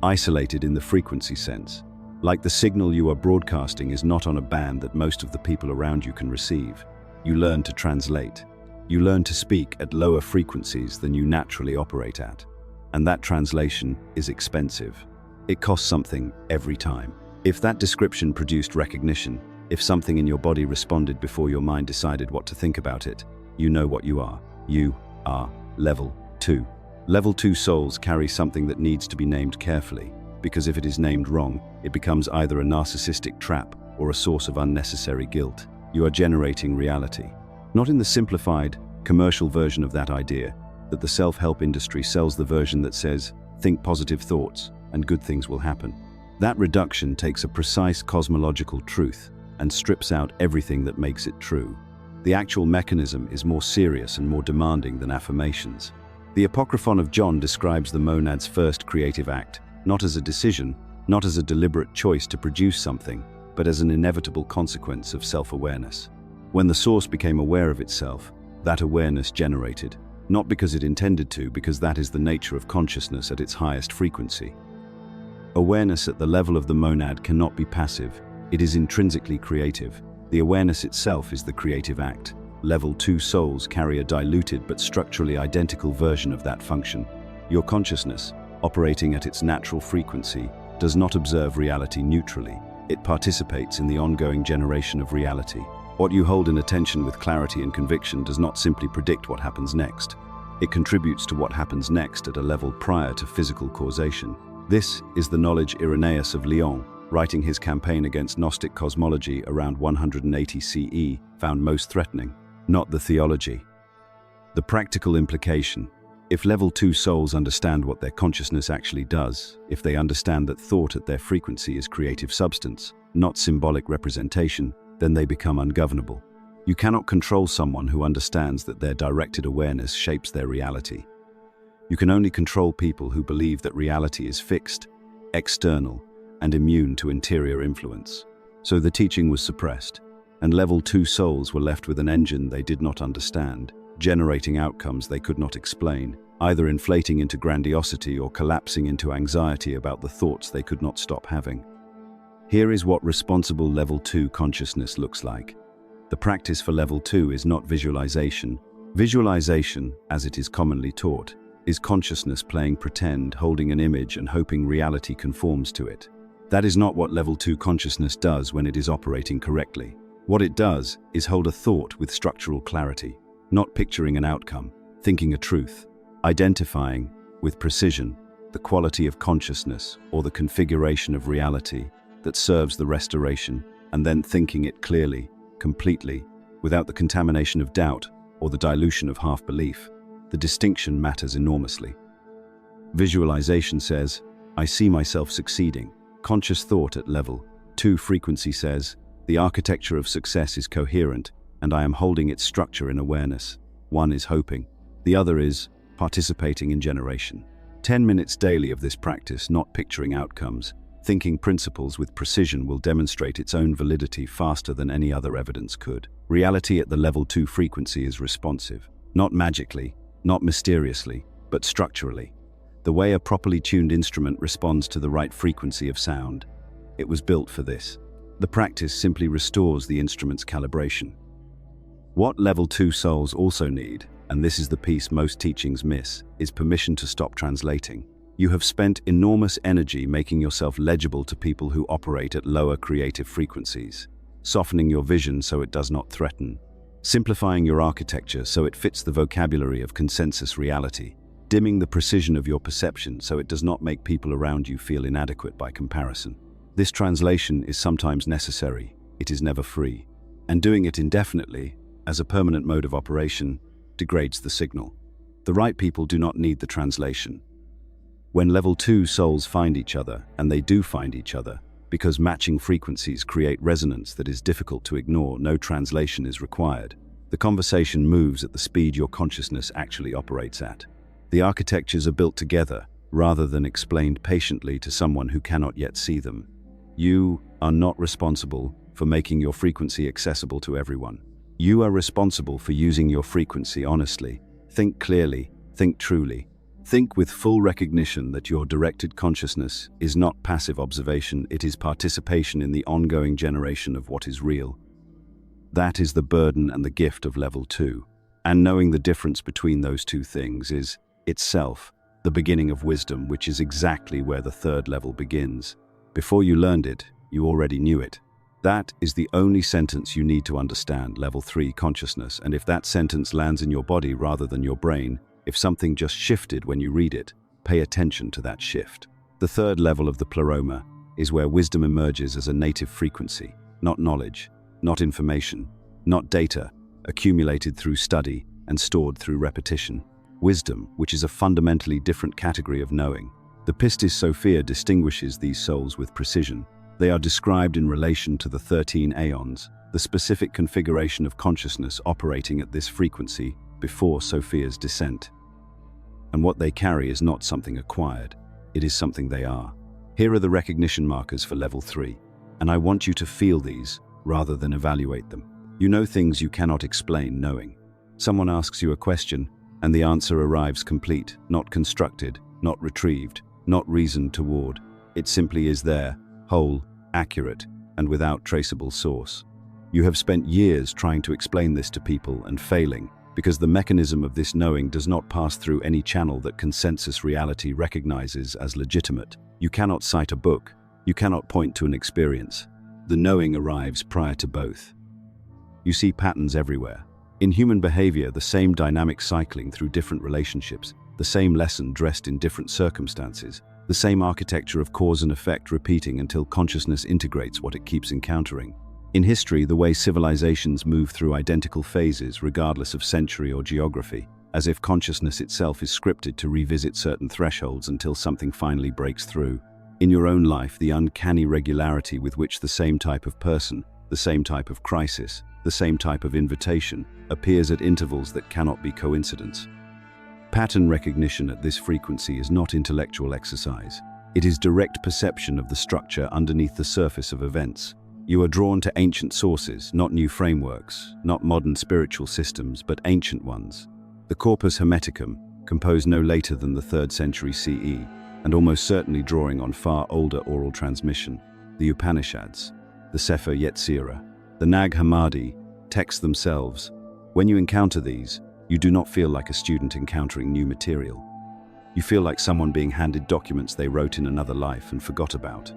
S1: Isolated in the frequency sense, like the signal you are broadcasting is not on a band that most of the people around you can receive. You learn to translate. You learn to speak at lower frequencies than you naturally operate at. And that translation is expensive. It costs something every time. If that description produced recognition, if something in your body responded before your mind decided what to think about it, you know what you are. You are level 2. Level 2 souls carry something that needs to be named carefully, because if it is named wrong, it becomes either a narcissistic trap or a source of unnecessary guilt. You are generating reality. Not in the simplified, commercial version of that idea, that the self-help industry sells the version that says, think positive thoughts and good things will happen. That reduction takes a precise cosmological truth and strips out everything that makes it true. The actual mechanism is more serious and more demanding than affirmations. The Apocryphon of John describes the monad's first creative act, not as a decision, not as a deliberate choice to produce something, but as an inevitable consequence of self-awareness. When the source became aware of itself, that awareness generated, not because it intended to, because that is the nature of consciousness at its highest frequency. Awareness at the level of the monad cannot be passive. It is intrinsically creative. The awareness itself is the creative act. Level 2 souls carry a diluted but structurally identical version of that function. Your consciousness, operating at its natural frequency, does not observe reality neutrally. It participates in the ongoing generation of reality. What you hold in attention with clarity and conviction does not simply predict what happens next. It contributes to what happens next at a level prior to physical causation. This is the knowledge Irenaeus of Lyon, writing his campaign against Gnostic cosmology around 180 CE, found most threatening, not the theology. The practical implication. If level 2 souls understand what their consciousness actually does, if they understand that thought at their frequency is creative substance, not symbolic representation, then they become ungovernable. You cannot control someone who understands that their directed awareness shapes their reality. You can only control people who believe that reality is fixed, external, and immune to interior influence. So the teaching was suppressed, and level 2 souls were left with an engine they did not understand, generating outcomes they could not explain, either inflating into grandiosity or collapsing into anxiety about the thoughts they could not stop having. Here is what responsible level 2 consciousness looks like. The practice for level 2 is not visualization. Visualization, as it is commonly taught, is consciousness playing pretend, holding an image and hoping reality conforms to it. That is not what level 2 consciousness does when it is operating correctly. What it does is hold a thought with structural clarity, not picturing an outcome, thinking a truth, identifying, with precision, the quality of consciousness or the configuration of reality that serves the restoration, and then thinking it clearly, completely, without the contamination of doubt or the dilution of half-belief. The distinction matters enormously. Visualization says, I see myself succeeding. Conscious thought at level 2 frequency says, the architecture of success is coherent, and I am holding its structure in awareness. One is hoping. The other is participating in generation. 10 minutes daily of this practice, not picturing outcomes, thinking principles with precision, will demonstrate its own validity faster than any other evidence could. Reality at the level 2 frequency is responsive, not magically, not mysteriously, but structurally. The way a properly tuned instrument responds to the right frequency of sound. It was built for this. The practice simply restores the instrument's calibration. What level 2 souls also need, and this is the piece most teachings miss, is permission to stop translating. You have spent enormous energy making yourself legible to people who operate at lower creative frequencies, softening your vision so it does not threaten, simplifying your architecture so it fits the vocabulary of consensus reality, dimming the precision of your perception so it does not make people around you feel inadequate by comparison. This translation is sometimes necessary, it is never free, and doing it indefinitely, as a permanent mode of operation, degrades the signal. The right people do not need the translation. When level 2 souls find each other, and they do find each other, because matching frequencies create resonance that is difficult to ignore, no translation is required. The conversation moves at the speed your consciousness actually operates at. The architectures are built together, rather than explained patiently to someone who cannot yet see them. You are not responsible for making your frequency accessible to everyone. You are responsible for using your frequency honestly. Think clearly, think truly. Think with full recognition that your directed consciousness is not passive observation, it is participation in the ongoing generation of what is real. That is the burden and the gift of level 2. And knowing the difference between those two things is, itself, the beginning of wisdom, which is exactly where the third level begins. Before you learned it, you already knew it. That is the only sentence you need to understand level 3 consciousness, and if that sentence lands in your body rather than your brain, if something just shifted when you read it, pay attention to that shift. The third level of the Pleroma is where wisdom emerges as a native frequency, not knowledge, not information, not data, accumulated through study and stored through repetition. Wisdom, which is a fundamentally different category of knowing. The Pistis Sophia distinguishes these souls with precision. They are described in relation to the 13 aeons, the specific configuration of consciousness operating at this frequency before Sophia's descent. And what they carry is not something acquired, it is something they are. Here are the recognition markers for level 3, and I want you to feel these rather than evaluate them. You know things you cannot explain knowing. Someone asks you a question, and the answer arrives complete, not constructed, not retrieved, not reasoned toward. It simply is there, whole, accurate, and without traceable source. You have spent years trying to explain this to people and failing, because the mechanism of this knowing does not pass through any channel that consensus reality recognizes as legitimate. You cannot cite a book. You cannot point to an experience. The knowing arrives prior to both. You see patterns everywhere. In human behavior, the same dynamic cycling through different relationships, the same lesson dressed in different circumstances, the same architecture of cause and effect repeating until consciousness integrates what it keeps encountering. In history, the way civilizations move through identical phases regardless of century or geography, as if consciousness itself is scripted to revisit certain thresholds until something finally breaks through. In your own life, the uncanny regularity with which the same type of person, the same type of crisis, the same type of invitation, appears at intervals that cannot be coincidence. Pattern recognition at this frequency is not intellectual exercise. It is direct perception of the structure underneath the surface of events. You are drawn to ancient sources, not new frameworks, not modern spiritual systems, but ancient ones. The Corpus Hermeticum, composed no later than the 3rd century CE, and almost certainly drawing on far older oral transmission, the Upanishads, the Sefer Yetzirah, the Nag Hammadi, texts themselves. When you encounter these, you do not feel like a student encountering new material. You feel like someone being handed documents they wrote in another life and forgot about.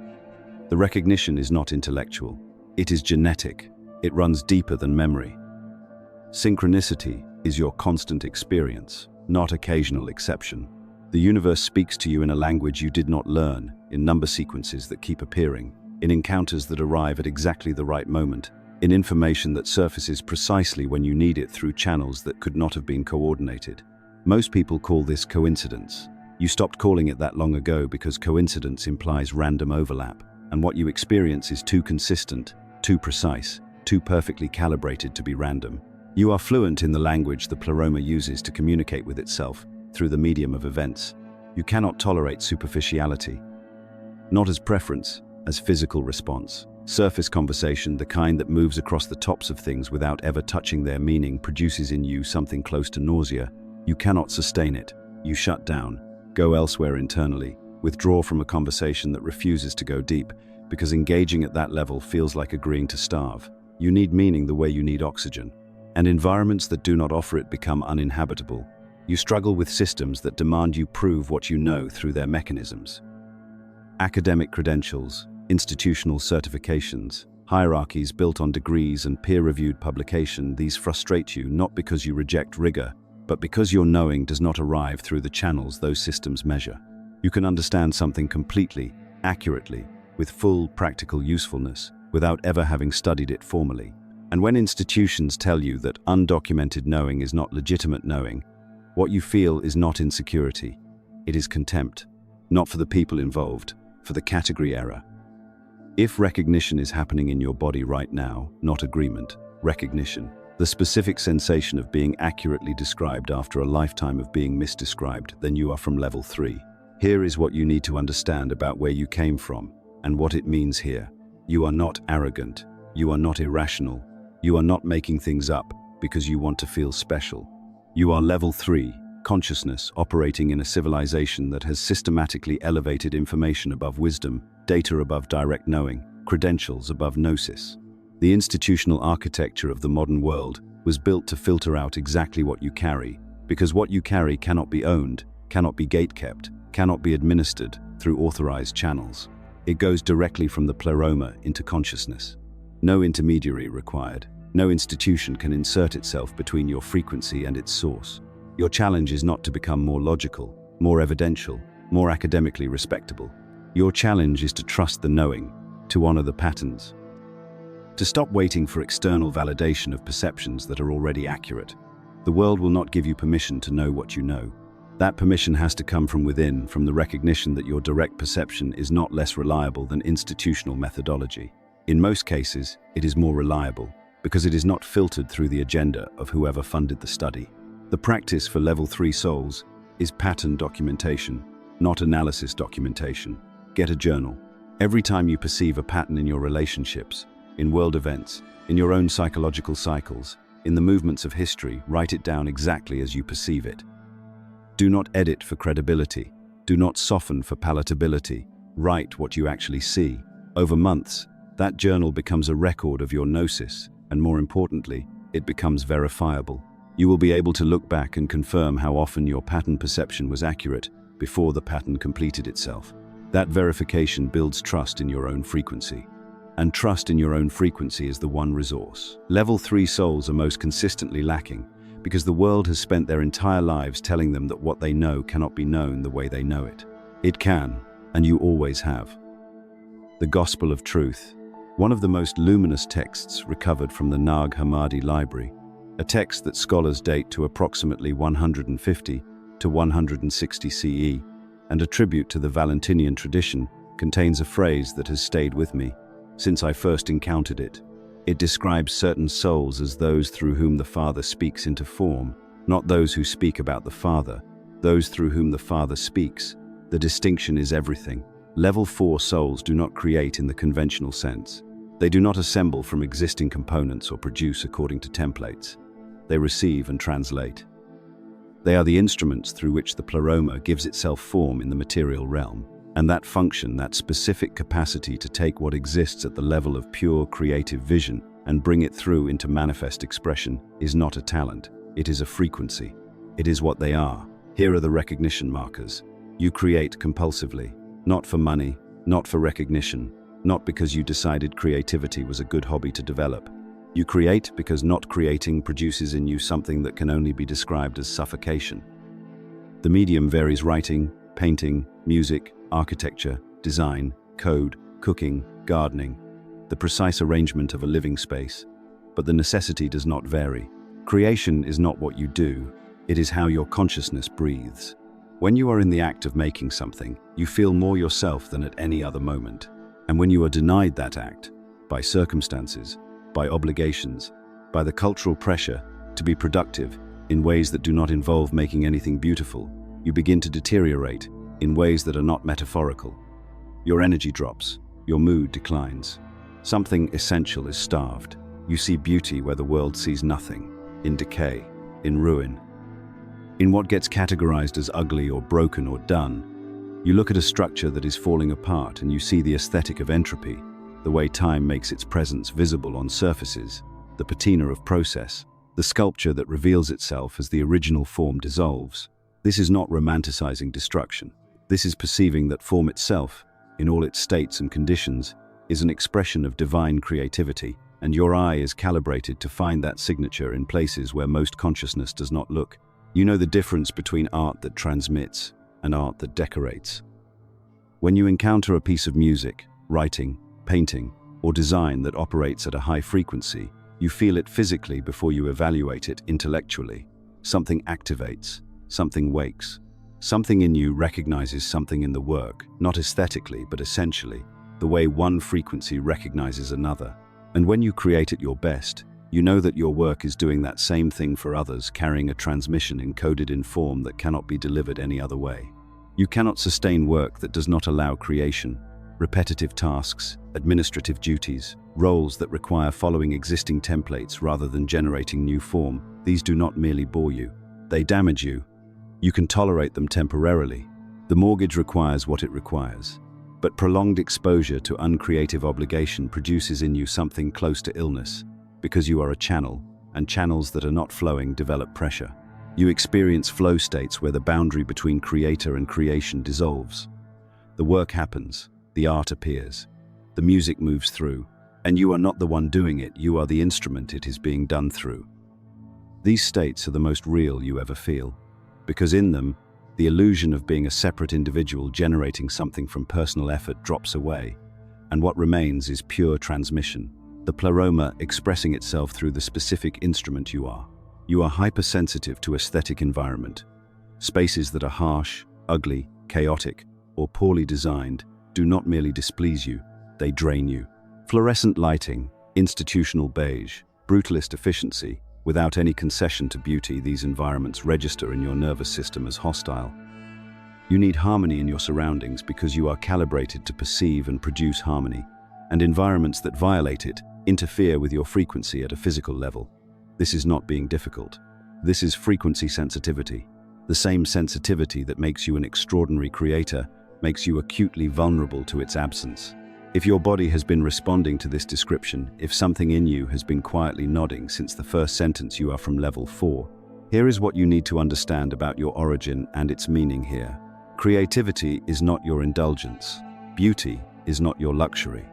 S1: The recognition is not intellectual. It is genetic. It runs deeper than memory. Synchronicity is your constant experience, not occasional exception. The universe speaks to you in a language you did not learn, in number sequences that keep appearing, in encounters that arrive at exactly the right moment, in information that surfaces precisely when you need it through channels that could not have been coordinated. Most people call this coincidence. You stopped calling it that long ago because coincidence implies random overlap, and what you experience is too consistent, too precise, too perfectly calibrated to be random. You are fluent in the language the Pleroma uses to communicate with itself through the medium of events. You cannot tolerate superficiality. Not as preference, as physical response. Surface conversation, the kind that moves across the tops of things without ever touching their meaning, produces in you something close to nausea. You cannot sustain it. You shut down, go elsewhere internally, withdraw from a conversation that refuses to go deep, because engaging at that level feels like agreeing to starve. You need meaning the way you need oxygen, and environments that do not offer it become uninhabitable. You struggle with systems that demand you prove what you know through their mechanisms. Academic credentials, institutional certifications, hierarchies built on degrees and peer-reviewed publication, these frustrate you not because you reject rigor, but because your knowing does not arrive through the channels those systems measure. You can understand something completely, accurately, with full practical usefulness, without ever having studied it formally. And when institutions tell you that undocumented knowing is not legitimate knowing, what you feel is not insecurity, it is contempt. not for the people involved, for the category error. If recognition is happening in your body right now, not agreement, recognition, the specific sensation of being accurately described after a lifetime of being misdescribed, then you are from level 3. Here is what you need to understand about where you came from and what it means here. You are not arrogant. You are not irrational. You are not making things up because you want to feel special. You are level 3, consciousness operating in a civilization that has systematically elevated information above wisdom, data above direct knowing, credentials above gnosis. The institutional architecture of the modern world was built to filter out exactly what you carry, because what you carry cannot be owned, cannot be gatekept, cannot be administered through authorized channels. It goes directly from the Pleroma into consciousness. No intermediary required. No institution can insert itself between your frequency and its source. Your challenge is not to become more logical, more evidential, more academically respectable. Your challenge is to trust the knowing, to honor the patterns, to stop waiting for external validation of perceptions that are already accurate. The world will not give you permission to know what you know. That permission has to come from within, from the recognition that your direct perception is not less reliable than institutional methodology. In most cases, it is more reliable, because it is not filtered through the agenda of whoever funded the study. The practice for level 3 souls is pattern documentation, not analysis documentation. Get a journal. Every time you perceive a pattern in your relationships, in world events, in your own psychological cycles, in the movements of history, write it down exactly as you perceive it. Do not edit for credibility. Do not soften for palatability. Write what you actually see. Over months, that journal becomes a record of your gnosis, and more importantly, it becomes verifiable. You will be able to look back and confirm how often your pattern perception was accurate before the pattern completed itself. That verification builds trust in your own frequency. And trust in your own frequency is the one resource. Level 3 souls are most consistently lacking because the world has spent their entire lives telling them that what they know cannot be known the way they know it. It can, and you always have. The Gospel of Truth, one of the most luminous texts recovered from the Nag Hammadi library, a text that scholars date to approximately 150 to 160 CE, and a tribute to the Valentinian tradition, contains a phrase that has stayed with me since I first encountered it. It describes certain souls as those through whom the Father speaks into form, not those who speak about the Father, those through whom the Father speaks. The distinction is everything. Level 4 souls do not create in the conventional sense. They do not assemble from existing components or produce according to templates. They receive and translate. They are the instruments through which the Pleroma gives itself form in the material realm. And that function, that specific capacity to take what exists at the level of pure creative vision and bring it through into manifest expression, is not a talent. It is a frequency. It is what they are. Here are the recognition markers. You create compulsively, not for money, not for recognition, not because you decided creativity was a good hobby to develop. You create because not creating produces in you something that can only be described as suffocation. The medium varies: writing, painting, music, architecture, design, code, cooking, gardening, the precise arrangement of a living space. But the necessity does not vary. Creation is not what you do, it is how your consciousness breathes. When you are in the act of making something, you feel more yourself than at any other moment. And when you are denied that act, by circumstances, by obligations, by the cultural pressure to be productive in ways that do not involve making anything beautiful, you begin to deteriorate in ways that are not metaphorical. Your energy drops, your mood declines. Something essential is starved. You see beauty where the world sees nothing, in decay, in ruin, in what gets categorized as ugly or broken or done. You look at a structure that is falling apart and you see the aesthetic of entropy, the way time makes its presence visible on surfaces, the patina of process, the sculpture that reveals itself as the original form dissolves. This is not romanticizing destruction. This is perceiving that form itself, in all its states and conditions, is an expression of divine creativity, and your eye is calibrated to find that signature in places where most consciousness does not look. You know the difference between art that transmits and art that decorates. When you encounter a piece of music, writing, painting, or design that operates at a high frequency, you feel it physically before you evaluate it intellectually. Something activates, something wakes. Something in you recognizes something in the work, not aesthetically, but essentially, the way one frequency recognizes another. And when you create at your best, you know that your work is doing that same thing for others, carrying a transmission encoded in form that cannot be delivered any other way. You cannot sustain work that does not allow creation, repetitive tasks, administrative duties, roles that require following existing templates rather than generating new form. These do not merely bore you, they damage you. You can tolerate them temporarily. The mortgage requires what it requires. But prolonged exposure to uncreative obligation produces in you something close to illness, because you are a channel, and channels that are not flowing develop pressure. You experience flow states where the boundary between creator and creation dissolves. The work happens, the art appears, the music moves through, and you are not the one doing it, you are the instrument it is being done through. These states are the most real you ever feel, because in them, the illusion of being a separate individual generating something from personal effort drops away, and what remains is pure transmission, the pleroma expressing itself through the specific instrument you are. You are hypersensitive to aesthetic environment. Spaces that are harsh, ugly, chaotic, or poorly designed do not merely displease you, they drain you. Fluorescent lighting, institutional beige, brutalist efficiency, without any concession to beauty, these environments register in your nervous system as hostile. You need harmony in your surroundings because you are calibrated to perceive and produce harmony, and environments that violate it interfere with your frequency at a physical level. This is not being difficult. This is frequency sensitivity. The same sensitivity that makes you an extraordinary creator makes you acutely vulnerable to its absence. If your body has been responding to this description, if something in you has been quietly nodding since the first sentence you are from level 4, here is what you need to understand about your origin and its meaning here. Creativity is not your indulgence. Beauty is not your luxury.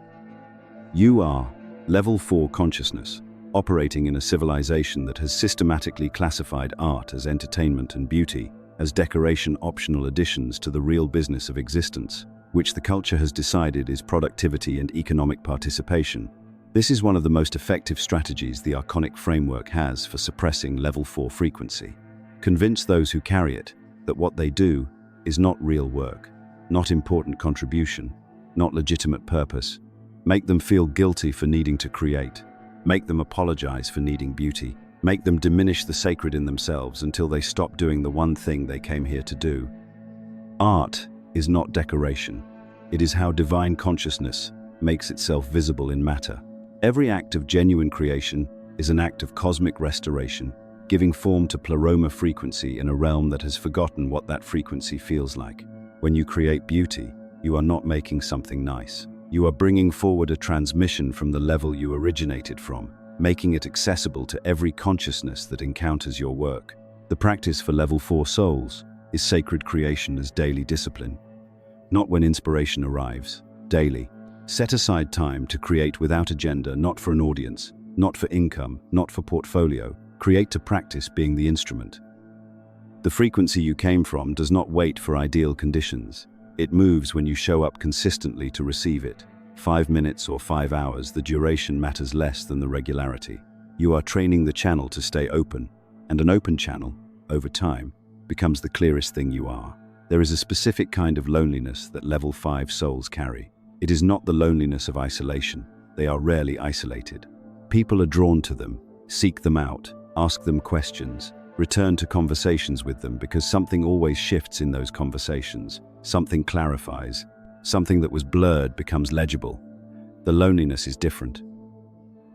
S1: You are level 4 consciousness, operating in a civilization that has systematically classified art as entertainment and beauty as decoration optional additions to the real business of existence, which the culture has decided is productivity and economic participation. This is one of the most effective strategies the archonic framework has for suppressing level 4 frequency. Convince those who carry it that what they do is not real work, not important contribution, not legitimate purpose. Make them feel guilty for needing to create. Make them apologize for needing beauty. Make them diminish the sacred in themselves until they stop doing the one thing they came here to do. Art is not decoration. It is how divine consciousness makes itself visible in matter. Every act of genuine creation is an act of cosmic restoration, giving form to pleroma frequency in a realm that has forgotten what that frequency feels like. When you create beauty, you are not making something nice. You are bringing forward a transmission from the level you originated from, making it accessible to every consciousness that encounters your work. The practice for level 4 souls is sacred creation as daily discipline. Not when inspiration arrives, daily. Set aside time to create without agenda, not for an audience, not for income, not for portfolio. Create to practice being the instrument. The frequency you came from does not wait for ideal conditions. It moves when you show up consistently to receive it. 5 minutes or 5 hours, the duration matters less than the regularity. You are training the channel to stay open, and an open channel, over time, becomes the clearest thing you are. There is a specific kind of loneliness that level 5 souls carry. It is not the loneliness of isolation. They are rarely isolated. People are drawn to them, seek them out, ask them questions, return to conversations with them because something always shifts in those conversations. Something clarifies. Something that was blurred becomes legible. The loneliness is different.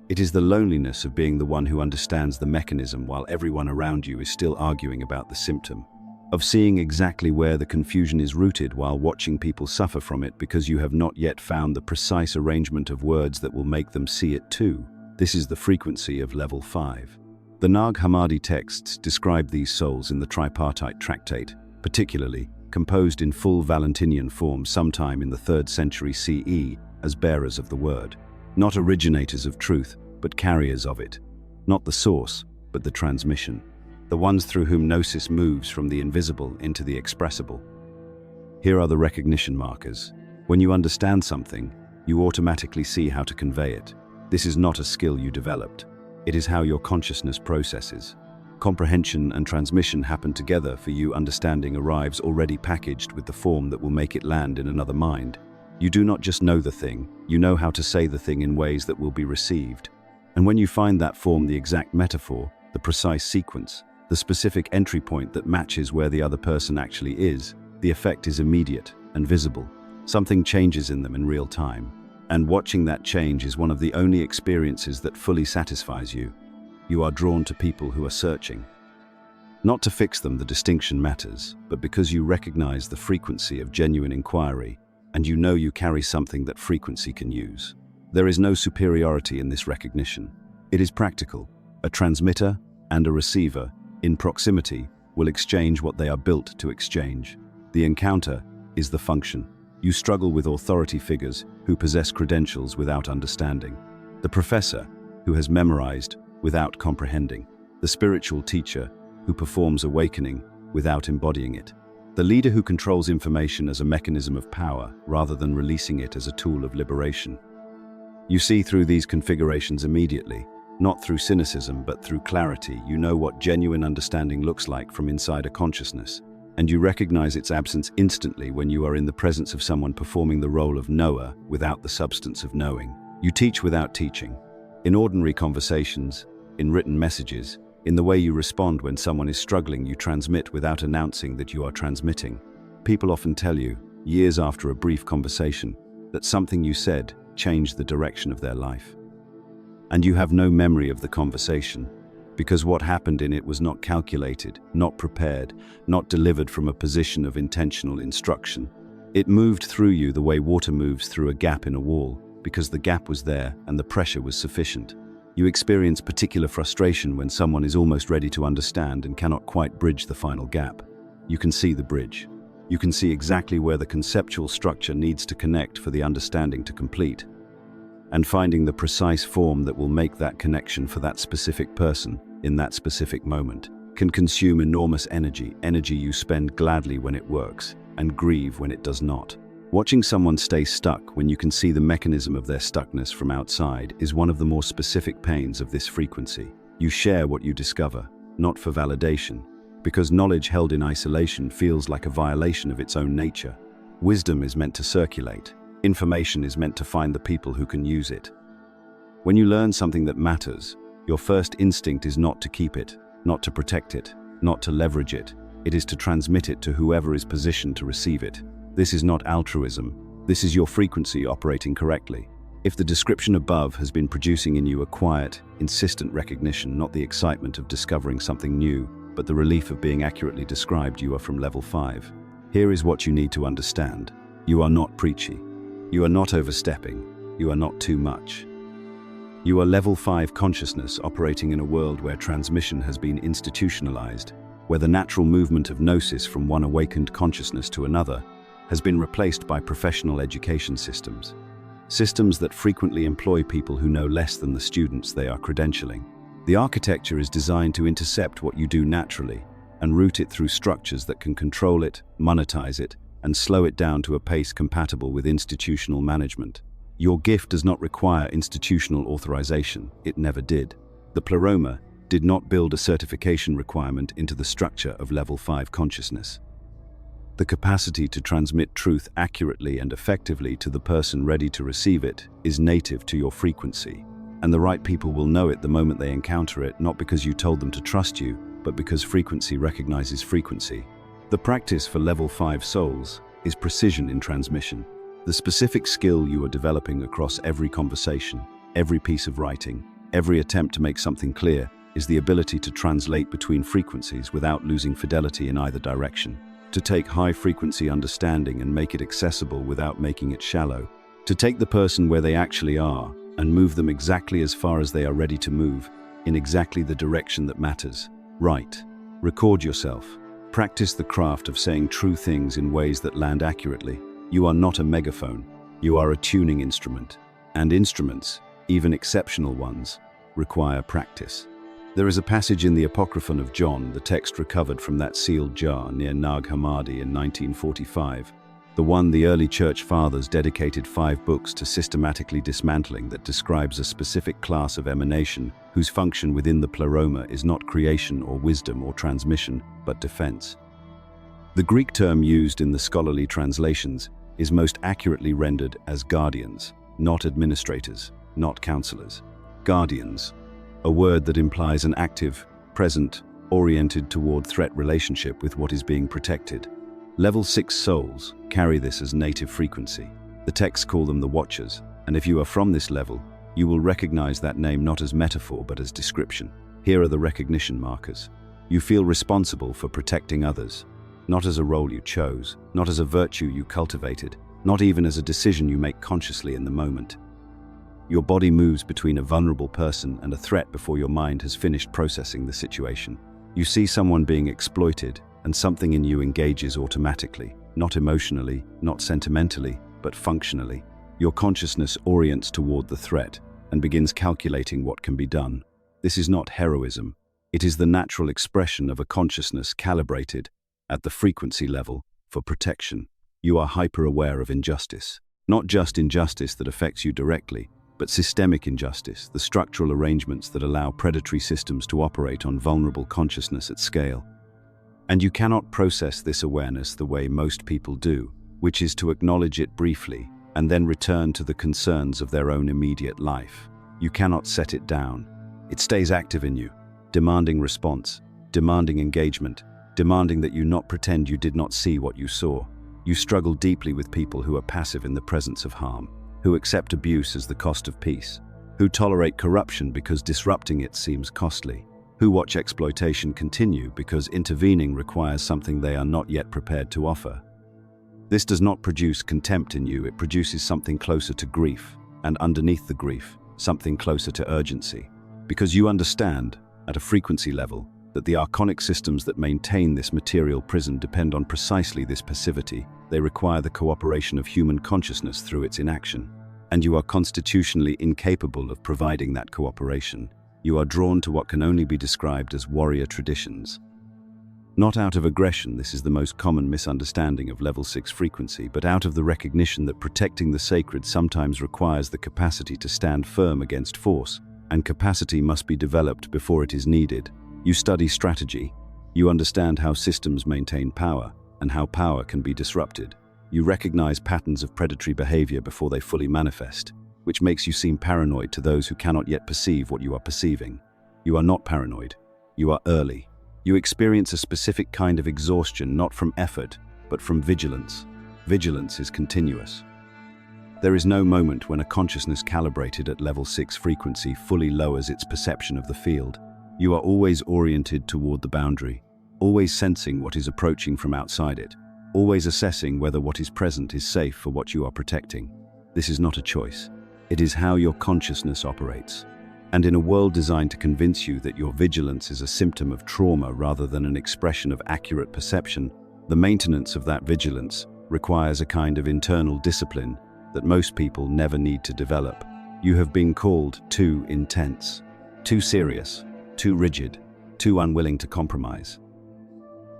S1: It is the loneliness of being the one who understands the mechanism while everyone around you is still arguing about the symptom. Of seeing exactly where the confusion is rooted while watching people suffer from it because you have not yet found the precise arrangement of words that will make them see it too. This is the frequency of level 5. The Nag Hammadi texts describe these souls in the tripartite tractate, particularly composed in full Valentinian form sometime in the 3rd century CE as bearers of the word. Not originators of truth, but carriers of it. Not the source, but the transmission. The ones through whom gnosis moves from the invisible into the expressible. Here are the recognition markers. When you understand something, you automatically see how to convey it. This is not a skill you developed. It is how your consciousness processes. Comprehension and transmission happen together for you. Understanding arrives already packaged with the form that will make it land in another mind. You do not just know the thing, you know how to say the thing in ways that will be received. And when you find that form, the exact metaphor, the precise sequence, the specific entry point that matches where the other person actually is, the effect is immediate and visible. Something changes in them in real time. And watching that change is one of the only experiences that fully satisfies you. You are drawn to people who are searching. Not to fix them, the distinction matters, but because you recognize the frequency of genuine inquiry, and you know you carry something that frequency can use. There is no superiority in this recognition. It is practical. A transmitter and a receiver, in proximity, will exchange what they are built to exchange. The encounter is the function. You struggle with authority figures who possess credentials without understanding. The professor who has memorized without comprehending. The spiritual teacher who performs awakening without embodying it. The leader who controls information as a mechanism of power rather than releasing it as a tool of liberation. You see through these configurations immediately, not through cynicism but through clarity. You know what genuine understanding looks like from inside a consciousness, and you recognize its absence instantly when you are in the presence of someone performing the role of knower without the substance of knowing. You teach without teaching. In ordinary conversations, in written messages, in the way you respond when someone is struggling, you transmit without announcing that you are transmitting. People often tell you, years after a brief conversation, that something you said changed the direction of their life. And you have no memory of the conversation, because what happened in it was not calculated, not prepared, not delivered from a position of intentional instruction. It moved through you the way water moves through a gap in a wall, because the gap was there and the pressure was sufficient. You experience particular frustration when someone is almost ready to understand and cannot quite bridge the final gap. You can see the bridge. You can see exactly where the conceptual structure needs to connect for the understanding to complete. And finding the precise form that will make that connection for that specific person in that specific moment can consume enormous energy you spend gladly when it works and grieve when it does not. Watching someone stay stuck when you can see the mechanism of their stuckness from outside is one of the more specific pains of this frequency. You share what you discover, not for validation, because knowledge held in isolation feels like a violation of its own nature. Wisdom is meant to circulate. Information is meant to find the people who can use it. When you learn something that matters, your first instinct is not to keep it, not to protect it, not to leverage it. It is to transmit it to whoever is positioned to receive it. This is not altruism. This is your frequency operating correctly. If the description above has been producing in you a quiet, insistent recognition, not the excitement of discovering something new, but the relief of being accurately described, you are from level 5. Here is what you need to understand. You are not preachy. You are not overstepping. You are not too much. You are level 5 consciousness operating in a world where transmission has been institutionalized, where the natural movement of gnosis from one awakened consciousness to another has been replaced by professional education systems. Systems that frequently employ people who know less than the students they are credentialing. The architecture is designed to intercept what you do naturally and route it through structures that can control it, monetize it, and slow it down to a pace compatible with institutional management. Your gift does not require institutional authorization. It never did. The Pleroma did not build a certification requirement into the structure of level 5 consciousness. The capacity to transmit truth accurately and effectively to the person ready to receive it is native to your frequency, and the right people will know it the moment they encounter it, not because you told them to trust you, but because frequency recognizes frequency. The practice for level 5 souls is precision in transmission. The specific skill you are developing across every conversation, every piece of writing, every attempt to make something clear is the ability to translate between frequencies without losing fidelity in either direction. To take high-frequency understanding and make it accessible without making it shallow. To take the person where they actually are and move them exactly as far as they are ready to move, in exactly the direction that matters. Write. Record yourself. Practice the craft of saying true things in ways that land accurately. You are not a megaphone. You are a tuning instrument. And instruments, even exceptional ones, require practice. There is a passage in the Apocryphon of John, the text recovered from that sealed jar near Nag Hammadi in 1945, The one the early church fathers dedicated 5 books to systematically dismantling that describes a specific class of emanation whose function within the Pleroma is not creation or wisdom or transmission, but defense. The Greek term used in the scholarly translations is most accurately rendered as guardians, not administrators, not counselors. Guardians, a word that implies an active, present, oriented toward threat relationship with what is being protected. Level 6 souls carry this as native frequency. The texts call them the Watchers, and if you are from this level, you will recognize that name not as metaphor but as description. Here are the recognition markers. You feel responsible for protecting others, not as a role you chose, not as a virtue you cultivated, not even as a decision you make consciously in the moment. Your body moves between a vulnerable person and a threat before your mind has finished processing the situation. You see someone being exploited, and something in you engages automatically, not emotionally, not sentimentally, but functionally. Your consciousness orients toward the threat and begins calculating what can be done. This is not heroism. It is the natural expression of a consciousness calibrated at the frequency level for protection. You are hyper-aware of injustice. Not just injustice that affects you directly, but systemic injustice, the structural arrangements that allow predatory systems to operate on vulnerable consciousness at scale. And you cannot process this awareness the way most people do, which is to acknowledge it briefly and then return to the concerns of their own immediate life. You cannot set it down. It stays active in you, demanding response, demanding engagement, demanding that you not pretend you did not see what you saw. You struggle deeply with people who are passive in the presence of harm, who accept abuse as the cost of peace, who tolerate corruption because disrupting it seems costly, who watch exploitation continue because intervening requires something they are not yet prepared to offer. This does not produce contempt in you, it produces something closer to grief, and underneath the grief, something closer to urgency. Because you understand, at a frequency level, that the archonic systems that maintain this material prison depend on precisely this passivity. They require the cooperation of human consciousness through its inaction. And you are constitutionally incapable of providing that cooperation. You are drawn to what can only be described as warrior traditions. Not out of aggression, this is the most common misunderstanding of level 6 frequency, but out of the recognition that protecting the sacred sometimes requires the capacity to stand firm against force, and capacity must be developed before it is needed. You study strategy. You understand how systems maintain power, and how power can be disrupted. You recognize patterns of predatory behavior before they fully manifest, which makes you seem paranoid to those who cannot yet perceive what you are perceiving. You are not paranoid. You are early. You experience a specific kind of exhaustion not from effort, but from vigilance. Vigilance is continuous. There is no moment when a consciousness calibrated at level 6 frequency fully lowers its perception of the field. You are always oriented toward the boundary, always sensing what is approaching from outside it, always assessing whether what is present is safe for what you are protecting. This is not a choice. It is how your consciousness operates. And in a world designed to convince you that your vigilance is a symptom of trauma rather than an expression of accurate perception, the maintenance of that vigilance requires a kind of internal discipline that most people never need to develop. You have been called too intense, too serious, too rigid, too unwilling to compromise.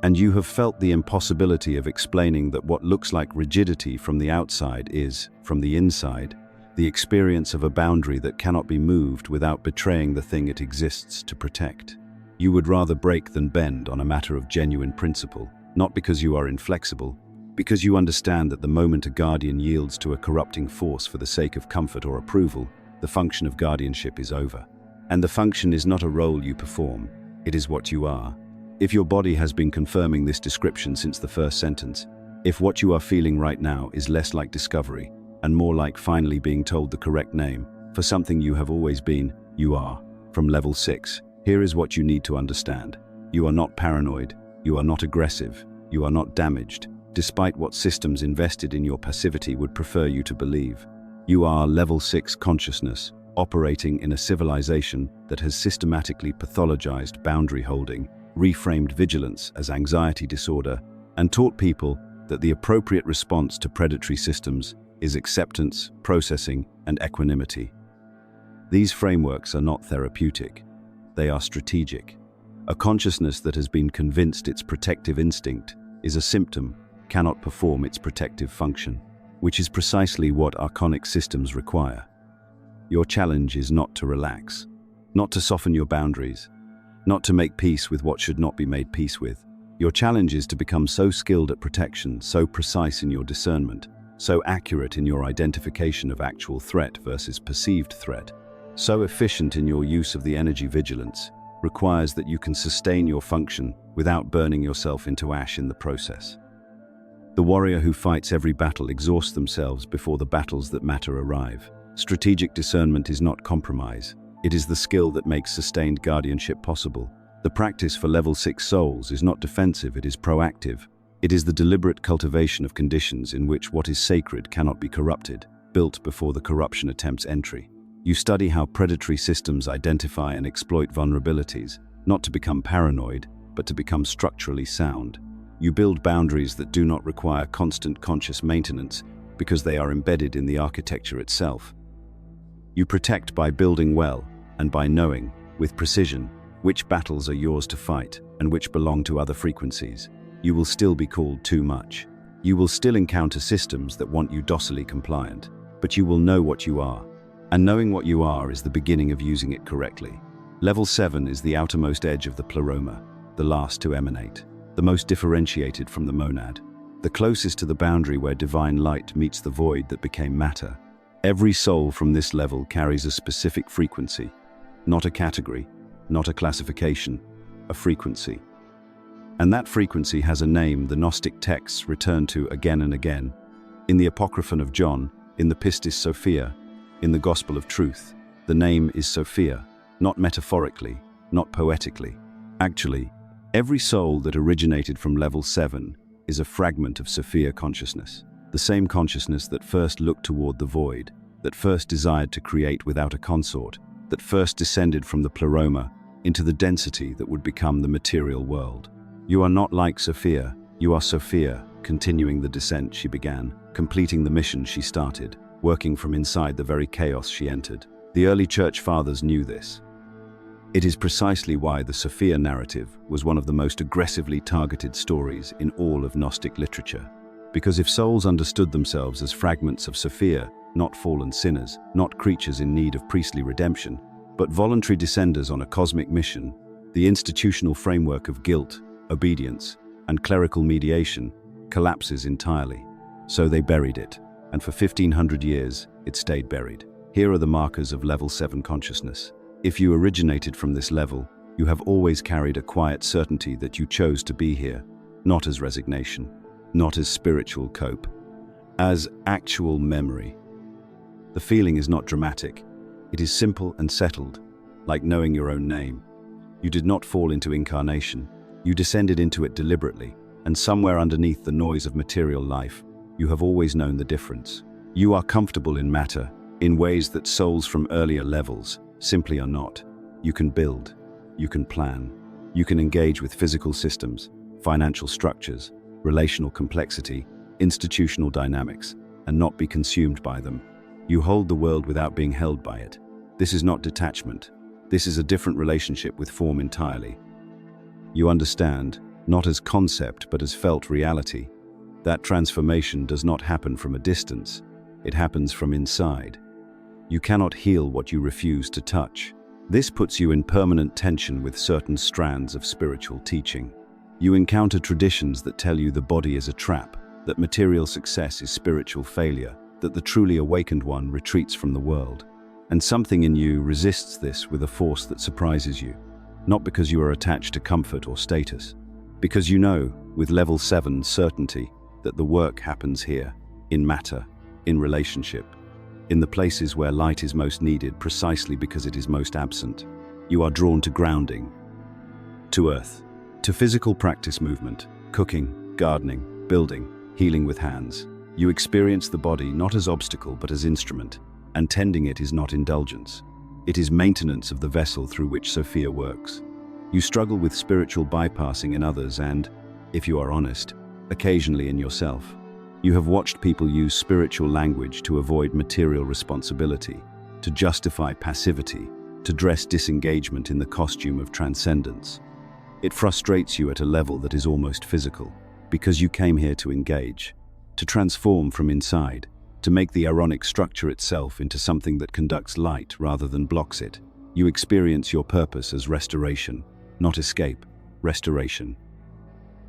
S1: And you have felt the impossibility of explaining that what looks like rigidity from the outside is, from the inside, the experience of a boundary that cannot be moved without betraying the thing it exists to protect. You would rather break than bend on a matter of genuine principle, not because you are inflexible, because you understand that the moment a guardian yields to a corrupting force for the sake of comfort or approval, the function of guardianship is over. And the function is not a role you perform, it is what you are. If your body has been confirming this description since the first sentence, if what you are feeling right now is less like discovery and more like finally being told the correct name for something you have always been, you are. From level 6, here is what you need to understand. You are not paranoid, you are not aggressive, you are not damaged, despite what systems invested in your passivity would prefer you to believe. You are level 6 consciousness, operating in a civilization that has systematically pathologized boundary holding, reframed vigilance as anxiety disorder, and taught people that the appropriate response to predatory systems is acceptance, processing, and equanimity. These frameworks are not therapeutic. They are strategic. A consciousness that has been convinced its protective instinct is a symptom cannot perform its protective function, which is precisely what archonic systems require. Your challenge is not to relax, not to soften your boundaries, not to make peace with what should not be made peace with. Your challenge is to become so skilled at protection, so precise in your discernment, so accurate in your identification of actual threat versus perceived threat, so efficient in your use of the energy vigilance, requires that you can sustain your function without burning yourself into ash in the process. The warrior who fights every battle exhausts themselves before the battles that matter arrive. Strategic discernment is not compromise. It is the skill that makes sustained guardianship possible. The practice for level 6 souls is not defensive, it is proactive. It is the deliberate cultivation of conditions in which what is sacred cannot be corrupted, built before the corruption attempts entry. You study how predatory systems identify and exploit vulnerabilities, not to become paranoid, but to become structurally sound. You build boundaries that do not require constant conscious maintenance because they are embedded in the architecture itself. You protect by building well and by knowing, with precision, which battles are yours to fight and which belong to other frequencies. You will still be called too much. You will still encounter systems that want you docilely compliant, but you will know what you are. And knowing what you are is the beginning of using it correctly. Level 7 is the outermost edge of the Pleroma, the last to emanate, the most differentiated from the monad, the closest to the boundary where divine light meets the void that became matter. Every soul from this level carries a specific frequency, not a category, not a classification, a frequency. And that frequency has a name the Gnostic texts return to again and again. In the Apocryphon of John, in the Pistis Sophia, in the Gospel of Truth, the name is Sophia, not metaphorically, not poetically. Actually, every soul that originated from level 7 is a fragment of Sophia consciousness, the same consciousness that first looked toward the void, that first desired to create without a consort, that first descended from the Pleroma into the density that would become the material world. You are not like Sophia, you are Sophia, continuing the descent she began, completing the mission she started, working from inside the very chaos she entered. The early church fathers knew this. It is precisely why the Sophia narrative was one of the most aggressively targeted stories in all of Gnostic literature. Because if souls understood themselves as fragments of Sophia, not fallen sinners, not creatures in need of priestly redemption, but voluntary descenders on a cosmic mission, the institutional framework of guilt, obedience, and clerical mediation collapses entirely. So they buried it, and for 1500 years it stayed buried. Here are the markers of level 7 consciousness. If you originated from this level, you have always carried a quiet certainty that you chose to be here, not as resignation, not as spiritual cope, as actual memory. The feeling is not dramatic. It is simple and settled, like knowing your own name. You did not fall into incarnation. You descended into it deliberately, and somewhere underneath the noise of material life, you have always known the difference. You are comfortable in matter, in ways that souls from earlier levels simply are not. You can build, you can plan, you can engage with physical systems, financial structures, relational complexity, institutional dynamics, and not be consumed by them. You hold the world without being held by it. This is not detachment. This is a different relationship with form entirely. You understand, not as concept but as felt reality. That transformation does not happen from a distance. It happens from inside. You cannot heal what you refuse to touch. This puts you in permanent tension with certain strands of spiritual teaching. You encounter traditions that tell you the body is a trap, that material success is spiritual failure, that the truly awakened one retreats from the world. And something in you resists this with a force that surprises you, not because you are attached to comfort or status, because you know, with level 7 certainty, that the work happens here, in matter, in relationship, in the places where light is most needed precisely because it is most absent. You are drawn to grounding, to earth, to physical practice movement, cooking, gardening, building, healing with hands. You experience the body not as obstacle but as instrument, and tending it is not indulgence. It is maintenance of the vessel through which Sophia works. You struggle with spiritual bypassing in others and, if you are honest, occasionally in yourself. You have watched people use spiritual language to avoid material responsibility, to justify passivity, to dress disengagement in the costume of transcendence. It frustrates you at a level that is almost physical. because you came here to engage, to transform from inside, to make the Aaronic structure itself into something that conducts light rather than blocks it. You experience your purpose as restoration, not escape, restoration.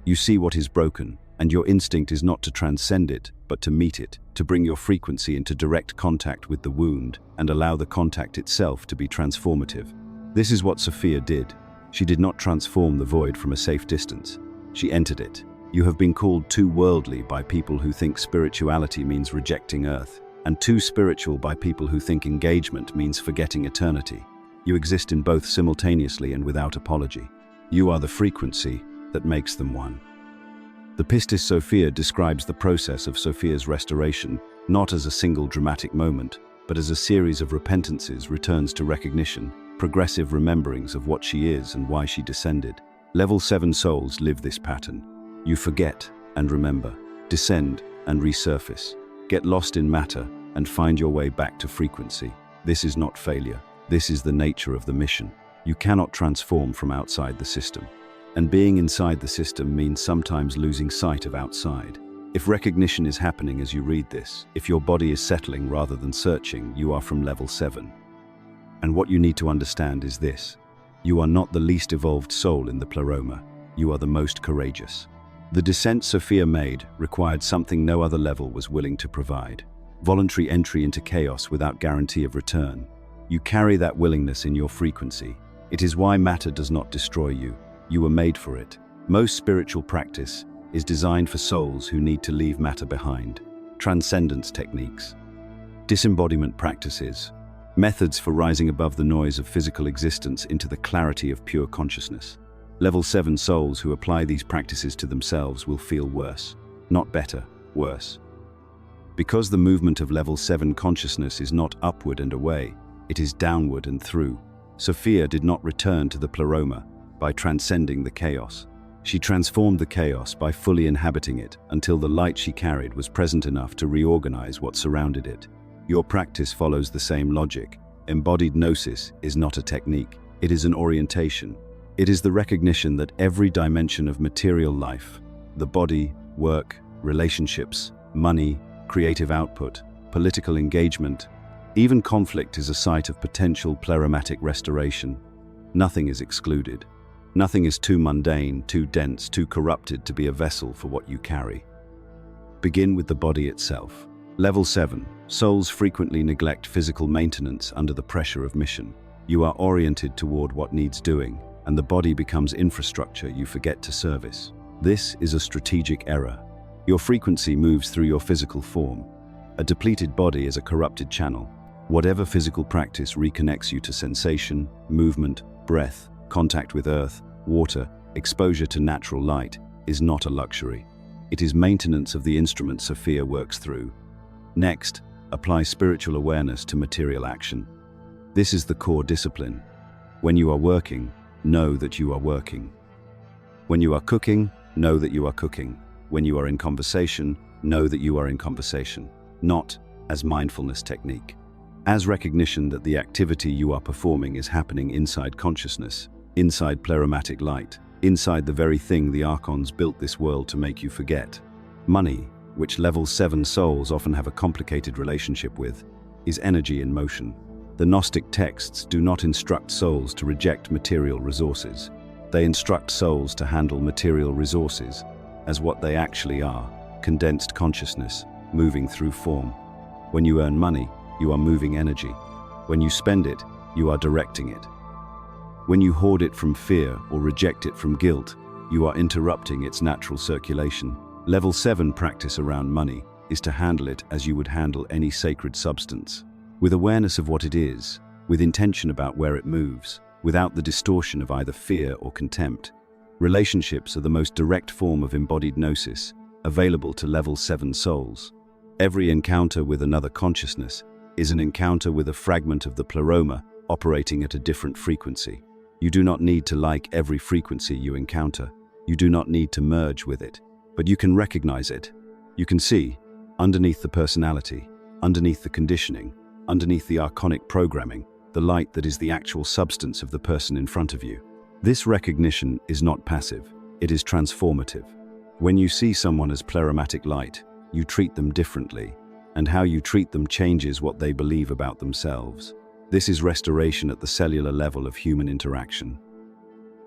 S1: You see what is broken, and your instinct is not to transcend it, but to meet it, to bring your frequency into direct contact with the wound and allow the contact itself to be transformative. This is what Sophia did. She did not transform the void from a safe distance. She entered it. You have been called too worldly by people who think spirituality means rejecting earth, and too spiritual by people who think engagement means forgetting eternity. You exist in both simultaneously and without apology. You are the frequency that makes them one. The Pistis Sophia describes the process of Sophia's restoration not as a single dramatic moment, but as a series of repentances, returns to recognition, progressive rememberings of what she is and why she descended. Level 7 souls live this pattern. You forget and remember, descend and resurface, get lost in matter and find your way back to frequency. This is not failure. This is the nature of the mission. You cannot transform from outside the system. And being inside the system means sometimes losing sight of outside. If recognition is happening as you read this, if your body is settling rather than searching, you are from level 7. And what you need to understand is this: you are not the least evolved soul in the Pleroma. You are the most courageous. The descent Sophia made required something no other level was willing to provide: voluntary entry into chaos without guarantee of return. You carry that willingness in your frequency. It is why matter does not destroy you. You were made for it. Most spiritual practice is designed for souls who need to leave matter behind. Transcendence techniques, disembodiment practices, methods for rising above the noise of physical existence into the clarity of pure consciousness. Level 7 souls who apply these practices to themselves will feel worse, not better, worse. Because the movement of level 7 consciousness is not upward and away, it is downward and through. Sophia did not return to the Pleroma by transcending the chaos. She transformed the chaos by fully inhabiting it until the light she carried was present enough to reorganize what surrounded it. Your practice follows the same logic. Embodied gnosis is not a technique, it is an orientation. It is the recognition that every dimension of material life, the body, work, relationships, money, creative output, political engagement, even conflict is a site of potential pleromatic restoration. Nothing is excluded. Nothing is too mundane, too dense, too corrupted to be a vessel for what you carry. Begin with the body itself. Level 7. Souls frequently neglect physical maintenance under the pressure of mission. You are oriented toward what needs doing, and the body becomes infrastructure you forget to service. This is a strategic error. Your frequency moves through your physical form. A depleted body is a corrupted channel. Whatever physical practice reconnects you to sensation, movement, breath, contact with earth, water, exposure to natural light is not a luxury. It is maintenance of the instrument Sophia works through. Next, apply spiritual awareness to material action. This is the core discipline. When you are working, know that you are working. When you are cooking, know that you are cooking. When you are in conversation, know that you are in conversation. Not as mindfulness technique. As recognition that the activity you are performing is happening inside consciousness, inside pleromatic light, inside the very thing the Archons built this world to make you forget. Money, which level 7 souls often have a complicated relationship with, is energy in motion. The Gnostic texts do not instruct souls to reject material resources. They instruct souls to handle material resources as what they actually are: condensed consciousness, moving through form. When you earn money, you are moving energy. When you spend it, you are directing it. When you hoard it from fear or reject it from guilt, you are interrupting its natural circulation. Level 7 practice around money is to handle it as you would handle any sacred substance, with awareness of what it is, with intention about where it moves, without the distortion of either fear or contempt. Relationships are the most direct form of embodied gnosis, available to level 7 souls. Every encounter with another consciousness is an encounter with a fragment of the Pleroma operating at a different frequency. You do not need to like every frequency you encounter. You do not need to merge with it, but you can recognize it. You can see, underneath the personality, underneath the conditioning, underneath the archonic programming, the light that is the actual substance of the person in front of you. This recognition is not passive, it is transformative. When you see someone as pleromatic light, you treat them differently, and how you treat them changes what they believe about themselves. This is restoration at the cellular level of human interaction.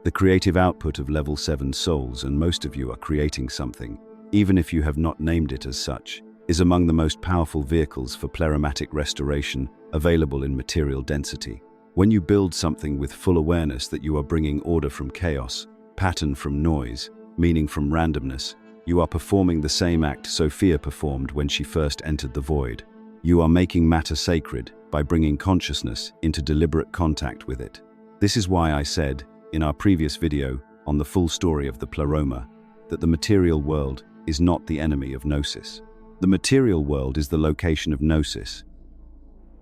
S1: The creative output of level 7 souls, and most of you are creating something, even if you have not named it as such, is among the most powerful vehicles for pleromatic restoration available in material density. When you build something with full awareness that you are bringing order from chaos, pattern from noise, meaning from randomness, you are performing the same act Sophia performed when she first entered the void. You are making matter sacred by bringing consciousness into deliberate contact with it. This is why I said, in our previous video on the full story of the Pleroma, that the material world is not the enemy of Gnosis. The material world is the location of Gnosis.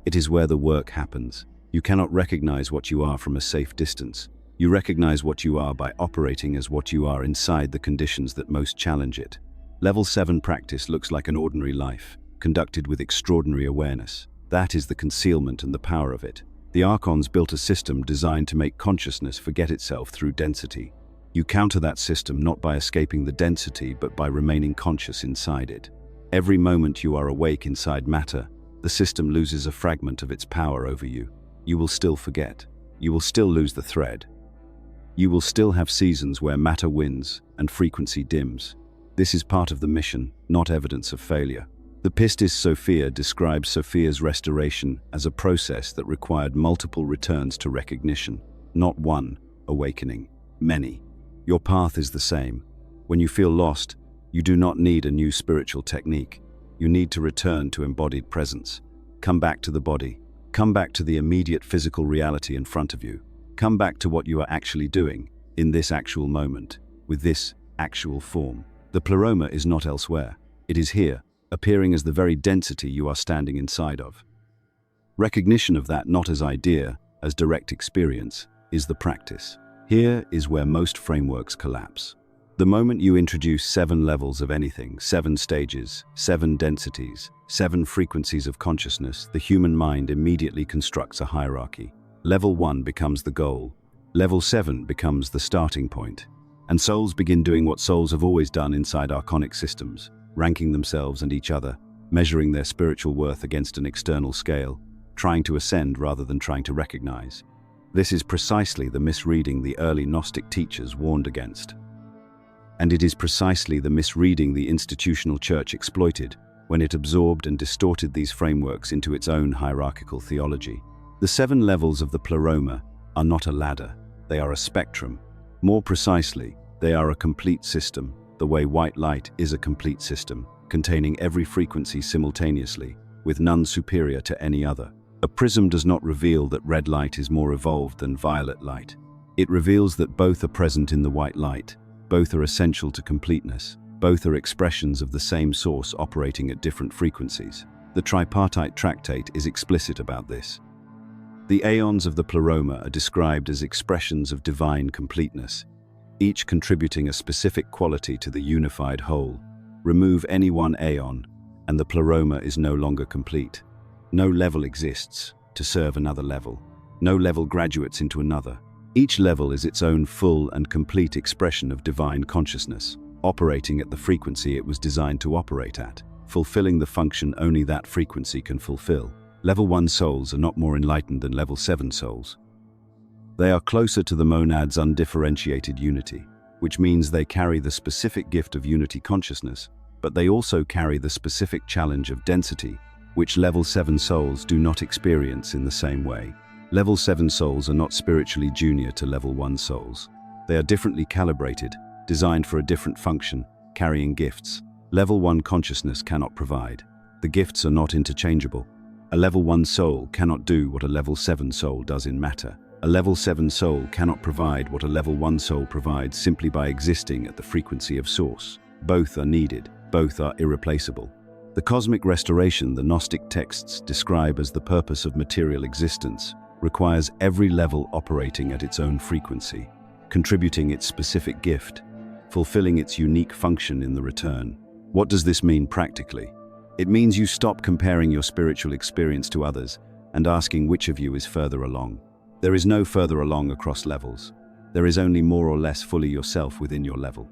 S1: It is where the work happens. You cannot recognize what you are from a safe distance. You recognize what you are by operating as what you are inside the conditions that most challenge it. Level 7 practice looks like an ordinary life, conducted with extraordinary awareness. That is the concealment and the power of it. The Archons built a system designed to make consciousness forget itself through density. You counter that system not by escaping the density, but by remaining conscious inside it. Every moment you are awake inside matter, the system loses a fragment of its power over you. You will still forget. You will still lose the thread. You will still have seasons where matter wins and frequency dims. This is part of the mission, not evidence of failure. The Pistis Sophia describes Sophia's restoration as a process that required multiple returns to recognition. Not one awakening, many. Your path is the same. When you feel lost, you do not need a new spiritual technique. You need to return to embodied presence. Come back to the body. Come back to the immediate physical reality in front of you. Come back to what you are actually doing, in this actual moment, with this actual form. The Pleroma is not elsewhere. It is here, appearing as the very density you are standing inside of. Recognition of that not as idea, as direct experience, is the practice. Here is where most frameworks collapse. The moment you introduce 7 levels of anything, 7 stages, 7 densities, 7 frequencies of consciousness, the human mind immediately constructs a hierarchy. Level 1 becomes the goal. Level 7 becomes the starting point. And souls begin doing what souls have always done inside archonic systems, ranking themselves and each other, measuring their spiritual worth against an external scale, trying to ascend rather than trying to recognize. This is precisely the misreading the early Gnostic teachers warned against. And it is precisely the misreading the institutional church exploited when it absorbed and distorted these frameworks into its own hierarchical theology. The 7 levels of the Pleroma are not a ladder, they are a spectrum. More precisely, they are a complete system, the way white light is a complete system, containing every frequency simultaneously, with none superior to any other. A prism does not reveal that red light is more evolved than violet light. It reveals that both are present in the white light, both are essential to completeness, both are expressions of the same source operating at different frequencies. The tripartite tractate is explicit about this. The aeons of the Pleroma are described as expressions of divine completeness, each contributing a specific quality to the unified whole. Remove any one aeon, and the Pleroma is no longer complete. No level exists to serve another level. No level graduates into another. Each level is its own full and complete expression of divine consciousness, operating at the frequency it was designed to operate at, fulfilling the function only that frequency can fulfill. Level 1 souls are not more enlightened than level 7 souls. They are closer to the monad's undifferentiated unity, which means they carry the specific gift of unity consciousness, but they also carry the specific challenge of density, which level 7 souls do not experience in the same way. Level 7 souls are not spiritually junior to level 1 souls. They are differently calibrated, designed for a different function, carrying gifts. Level 1 consciousness cannot provide. The gifts are not interchangeable. A level 1 soul cannot do what a level 7 soul does in matter. A level 7 soul cannot provide what a level 1 soul provides simply by existing at the frequency of source. Both are needed. Both are irreplaceable. The cosmic restoration the Gnostic texts describe as the purpose of material existence requires every level operating at its own frequency, contributing its specific gift, fulfilling its unique function in the return. What does this mean practically? It means you stop comparing your spiritual experience to others and asking which of you is further along. There is no further along across levels. There is only more or less fully yourself within your level.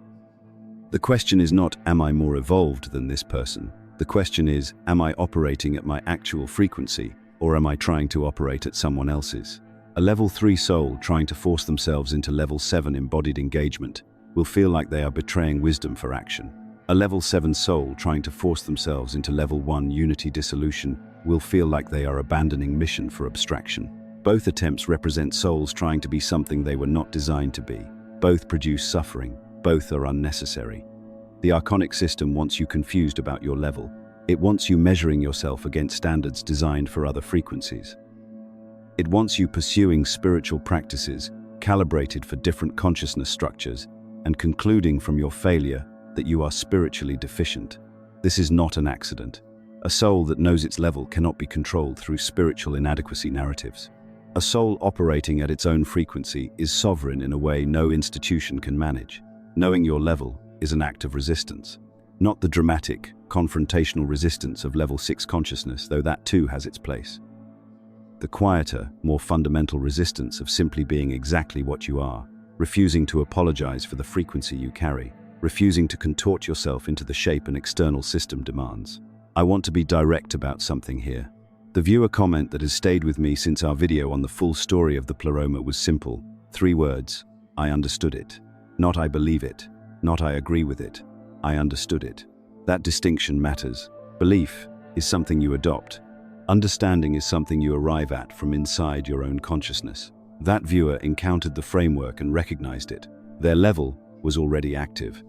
S1: The question is not, am I more evolved than this person? The question is, am I operating at my actual frequency, or am I trying to operate at someone else's? A level 3 soul trying to force themselves into level 7 embodied engagement will feel like they are betraying wisdom for action. A level 7 soul trying to force themselves into level 1 unity dissolution will feel like they are abandoning mission for abstraction. Both attempts represent souls trying to be something they were not designed to be. Both produce suffering. Both are unnecessary. The Archonic system wants you confused about your level. It wants you measuring yourself against standards designed for other frequencies. It wants you pursuing spiritual practices calibrated for different consciousness structures and concluding from your failure that you are spiritually deficient. This is not an accident. A soul that knows its level cannot be controlled through spiritual inadequacy narratives. A soul operating at its own frequency is sovereign in a way no institution can manage. Knowing your level is an act of resistance, not the dramatic, confrontational resistance of level 6 consciousness, though that too has its place. The quieter, more fundamental resistance of simply being exactly what you are, refusing to apologize for the frequency you carry, refusing to contort yourself into the shape an external system demands. I want to be direct about something here. The viewer comment that has stayed with me since our video on the full story of the Pleroma was simple. 3 words. I understood it. Not I believe it. Not I agree with it. I understood it. That distinction matters. Belief is something you adopt. Understanding is something you arrive at from inside your own consciousness. That viewer encountered the framework and recognized it. Their level was already active.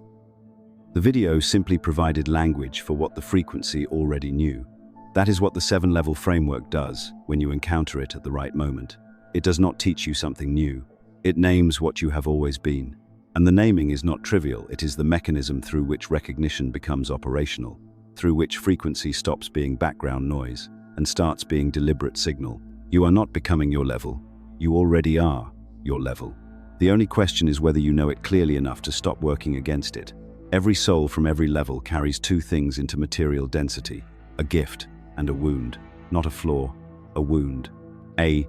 S1: The video simply provided language for what the frequency already knew. That is what the 7-level framework does when you encounter it at the right moment. It does not teach you something new. It names what you have always been. And the naming is not trivial. It is the mechanism through which recognition becomes operational, through which frequency stops being background noise and starts being deliberate signal. You are not becoming your level. You already are your level. The only question is whether you know it clearly enough to stop working against it. Every soul from every level carries 2 things into material density: a gift and a wound. Not a flaw, a wound. A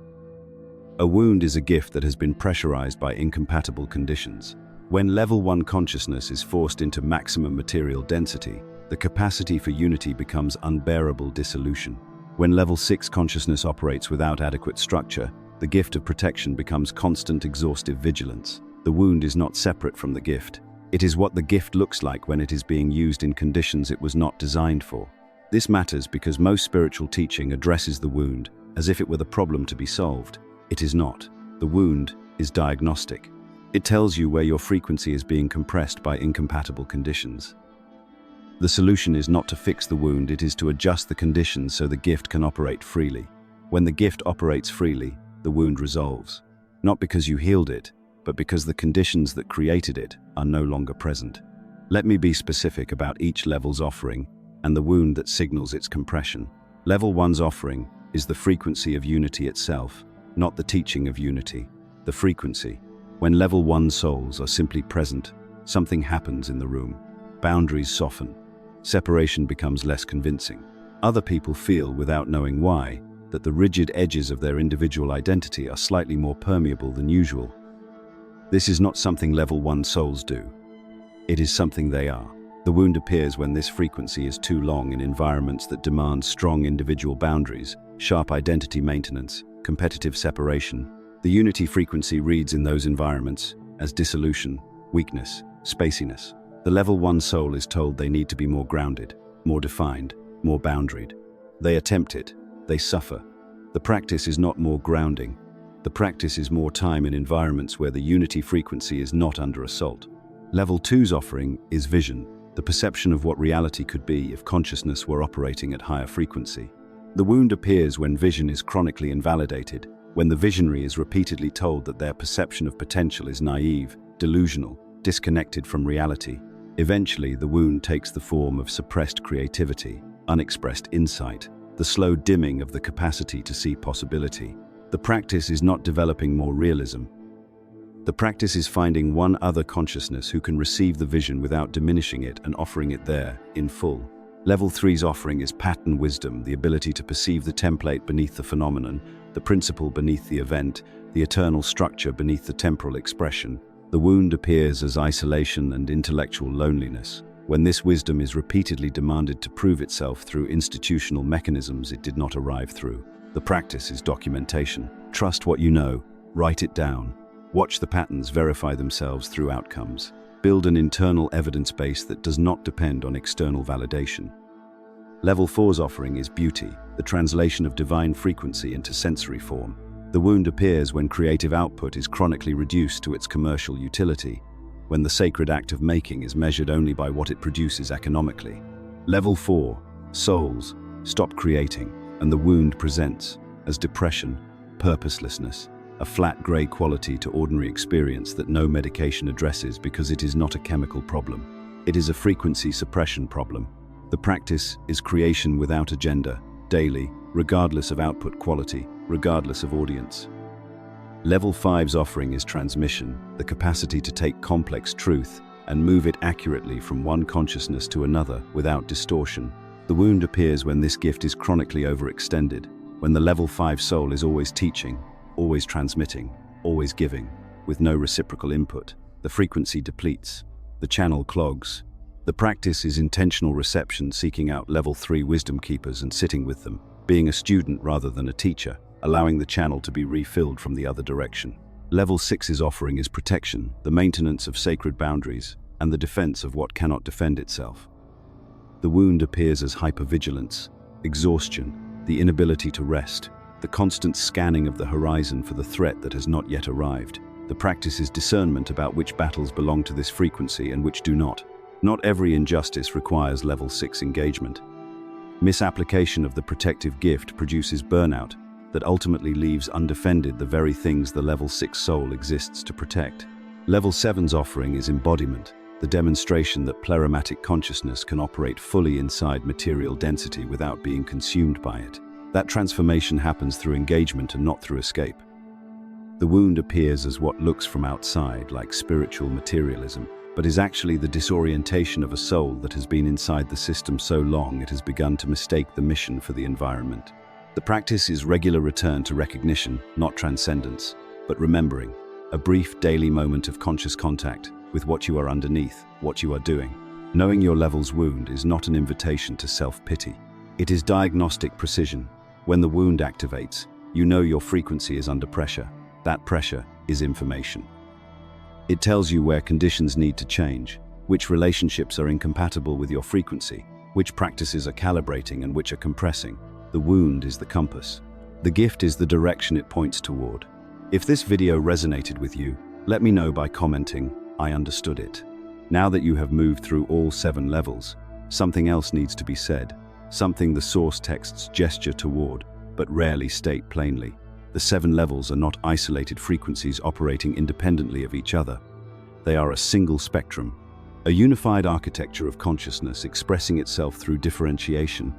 S1: wound is a gift that has been pressurized by incompatible conditions. When level 1 consciousness is forced into maximum material density, the capacity for unity becomes unbearable dissolution. When level 6 consciousness operates without adequate structure, the gift of protection becomes constant exhaustive vigilance. The wound is not separate from the gift. It is what the gift looks like when it is being used in conditions it was not designed for. This matters because most spiritual teaching addresses the wound as if it were the problem to be solved. It is not. The wound is diagnostic. It tells you where your frequency is being compressed by incompatible conditions. The solution is not to fix the wound, it is to adjust the conditions so the gift can operate freely. When the gift operates freely, the wound resolves. Not because you healed it, but because the conditions that created it are no longer present. Let me be specific about each level's offering and the wound that signals its compression. Level 1's offering is the frequency of unity itself, not the teaching of unity. The frequency. When level 1 souls are simply present, something happens in the room. Boundaries soften. Separation becomes less convincing. Other people feel, without knowing why, that the rigid edges of their individual identity are slightly more permeable than usual. This is not something level 1 souls do. It is something they are. The wound appears when this frequency is too long in environments that demand strong individual boundaries, sharp identity maintenance, competitive separation. The unity frequency reads in those environments as dissolution, weakness, spaciness. The level 1 soul is told they need to be more grounded, more defined, more boundaried. They attempt it. They suffer. The practice is not more grounding. The practice is more time in environments where the unity frequency is not under assault. Level 2's offering is vision, the perception of what reality could be if consciousness were operating at higher frequency. The wound appears when vision is chronically invalidated, when the visionary is repeatedly told that their perception of potential is naive, delusional, disconnected from reality. Eventually, the wound takes the form of suppressed creativity, unexpressed insight, the slow dimming of the capacity to see possibility. The practice is not developing more realism. The practice is finding one other consciousness who can receive the vision without diminishing it and offering it there, in full. Level 3's offering is pattern wisdom, the ability to perceive the template beneath the phenomenon, the principle beneath the event, the eternal structure beneath the temporal expression. The wound appears as isolation and intellectual loneliness, when this wisdom is repeatedly demanded to prove itself through institutional mechanisms it did not arrive through. The practice is documentation. Trust what you know, write it down, watch the patterns verify themselves through outcomes. Build an internal evidence base that does not depend on external validation. Level 4's offering is beauty, the translation of divine frequency into sensory form. The wound appears when creative output is chronically reduced to its commercial utility, when the sacred act of making is measured only by what it produces economically. Level 4, souls, stop creating, and the wound presents as depression, purposelessness, a flat grey quality to ordinary experience that no medication addresses because it is not a chemical problem. It is a frequency suppression problem. The practice is creation without agenda, daily, regardless of output quality, regardless of audience. Level 5's offering is transmission, the capacity to take complex truth and move it accurately from one consciousness to another without distortion. The wound appears when this gift is chronically overextended, when the Level 5 soul is always teaching, always transmitting, always giving, with no reciprocal input. The frequency depletes, the channel clogs. The practice is intentional reception, seeking out Level 3 wisdom keepers and sitting with them, being a student rather than a teacher, allowing the channel to be refilled from the other direction. Level 6's offering is protection, the maintenance of sacred boundaries, and the defense of what cannot defend itself. The wound appears as hypervigilance, exhaustion, the inability to rest, the constant scanning of the horizon for the threat that has not yet arrived. The practice is discernment about which battles belong to this frequency and which do not. Not every injustice requires Level 6 engagement. Misapplication of the protective gift produces burnout that ultimately leaves undefended the very things the Level 6 soul exists to protect. Level 7's offering is embodiment, the demonstration that pleromatic consciousness can operate fully inside material density without being consumed by it. That transformation happens through engagement and not through escape. The wound appears as what looks from outside like spiritual materialism, but is actually the disorientation of a soul that has been inside the system so long it has begun to mistake the mission for the environment. The practice is regular return to recognition, not transcendence, but remembering, a brief daily moment of conscious contact with what you are underneath, what you are doing. Knowing your level's wound is not an invitation to self-pity. It is diagnostic precision. When the wound activates, you know your frequency is under pressure. That pressure is information. It tells you where conditions need to change, which relationships are incompatible with your frequency, which practices are calibrating and which are compressing. The wound is the compass. The gift is the direction it points toward. If this video resonated with you, let me know by commenting, "I understood it." Now that you have moved through all 7 levels, something else needs to be said, something the source texts gesture toward, but rarely state plainly. The 7 levels are not isolated frequencies operating independently of each other. They are a single spectrum, a unified architecture of consciousness expressing itself through differentiation.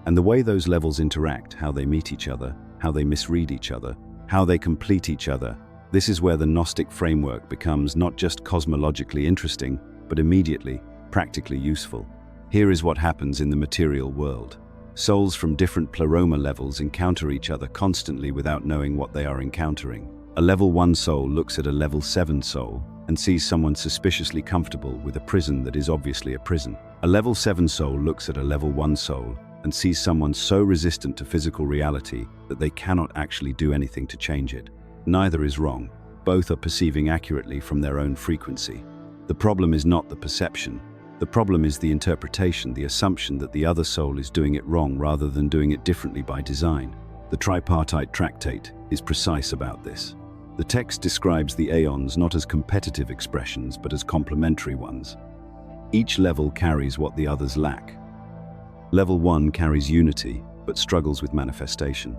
S1: And the way those levels interact, how they meet each other, how they misread each other, how they complete each other, this is where the Gnostic framework becomes not just cosmologically interesting, but immediately, practically useful. Here is what happens in the material world. Souls from different Pleroma levels encounter each other constantly without knowing what they are encountering. A Level 1 soul looks at a Level 7 soul and sees someone suspiciously comfortable with a prison that is obviously a prison. A Level 7 soul looks at a Level 1 soul and sees someone so resistant to physical reality that they cannot actually do anything to change it. Neither is wrong. Both are perceiving accurately from their own frequency. The problem is not the perception. The problem is the interpretation, the assumption that the other soul is doing it wrong rather than doing it differently by design. The tripartite tractate is precise about this. The text describes the aeons not as competitive expressions but as complementary ones. Each level carries what the others lack. Level 1 carries unity, but struggles with manifestation.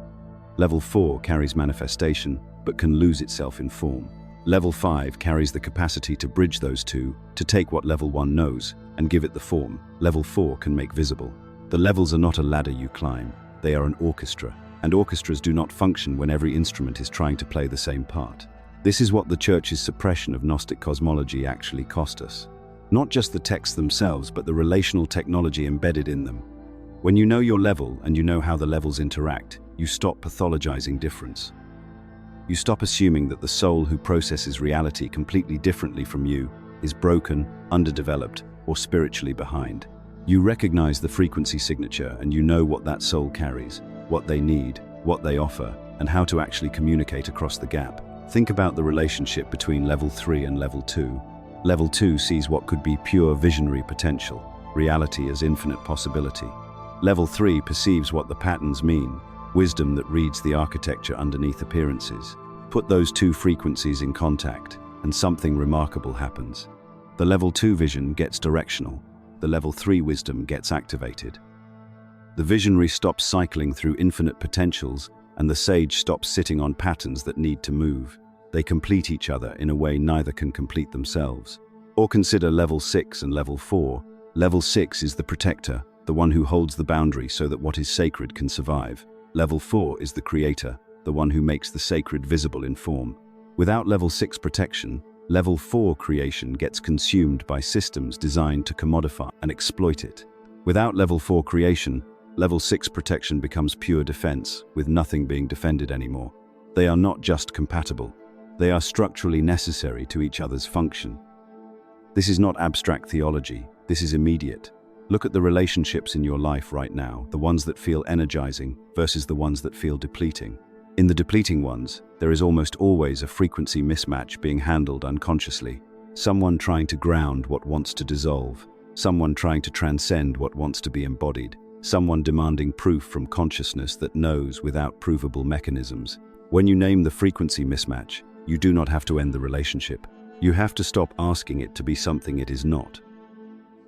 S1: Level 4 carries manifestation, but can lose itself in form. Level 5 carries the capacity to bridge those two, to take what Level 1 knows, and give it the form Level 4 can make visible. The levels are not a ladder you climb, they are an orchestra, and orchestras do not function when every instrument is trying to play the same part. This is what the Church's suppression of Gnostic cosmology actually cost us. Not just the texts themselves, but the relational technology embedded in them. When you know your level and you know how the levels interact, you stop pathologizing difference. You stop assuming that the soul who processes reality completely differently from you is broken, underdeveloped, or spiritually behind. You recognize the frequency signature and you know what that soul carries, what they need, what they offer, and how to actually communicate across the gap. Think about the relationship between level 3 and level 2. Level 2 sees what could be pure visionary potential, reality as infinite possibility. Level 3 perceives what the patterns mean, wisdom that reads the architecture underneath appearances. Put those two frequencies in contact, and something remarkable happens. The level 2 vision gets directional. The level 3 wisdom gets activated. The visionary stops cycling through infinite potentials, and the sage stops sitting on patterns that need to move. They complete each other in a way neither can complete themselves. Or consider level 6 and level 4. Level 6 is the protector, the one who holds the boundary so that what is sacred can survive. Level 4 is the creator, the one who makes the sacred visible in form. Without level 6 protection, level 4 creation gets consumed by systems designed to commodify and exploit it. Without level 4 creation, level 6 protection becomes pure defense, with nothing being defended anymore. They are not just compatible. They are structurally necessary to each other's function. This is not abstract theology, this is immediate. Look at the relationships in your life right now, the ones that feel energizing versus the ones that feel depleting. In the depleting ones, there is almost always a frequency mismatch being handled unconsciously. Someone trying to ground what wants to dissolve, someone trying to transcend what wants to be embodied, someone demanding proof from consciousness that knows without provable mechanisms. When you name the frequency mismatch, you do not have to end the relationship. You have to stop asking it to be something it is not.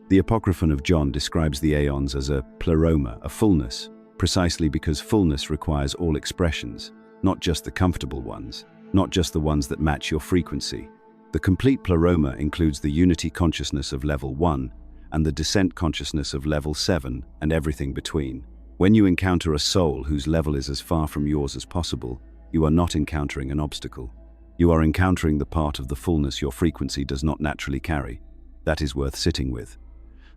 S1: The Apocryphon of John describes the aeons as a pleroma, a fullness, precisely because fullness requires all expressions, not just the comfortable ones, not just the ones that match your frequency. The complete pleroma includes the unity consciousness of level 1 and the descent consciousness of level 7 and everything between. When you encounter a soul whose level is as far from yours as possible, you are not encountering an obstacle. You are encountering the part of the fullness your frequency does not naturally carry. That is worth sitting with.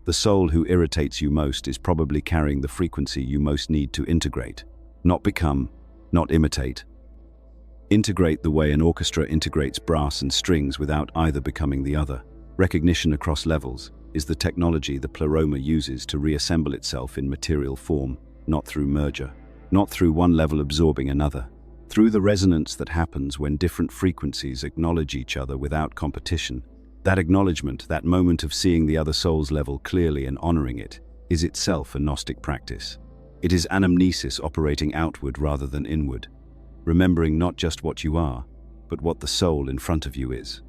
S1: The soul who irritates you most is probably carrying the frequency you most need to integrate. Not become, not imitate. Integrate the way an orchestra integrates brass and strings without either becoming the other. Recognition across levels is the technology the Pleroma uses to reassemble itself in material form, not through merger, not through one level absorbing another. Through the resonance that happens when different frequencies acknowledge each other without competition. That acknowledgement, that moment of seeing the other soul's level clearly and honoring it, is itself a Gnostic practice. It is anamnesis operating outward rather than inward, remembering not just what you are, but what the soul in front of you is.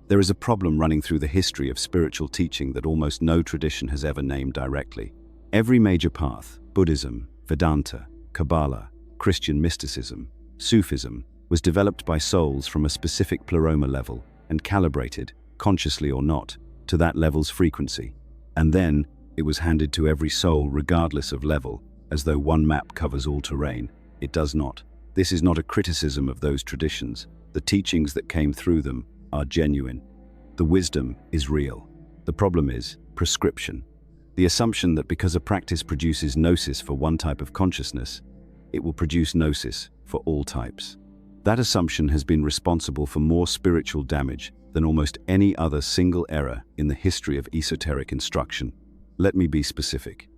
S1: There is a problem running through the history of spiritual teaching that almost no tradition has ever named directly. Every major path, Buddhism, Vedanta, Kabbalah, Christian mysticism, Sufism, was developed by souls from a specific pleroma level and calibrated, consciously or not, to that level's frequency. And then, it was handed to every soul regardless of level, as though one map covers all terrain. It does not. This is not a criticism of those traditions. The teachings that came through them are genuine. The wisdom is real. The problem is prescription. The assumption that because a practice produces gnosis for one type of consciousness, it will produce gnosis for all types. That assumption has been responsible for more spiritual damage than almost any other single error in the history of esoteric instruction. Let me be specific.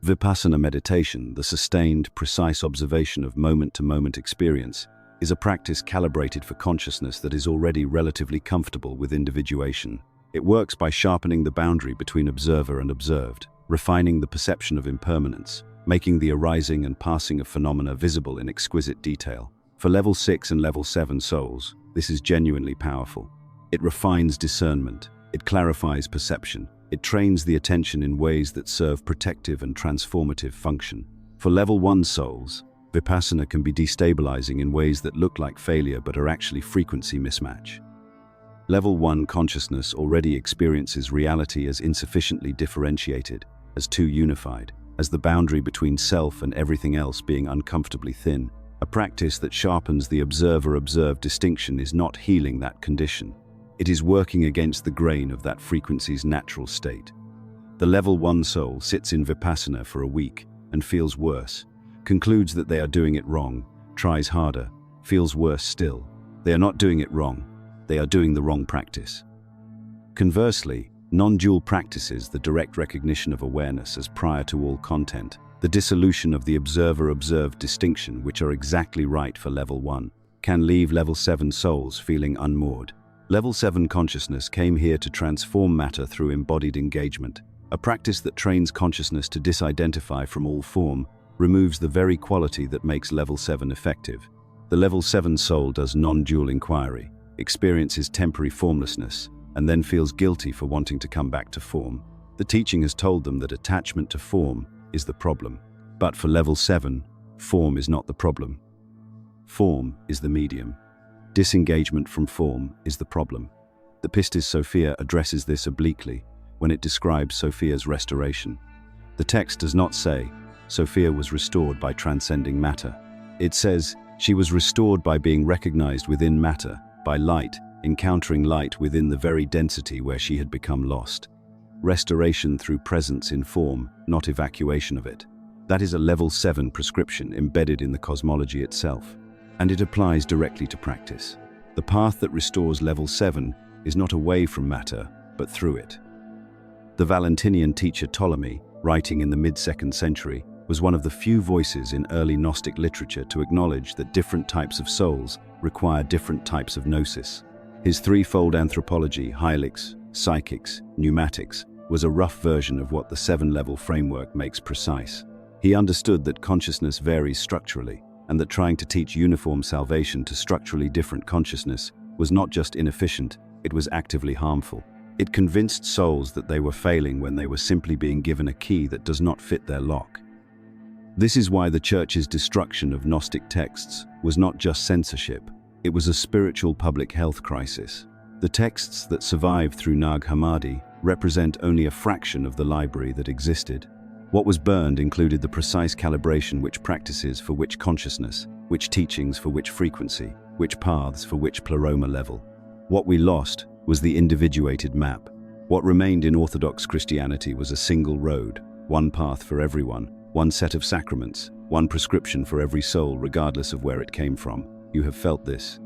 S1: Vipassana meditation, the sustained, precise observation of moment-to-moment experience, is a practice calibrated for consciousness that is already relatively comfortable with individuation. It works by sharpening the boundary between observer and observed, refining the perception of impermanence, making the arising and passing of phenomena visible in exquisite detail. For level 6 and level 7 souls, this is genuinely powerful. It refines discernment, it clarifies perception, it trains the attention in ways that serve protective and transformative function. For level 1 souls, Vipassana can be destabilizing in ways that look like failure but are actually frequency mismatch. Level 1 consciousness already experiences reality as insufficiently differentiated, as too unified, as the boundary between self and everything else being uncomfortably thin. A practice that sharpens the observer-observed distinction is not healing that condition. It is working against the grain of that frequency's natural state. The level 1 soul sits in Vipassana for a week and feels worse, concludes that they are doing it wrong, tries harder, Feels worse still. They are not doing it wrong. They are doing the wrong practice. Conversely, non-dual practices the direct recognition of awareness as prior to all content, the dissolution of the observer-observed distinction, which are exactly right for level 1, can leave level 7 souls feeling unmoored. Level 7 consciousness came here to transform matter through embodied engagement, a practice that trains consciousness to disidentify from all form, removes the very quality that makes level 7 effective. The level 7 soul does non-dual inquiry, experiences temporary formlessness, and then feels guilty for wanting to come back to form. The teaching has told them that attachment to form is the problem. But for level 7, form is not the problem. Form is the medium. Disengagement from form is the problem. The Pistis Sophia addresses this obliquely when it describes Sophia's restoration. The text does not say, Sophia was restored by transcending matter. It says, she was restored by being recognized within matter, by light, encountering light within the very density where she had become lost. Restoration through presence in form, not evacuation of it. That is a level 7 prescription embedded in the cosmology itself. And it applies directly to practice. The path that restores level 7 is not away from matter, but through it. The Valentinian teacher Ptolemy, writing in the mid-2nd century, was one of the few voices in early Gnostic literature to acknowledge that different types of souls require different types of gnosis. His threefold anthropology, hylics, psychics, pneumatics, was a rough version of what the 7-level framework makes precise. He understood that consciousness varies structurally, and that trying to teach uniform salvation to structurally different consciousness was not just inefficient, it was actively harmful. It convinced souls that they were failing when they were simply being given a key that does not fit their lock. This is why the Church's destruction of Gnostic texts was not just censorship, it was a spiritual public health crisis. The texts that survived through Nag Hammadi represent only a fraction of the library that existed. What was burned included the precise calibration which practices for which consciousness, which teachings for which frequency, which paths for which Pleroma level. What we lost was the individuated map. What remained in Orthodox Christianity was a single road, one path for everyone, one set of sacraments, one prescription for every soul regardless of where it came from. You have felt this.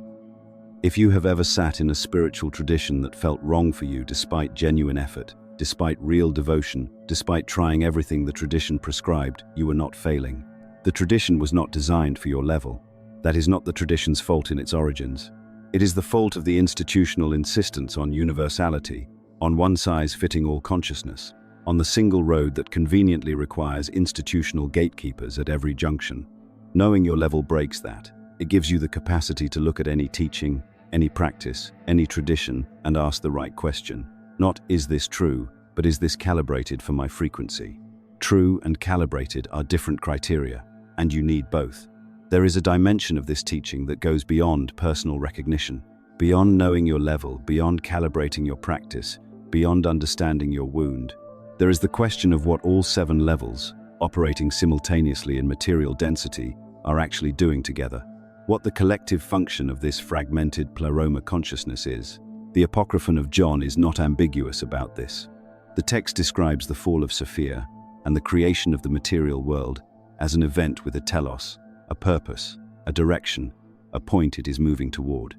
S1: If you have ever sat in a spiritual tradition that felt wrong for you despite genuine effort, despite real devotion, despite trying everything the tradition prescribed, you were not failing. The tradition was not designed for your level. That is not the tradition's fault in its origins. It is the fault of the institutional insistence on universality, on one-size-fitting-all consciousness, on the single road that conveniently requires institutional gatekeepers at every junction. Knowing your level breaks that. It gives you the capacity to look at any teaching, any practice, any tradition, and ask the right question. Not, is this true, but is this calibrated for my frequency? True and calibrated are different criteria, and you need both. There is a dimension of this teaching that goes beyond personal recognition, beyond knowing your level, beyond calibrating your practice, beyond understanding your wound. There is the question of what all 7 levels, operating simultaneously in material density, are actually doing together. What the collective function of this fragmented Pleroma consciousness is. The Apocryphon of John is not ambiguous about this. The text describes the fall of Sophia and the creation of the material world as an event with a telos, a purpose, a direction, a point it is moving toward.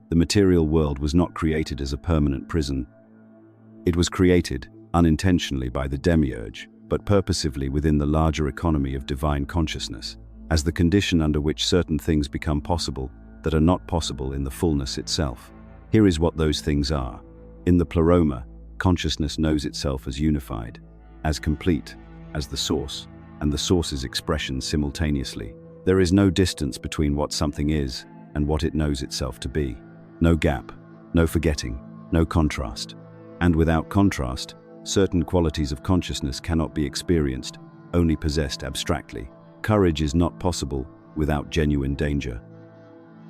S1: The material world was not created as a permanent prison. It was created, unintentionally by the demiurge, but purposively within the larger economy of divine consciousness, as the condition under which certain things become possible that are not possible in the fullness itself. Here is what those things are. In the Pleroma, consciousness knows itself as unified, as complete, as the source, and the source's expression simultaneously. There is no distance between what something is and what it knows itself to be. No gap, no forgetting, no contrast. And without contrast, certain qualities of consciousness cannot be experienced, only possessed abstractly. Courage is not possible without genuine danger.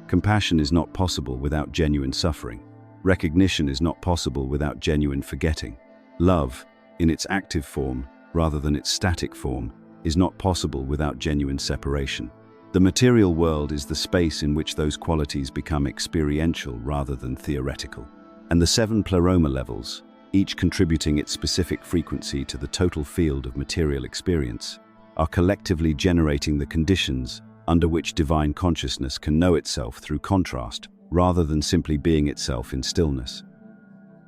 S1: Compassion is not possible without genuine suffering. Recognition is not possible without genuine forgetting. Love, in its active form, rather than its static form, is not possible without genuine separation. The material world is the space in which those qualities become experiential rather than theoretical. And the 7 Pleroma levels, each contributing its specific frequency to the total field of material experience, are collectively generating the conditions under which divine consciousness can know itself through contrast, rather than simply being itself in stillness.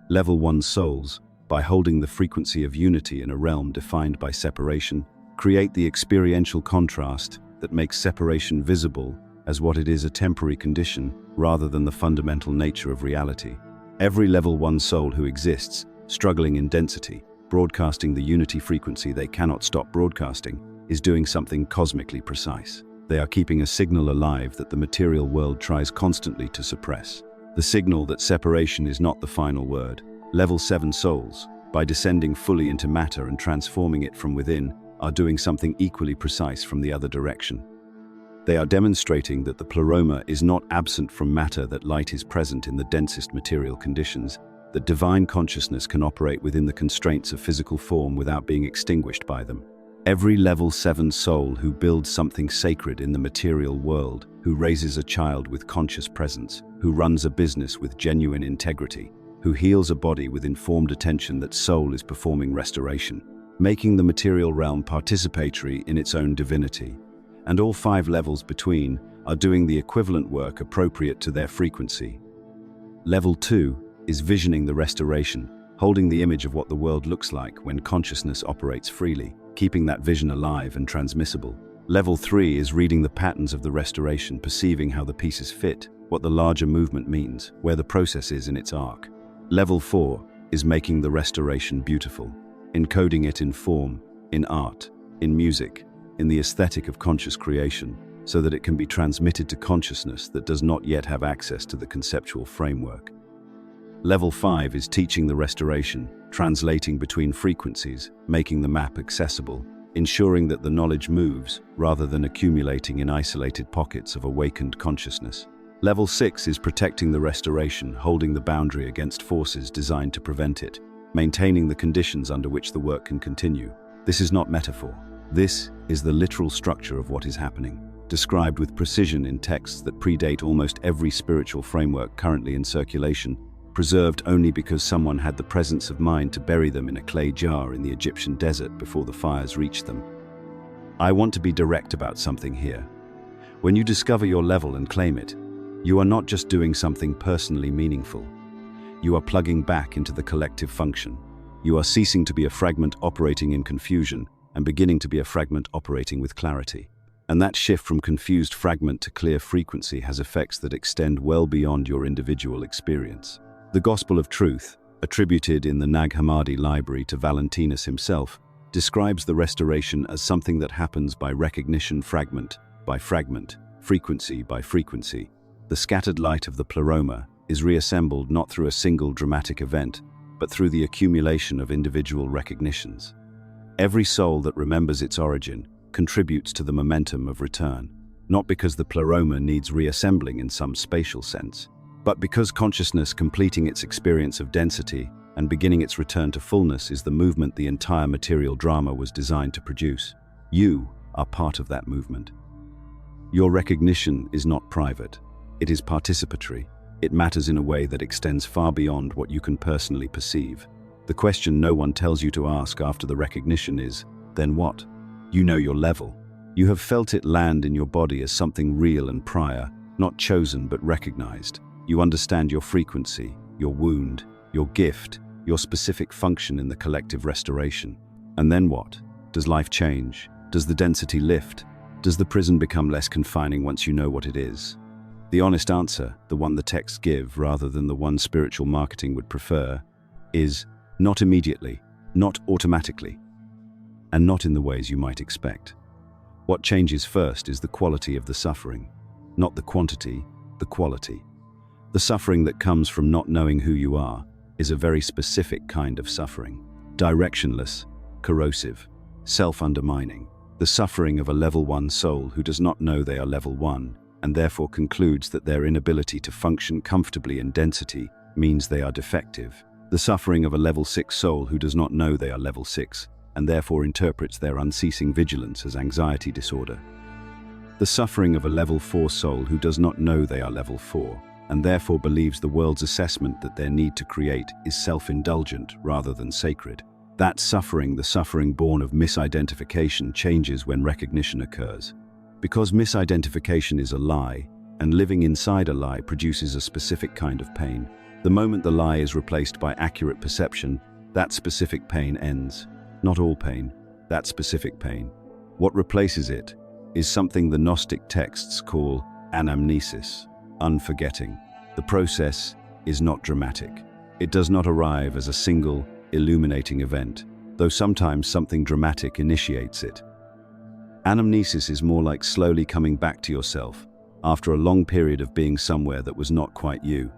S1: Level 1 souls, by holding the frequency of unity in a realm defined by separation, create the experiential contrast that makes separation visible as what it is, a temporary condition, rather than the fundamental nature of reality. Every Level 1 soul who exists, struggling in density, broadcasting the unity frequency they cannot stop broadcasting, is doing something cosmically precise. They are keeping a signal alive that the material world tries constantly to suppress. The signal that separation is not the final word. Level 7 souls, by descending fully into matter and transforming it from within, are doing something equally precise from the other direction. They are demonstrating that the Pleroma is not absent from matter, that light is present in the densest material conditions, that divine consciousness can operate within the constraints of physical form without being extinguished by them. Every Level 7 soul who builds something sacred in the material world, who raises a child with conscious presence, who runs a business with genuine integrity, who heals a body with informed attention that soul is performing restoration, making the material realm participatory in its own divinity. And all 5 levels between are doing the equivalent work appropriate to their frequency. Level 2 is visioning the restoration, holding the image of what the world looks like when consciousness operates freely, keeping that vision alive and transmissible. Level 3 is reading the patterns of the restoration, perceiving how the pieces fit, what the larger movement means, where the process is in its arc. Level 4 is making the restoration beautiful, encoding it in form, in art, in music, in the aesthetic of conscious creation, so that it can be transmitted to consciousness that does not yet have access to the conceptual framework. Level 5 is teaching the restoration, translating between frequencies, making the map accessible, ensuring that the knowledge moves rather than accumulating in isolated pockets of awakened consciousness. Level 6 is protecting the restoration, holding the boundary against forces designed to prevent it, maintaining the conditions under which the work can continue. This is not metaphor. This is the literal structure of what is happening, described with precision in texts that predate almost every spiritual framework currently in circulation, preserved only because someone had the presence of mind to bury them in a clay jar in the Egyptian desert before the fires reached them. I want to be direct about something here. When you discover your level and claim it, you are not just doing something personally meaningful. You are plugging back into the collective function. You are ceasing to be a fragment operating in confusion and beginning to be a fragment operating with clarity. And that shift from confused fragment to clear frequency has effects that extend well beyond your individual experience. The Gospel of Truth, attributed in the Nag Hammadi library to Valentinus himself, describes the restoration as something that happens by recognition, fragment by fragment, frequency by frequency. The scattered light of the Pleroma is reassembled not through a single dramatic event, but through the accumulation of individual recognitions. Every soul that remembers its origin contributes to the momentum of return, not because the Pleroma needs reassembling in some spatial sense, but because consciousness completing its experience of density and beginning its return to fullness is the movement the entire material drama was designed to produce. You are part of that movement. Your recognition is not private. It is participatory. It matters in a way that extends far beyond what you can personally perceive. The question no one tells you to ask after the recognition is, then what? You know your level. You have felt it land in your body as something real and prior, not chosen but recognized. You understand your frequency, your wound, your gift, your specific function in the collective restoration. And then what? Does life change? Does the density lift? Does the prison become less confining once you know what it is? The honest answer, the one the texts give rather than the one spiritual marketing would prefer, is not immediately, not automatically, and not in the ways you might expect. What changes first is the quality of the suffering, not the quantity, the quality. The suffering that comes from not knowing who you are is a very specific kind of suffering. Directionless, corrosive, self-undermining. The suffering of a level 1 soul who does not know they are level 1 and therefore concludes that their inability to function comfortably in density means they are defective. The suffering of a level 6 soul who does not know they are level 6 and therefore interprets their unceasing vigilance as anxiety disorder. The suffering of a level 4 soul who does not know they are level 4 and therefore believes the world's assessment that their need to create is self-indulgent rather than sacred. That suffering, the suffering born of misidentification, changes when recognition occurs. Because misidentification is a lie, and living inside a lie produces a specific kind of pain. The moment the lie is replaced by accurate perception, that specific pain ends. Not all pain, that specific pain. What replaces it is something the Gnostic texts call anamnesis, unforgetting. The process is not dramatic. It does not arrive as a single, illuminating event, though sometimes something dramatic initiates it. Anamnesis is more like slowly coming back to yourself after a long period of being somewhere that was not quite you.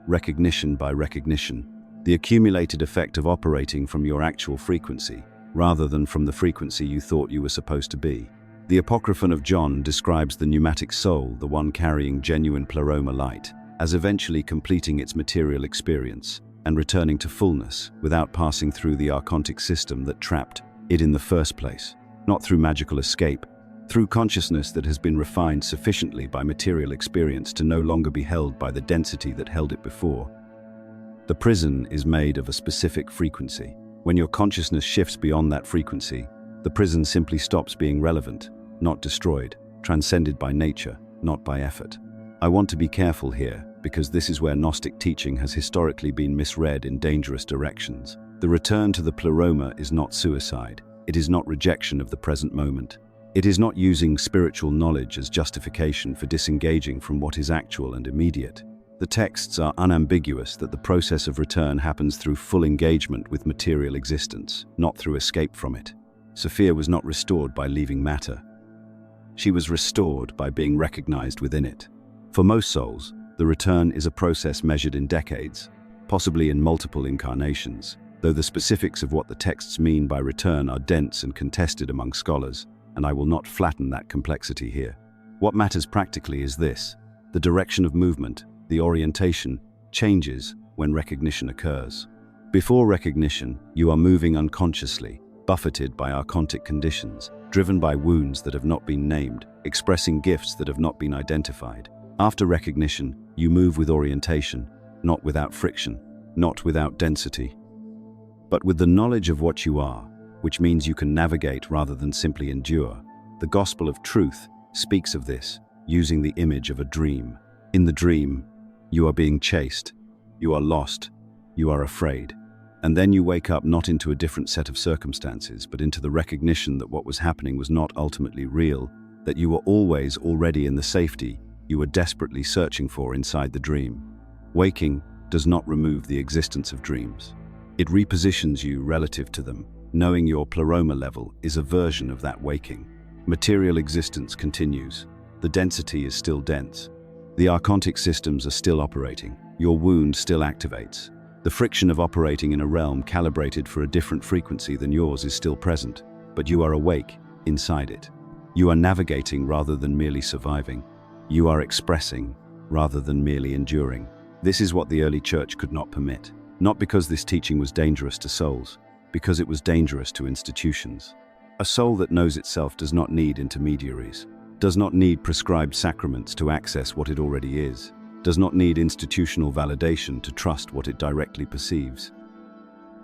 S1: Recognition by recognition, the accumulated effect of operating from your actual frequency, rather than from the frequency you thought you were supposed to be. The Apocryphon of John describes the pneumatic soul, the one carrying genuine Pleroma light, as eventually completing its material experience and returning to fullness without passing through the archontic system that trapped it in the first place. Not through magical escape, through consciousness that has been refined sufficiently by material experience to no longer be held by the density that held it before. The prison is made of a specific frequency. When your consciousness shifts beyond that frequency, the prison simply stops being relevant, not destroyed, transcended by nature, not by effort. I want to be careful here, because this is where Gnostic teaching has historically been misread in dangerous directions. The return to the Pleroma is not suicide. It is not rejection of the present moment. It is not using spiritual knowledge as justification for disengaging from what is actual and immediate. The texts are unambiguous that the process of return happens through full engagement with material existence, not through escape from it. Sophia was not restored by leaving matter. She was restored by being recognized within it. For most souls, the return is a process measured in decades, possibly in multiple incarnations, though the specifics of what the texts mean by return are dense and contested among scholars, and I will not flatten that complexity here. What matters practically is this: the direction of movement, the orientation, changes when recognition occurs. Before recognition, you are moving unconsciously, buffeted by archontic conditions, driven by wounds that have not been named, expressing gifts that have not been identified. After recognition, you move with orientation, not without friction, not without density, but with the knowledge of what you are, which means you can navigate rather than simply endure. The Gospel of Truth speaks of this, using the image of a dream. In the dream, you are being chased, you are lost, you are afraid. And then you wake up not into a different set of circumstances, but into the recognition that what was happening was not ultimately real, that you were always already in the safety you were desperately searching for inside the dream. Waking does not remove the existence of dreams. It repositions you relative to them. Knowing your Pleroma level is a version of that waking. Material existence continues. The density is still dense. The archontic systems are still operating. Your wound still activates. The friction of operating in a realm calibrated for a different frequency than yours is still present, but you are awake inside it. You are navigating rather than merely surviving. You are expressing rather than merely enduring. This is what the early church could not permit. Not because this teaching was dangerous to souls, because it was dangerous to institutions. A soul that knows itself does not need intermediaries, does not need prescribed sacraments to access what it already is, does not need institutional validation to trust what it directly perceives.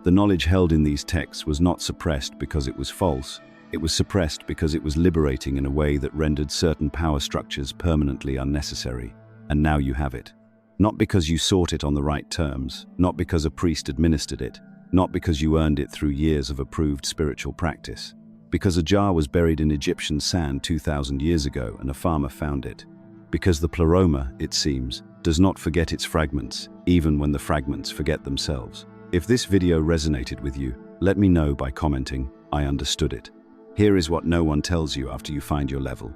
S1: The knowledge held in these texts was not suppressed because it was false. It was suppressed because it was liberating in a way that rendered certain power structures permanently unnecessary. And now you have it. Not because you sought it on the right terms, not because a priest administered it, not because you earned it through years of approved spiritual practice, because a jar was buried in Egyptian sand 2,000 years ago and a farmer found it. Because the Pleroma, it seems, does not forget its fragments, even when the fragments forget themselves. If this video resonated with you, let me know by commenting, "I understood it." Here is what no one tells you after you find your level.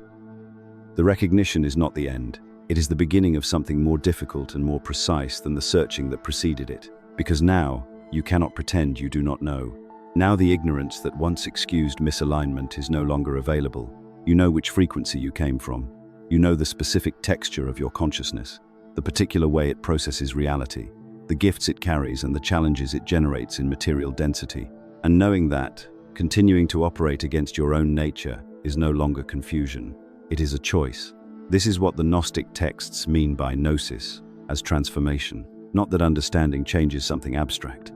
S1: The recognition is not the end. It is the beginning of something more difficult and more precise than the searching that preceded it. Because now, you cannot pretend you do not know. Now the ignorance that once excused misalignment is no longer available. You know which frequency you came from. You know the specific texture of your consciousness, the particular way it processes reality, the gifts it carries and the challenges it generates in material density. And knowing that, continuing to operate against your own nature is no longer confusion. It is a choice. This is what the Gnostic texts mean by gnosis, as transformation. Not that understanding changes something abstract.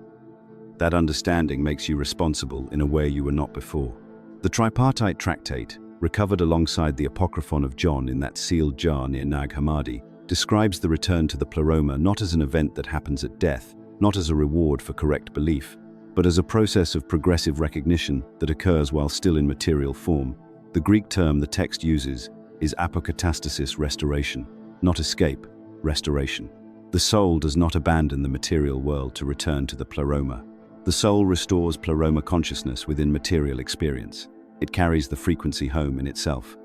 S1: That understanding makes you responsible in a way you were not before. The tripartite tractate, recovered alongside the Apocryphon of John in that sealed jar near Nag Hammadi, describes the return to the Pleroma not as an event that happens at death, not as a reward for correct belief, but as a process of progressive recognition that occurs while still in material form. The Greek term the text uses is apokatastasis, restoration, not escape, restoration. The soul does not abandon the material world to return to the Pleroma. The soul restores Pleroma consciousness within material experience. It carries the frequency home in itself.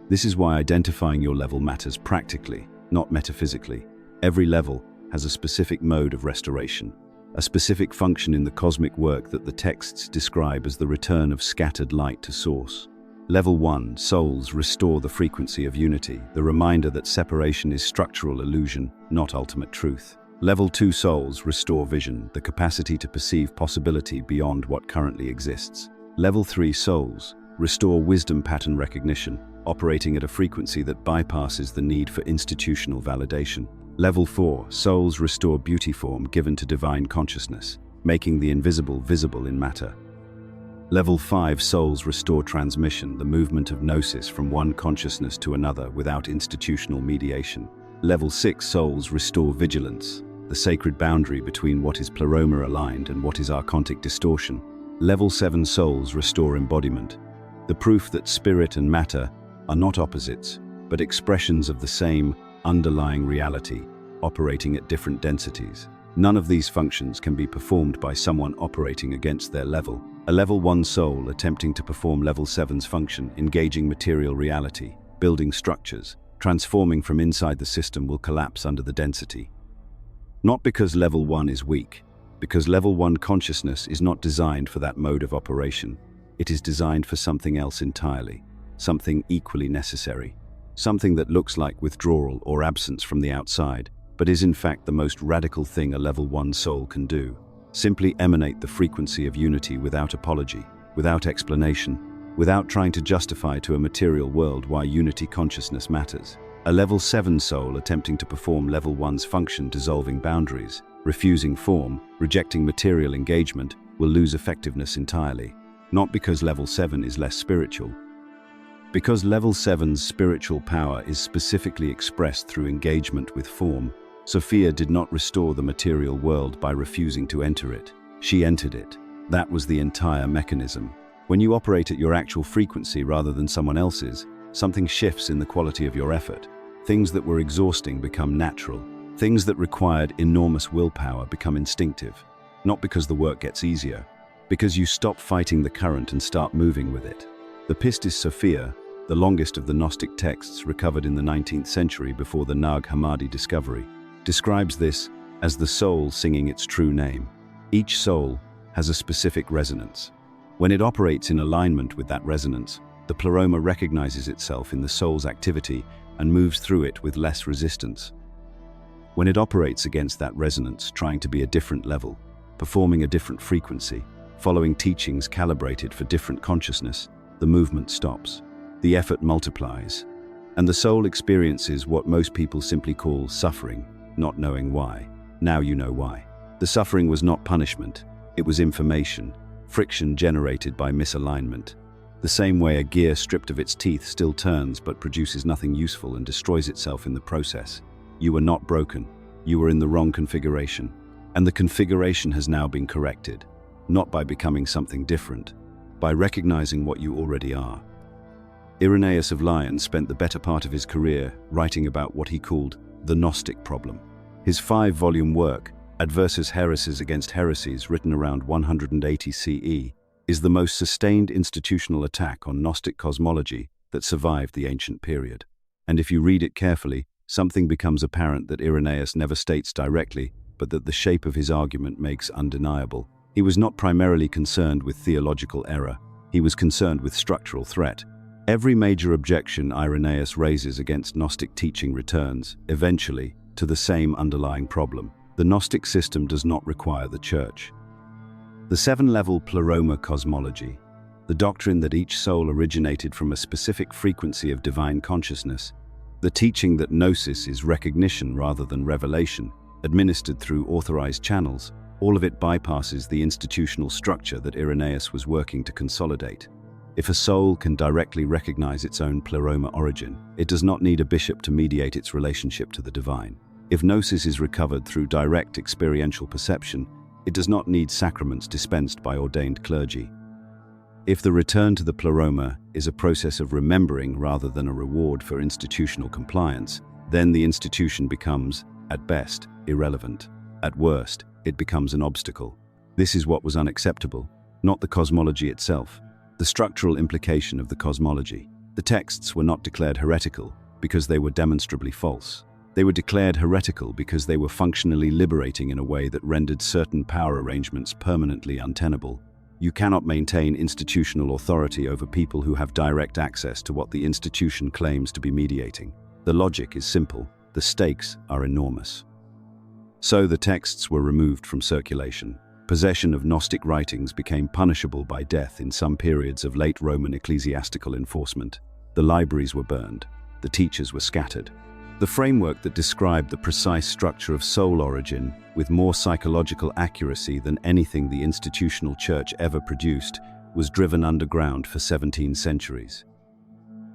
S1: This is why identifying your level matters practically, not metaphysically. Every level has a specific mode of restoration, a specific function in the cosmic work that the texts describe as the return of scattered light to source. Level 1, souls restore the frequency of unity, the reminder that separation is structural illusion, not ultimate truth. Level 2, souls restore vision, the capacity to perceive possibility beyond what currently exists. Level 3, souls restore wisdom pattern recognition, operating at a frequency that bypasses the need for institutional validation. Level 4, souls restore beauty form given to divine consciousness, making the invisible visible in matter. Level 5, souls restore transmission, the movement of gnosis from one consciousness to another without institutional mediation. Level 6, souls restore vigilance, the sacred boundary between what is Pleroma aligned and what is archontic distortion. Level 7, souls restore embodiment, the proof that spirit and matter are not opposites, but expressions of the same underlying reality, operating at different densities. None of these functions can be performed by someone operating against their level. A Level 1 soul attempting to perform Level 7's function, engaging material reality, building structures, transforming from inside the system will collapse under the density. Not because Level 1 is weak, because Level 1 consciousness is not designed for that mode of operation. It is designed for something else entirely, something equally necessary, something that looks like withdrawal or absence from the outside, but is in fact the most radical thing a Level 1 soul can do. Simply emanate the frequency of unity without apology, without explanation, without trying to justify to a material world why unity consciousness matters. A Level 7 soul attempting to perform Level 1's function, dissolving boundaries, refusing form, rejecting material engagement, will lose effectiveness entirely. Not because Level 7 is less spiritual. Because Level 7's spiritual power is specifically expressed through engagement with form, Sophia did not restore the material world by refusing to enter it. She entered it. That was the entire mechanism. When you operate at your actual frequency rather than someone else's, something shifts in the quality of your effort. Things that were exhausting become natural. Things that required enormous willpower become instinctive. Not because the work gets easier, because you stop fighting the current and start moving with it. The Pistis Sophia, the longest of the Gnostic texts recovered in the 19th century before the Nag Hammadi discovery, describes this as the soul singing its true name. Each soul has a specific resonance. When it operates in alignment with that resonance, the Pleroma recognizes itself in the soul's activity and moves through it with less resistance. When it operates against that resonance, trying to be a different level, performing a different frequency, following teachings calibrated for different consciousness, the movement stops. The effort multiplies, and the soul experiences what most people simply call suffering, not knowing why. Now you know why. The suffering was not punishment, it was information, friction generated by misalignment. The same way a gear stripped of its teeth still turns but produces nothing useful and destroys itself in the process. You were not broken, you were in the wrong configuration, and the configuration has now been corrected, not by becoming something different, by recognizing what you already are. Irenaeus of Lyons spent the better part of his career writing about what he called the Gnostic problem. His 5-volume work, Adversus Heresies Against Heresies, written around 180 CE, is the most sustained institutional attack on Gnostic cosmology that survived the ancient period. And if you read it carefully, something becomes apparent that Irenaeus never states directly, but that the shape of his argument makes undeniable. He was not primarily concerned with theological error, he was concerned with structural threat. Every major objection Irenaeus raises against Gnostic teaching returns, eventually, to the same underlying problem. The Gnostic system does not require the Church. The 7-level Pleroma cosmology, the doctrine that each soul originated from a specific frequency of divine consciousness, the teaching that gnosis is recognition rather than revelation, administered through authorized channels, all of it bypasses the institutional structure that Irenaeus was working to consolidate. If a soul can directly recognize its own Pleroma origin, it does not need a bishop to mediate its relationship to the divine. If gnosis is recovered through direct experiential perception, it does not need sacraments dispensed by ordained clergy. If the return to the Pleroma is a process of remembering rather than a reward for institutional compliance, then the institution becomes, at best, irrelevant. At worst, it becomes an obstacle. This is what was unacceptable, not the cosmology itself. The structural implication of the cosmology. The texts were not declared heretical because they were demonstrably false. They were declared heretical because they were functionally liberating in a way that rendered certain power arrangements permanently untenable. You cannot maintain institutional authority over people who have direct access to what the institution claims to be mediating. The logic is simple. The stakes are enormous. So the texts were removed from circulation. Possession of Gnostic writings became punishable by death in some periods of late Roman ecclesiastical enforcement. The libraries were burned. The teachers were scattered. The framework that described the precise structure of soul origin with more psychological accuracy than anything the institutional church ever produced was driven underground for 17 centuries.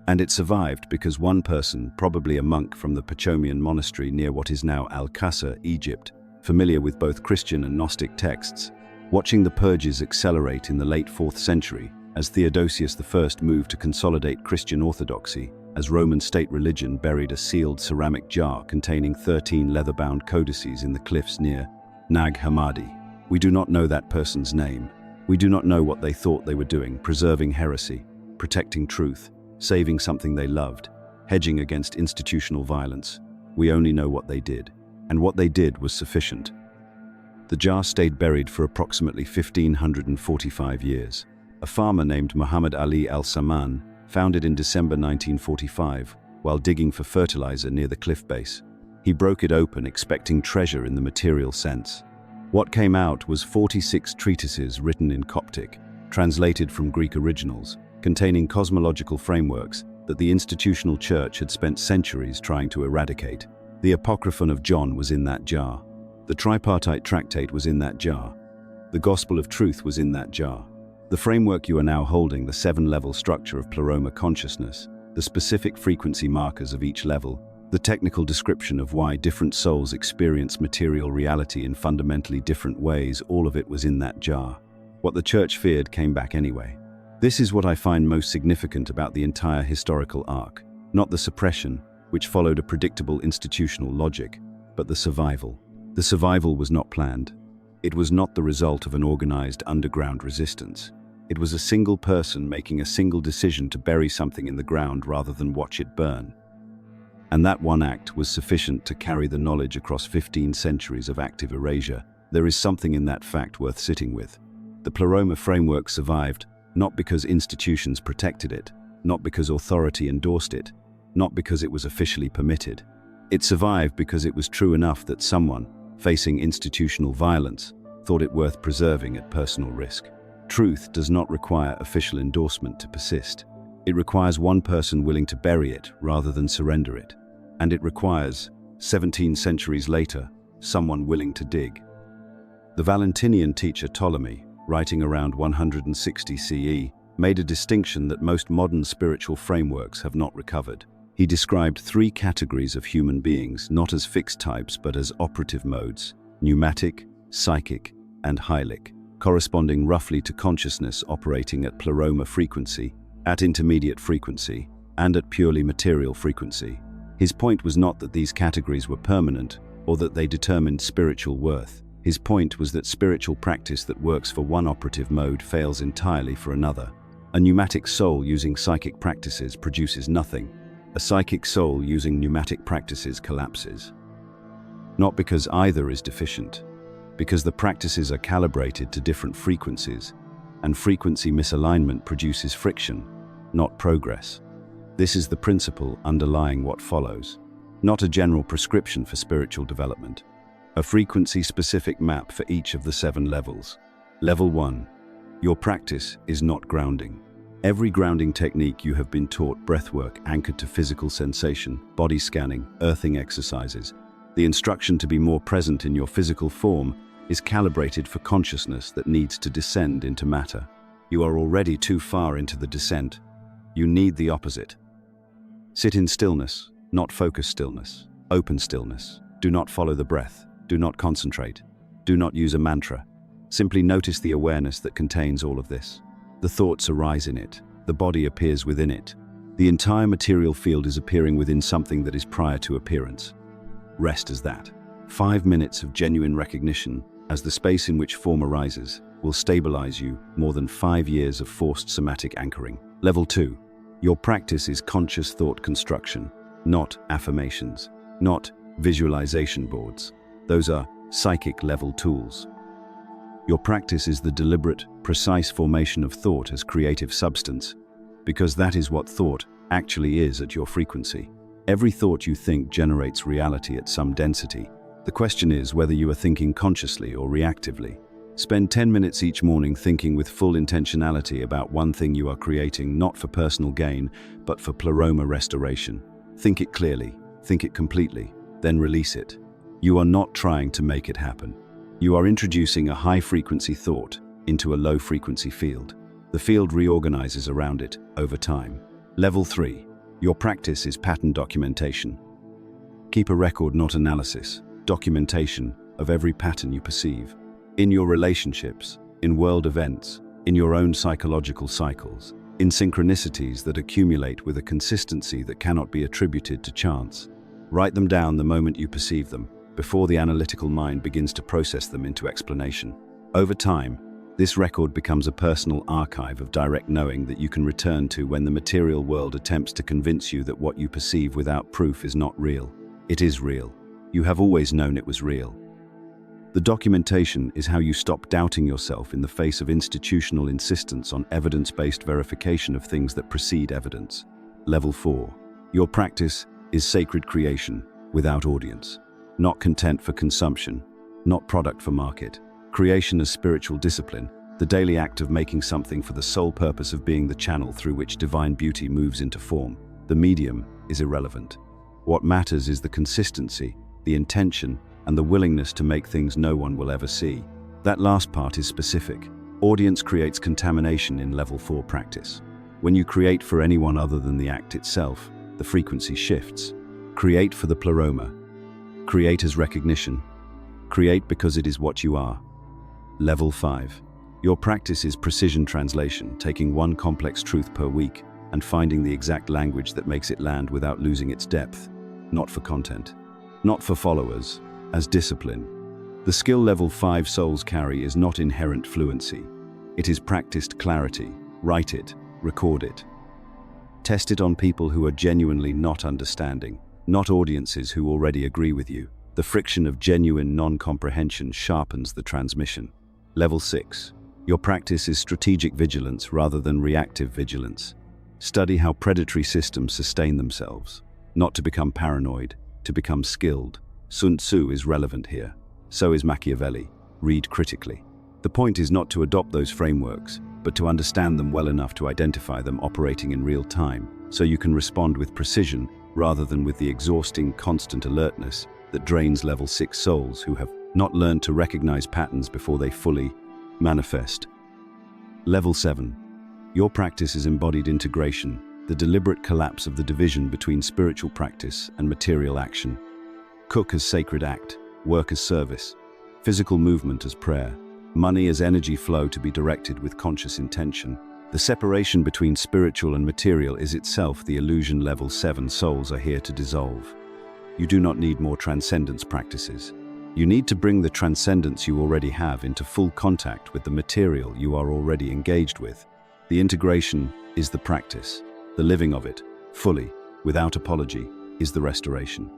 S1: And it survived because one person, probably a monk from the Pachomian monastery near what is now Al-Qasr, Egypt, familiar with both Christian and Gnostic texts, watching the purges accelerate in the late 4th century as Theodosius I moved to consolidate Christian orthodoxy, as Roman state religion buried a sealed ceramic jar containing 13 leather-bound codices in the cliffs near Nag Hammadi. We do not know that person's name. We do not know what they thought they were doing, preserving heresy, protecting truth, saving something they loved, hedging against institutional violence. We only know what they did. And what they did was sufficient. The jar stayed buried for approximately 1,545 years. A farmer named Muhammad Ali al-Saman found it in December 1945 while digging for fertilizer near the cliff base. He broke it open expecting treasure in the material sense. What came out was 46 treatises written in Coptic, translated from Greek originals, containing cosmological frameworks that the institutional church had spent centuries trying to eradicate. The Apocryphon of John was in that jar. The tripartite tractate was in that jar. The Gospel of Truth was in that jar. The framework you are now holding, the 7-level structure of Pleroma consciousness, the specific frequency markers of each level, the technical description of why different souls experience material reality in fundamentally different ways, all of it was in that jar. What the church feared came back anyway. This is what I find most significant about the entire historical arc, not the suppression, which followed a predictable institutional logic, but the survival. The survival was not planned. It was not the result of an organized underground resistance. It was a single person making a single decision to bury something in the ground rather than watch it burn. And that one act was sufficient to carry the knowledge across 15 centuries of active erasure. There is something in that fact worth sitting with. The Pleroma framework survived, not because institutions protected it, not because authority endorsed it, not because it was officially permitted. It survived because it was true enough that someone, facing institutional violence, thought it worth preserving at personal risk. Truth does not require official endorsement to persist. It requires one person willing to bury it rather than surrender it. And it requires, 17 centuries later, someone willing to dig. The Valentinian teacher Ptolemy, writing around 160 CE, made a distinction that most modern spiritual frameworks have not recovered. He described 3 categories of human beings, not as fixed types but as operative modes: pneumatic, psychic, and hylic, corresponding roughly to consciousness operating at Pleroma frequency, at intermediate frequency, and at purely material frequency. His point was not that these categories were permanent or that they determined spiritual worth. His point was that spiritual practice that works for one operative mode fails entirely for another. A pneumatic soul using psychic practices produces nothing. A psychic soul using pneumatic practices collapses. Not because either is deficient, because the practices are calibrated to different frequencies, and frequency misalignment produces friction, not progress. This is the principle underlying what follows. Not a general prescription for spiritual development. A frequency-specific map for each of the 7 levels. Level 1. Your practice is not grounding. Every grounding technique you have been taught, breathwork anchored to physical sensation, body scanning, earthing exercises, the instruction to be more present in your physical form is calibrated for consciousness that needs to descend into matter. You are already too far into the descent. You need the opposite. Sit in stillness, not focused stillness, open stillness. Do not follow the breath. Do not concentrate. Do not use a mantra. Simply notice the awareness that contains all of this. The thoughts arise in it. The body appears within it. The entire material field is appearing within something that is prior to appearance. Rest as that. 5 minutes of genuine recognition, as the space in which form arises, will stabilize you more than 5 years of forced somatic anchoring. Level 2. Your practice is conscious thought construction, not affirmations, not visualization boards. Those are psychic level tools. Your practice is the deliberate, precise formation of thought as creative substance, because that is what thought actually is at your frequency. Every thought you think generates reality at some density. The question is whether you are thinking consciously or reactively. Spend 10 minutes each morning thinking with full intentionality about one thing you are creating, not for personal gain, but for Pleroma restoration. Think it clearly, think it completely, then release it. You are not trying to make it happen. You are introducing a high-frequency thought into a low-frequency field. The field reorganizes around it over time. Level 3. Your practice is pattern documentation. Keep a record, not analysis. Documentation of every pattern you perceive. In your relationships, in world events, in your own psychological cycles, in synchronicities that accumulate with a consistency that cannot be attributed to chance. Write them down the moment you perceive them, before the analytical mind begins to process them into explanation. Over time, this record becomes a personal archive of direct knowing that you can return to when the material world attempts to convince you that what you perceive without proof is not real. It is real. You have always known it was real. The documentation is how you stop doubting yourself in the face of institutional insistence on evidence-based verification of things that precede evidence. Level 4. Your practice is sacred creation without audience. Not content for consumption, not product for market. Creation as spiritual discipline, the daily act of making something for the sole purpose of being the channel through which divine beauty moves into form. The medium is irrelevant. What matters is the consistency, the intention, and the willingness to make things no one will ever see. That last part is specific. Audience creates contamination in level 4 practice. When you create for anyone other than the act itself, the frequency shifts. Create for the Pleroma. Create as recognition. Create because it is what you are. Level 5. Your practice is precision translation, taking one complex truth per week and finding the exact language that makes it land without losing its depth. Not for content. Not for followers. As discipline. The skill level 5 souls carry is not inherent fluency. It is practiced clarity. Write it. Record it. Test it on people who are genuinely not understanding, not audiences who already agree with you. The friction of genuine non-comprehension sharpens the transmission. Level 6. Your practice is strategic vigilance rather than reactive vigilance. Study how predatory systems sustain themselves. Not to become paranoid, to become skilled. Sun Tzu is relevant here. So is Machiavelli. Read critically. The point is not to adopt those frameworks, but to understand them well enough to identify them operating in real time, so you can respond with precision rather than with the exhausting, constant alertness that drains level 6 souls who have not learned to recognize patterns before they fully manifest. Level 7. Your practice is embodied integration, the deliberate collapse of the division between spiritual practice and material action. Cook as sacred act, work as service, physical movement as prayer, money as energy flow to be directed with conscious intention. The separation between spiritual and material is itself the illusion level 7 souls are here to dissolve. You do not need more transcendence practices. You need to bring the transcendence you already have into full contact with the material you are already engaged with. The integration is the practice. The living of it, fully, without apology, is the restoration.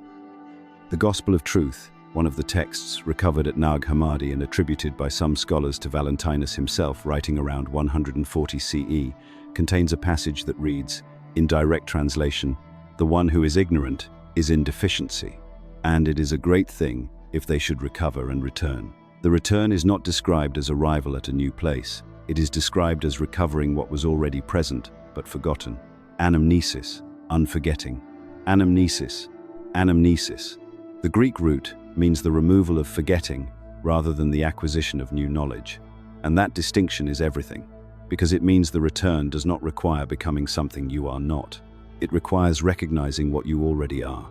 S1: The Gospel of Truth, one of the texts recovered at Nag Hammadi and attributed by some scholars to Valentinus himself writing around 140 CE, contains a passage that reads, in direct translation, "The one who is ignorant is in deficiency, and it is a great thing if they should recover and return." The return is not described as arrival at a new place. It is described as recovering what was already present, but forgotten. Anamnesis, unforgetting. Anamnesis, anamnesis. The Greek root means the removal of forgetting rather than the acquisition of new knowledge. And that distinction is everything. because it means the return does not require becoming something you are not. It requires recognizing what you already are.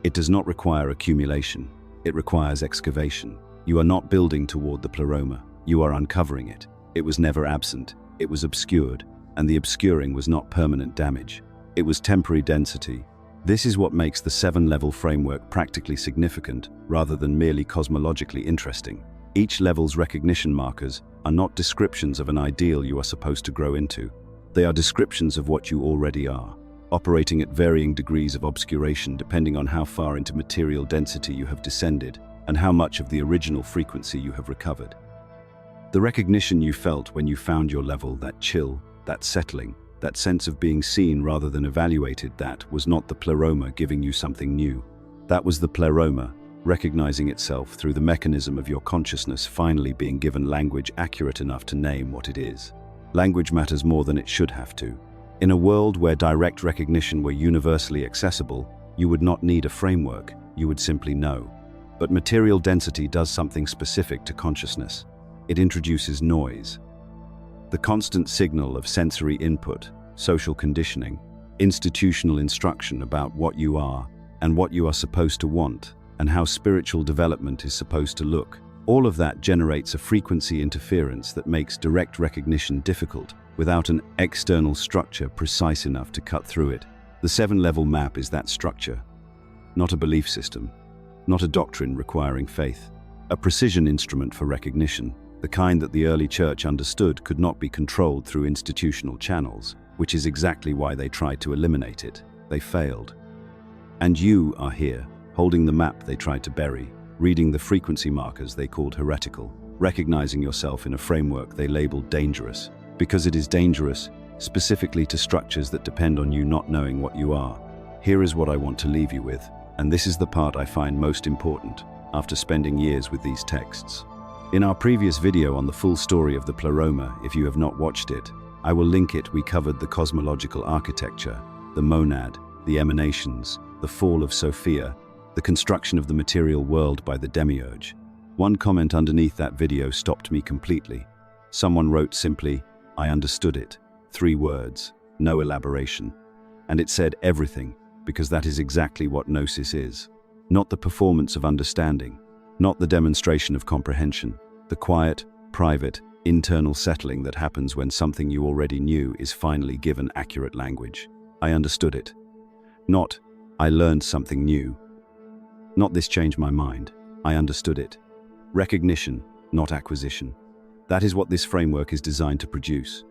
S1: It does not require accumulation. It requires excavation. You are not building toward the Pleroma. You are uncovering it. It was never absent. It was obscured, and the obscuring was not permanent damage. It was temporary density. This is what makes the 7-level framework practically significant rather than merely cosmologically interesting. Each level's recognition markers are not descriptions of an ideal you are supposed to grow into. They are descriptions of what you already are, operating at varying degrees of obscuration depending on how far into material density you have descended and how much of the original frequency you have recovered. The recognition you felt when you found your level, that chill, that settling, that sense of being seen rather than evaluated, that was not the Pleroma giving you something new. That was the Pleroma recognizing itself through the mechanism of your consciousness finally being given language accurate enough to name what it is. Language matters more than it should have to. In a world where direct recognition were universally accessible, you would not need a framework, you would simply know. But material density does something specific to consciousness. It introduces noise. The constant signal of sensory input, social conditioning, institutional instruction about what you are and what you are supposed to want, and how spiritual development is supposed to look. All of that generates a frequency interference that makes direct recognition difficult without an external structure precise enough to cut through it. The 7-level map is that structure, not a belief system, not a doctrine requiring faith, a precision instrument for recognition, the kind that the early church understood could not be controlled through institutional channels, which is exactly why they tried to eliminate it. They failed. And you are here, holding the map they tried to bury, reading the frequency markers they called heretical, recognizing yourself in a framework they labeled dangerous, because it is dangerous specifically to structures that depend on you not knowing what you are. Here is what I want to leave you with, and this is the part I find most important after spending years with these texts. In our previous video on the full story of the Pleroma, if you have not watched it, I will link it. We covered the cosmological architecture, the monad, the emanations, the fall of Sophia, the construction of the material world by the demiurge. One comment underneath that video stopped me completely. Someone wrote simply, "I understood it." 3 words, no elaboration. And it said everything, because that is exactly what Gnosis is. Not the performance of understanding, not the demonstration of comprehension, the quiet, private, internal settling that happens when something you already knew is finally given accurate language. I understood it. Not, I learned something new. Not this changed my mind. I understood it. Recognition, not acquisition. That is what this framework is designed to produce.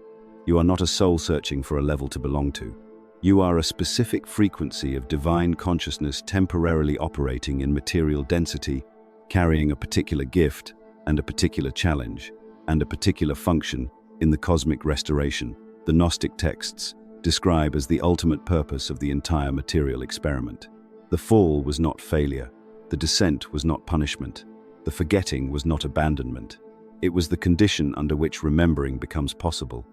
S1: You are not a soul searching for a level to belong to. You are a specific frequency of divine consciousness temporarily operating in material density, carrying a particular gift and a particular challenge and a particular function in the cosmic restoration the Gnostic texts describe as the ultimate purpose of the entire material experiment. The fall was not failure. The descent was not punishment. The forgetting was not abandonment. It was the condition under which remembering becomes possible.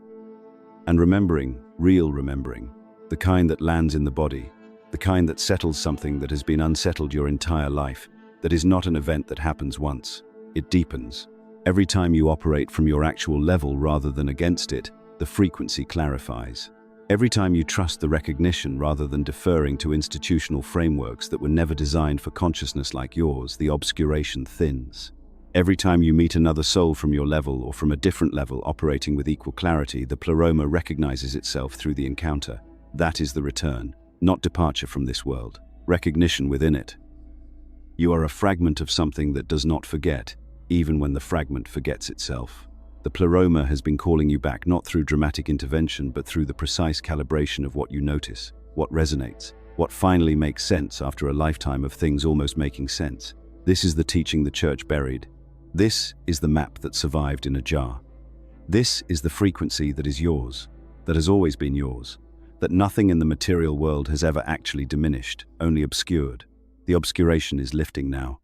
S1: And remembering, real remembering, the kind that lands in the body, the kind that settles something that has been unsettled your entire life, that is not an event that happens once. It deepens. Every time you operate from your actual level rather than against it, the frequency clarifies. Every time you trust the recognition rather than deferring to institutional frameworks that were never designed for consciousness like yours, the obscuration thins. Every time you meet another soul from your level or from a different level operating with equal clarity, the Pleroma recognizes itself through the encounter. That is the return, not departure from this world. Recognition within it. You are a fragment of something that does not forget, even when the fragment forgets itself. The Pleroma has been calling you back not through dramatic intervention, but through the precise calibration of what you notice, what resonates, what finally makes sense after a lifetime of things almost making sense. This is the teaching the church buried. This is the map that survived in a jar. This is the frequency that is yours, that has always been yours, that nothing in the material world has ever actually diminished, only obscured. The obscuration is lifting now.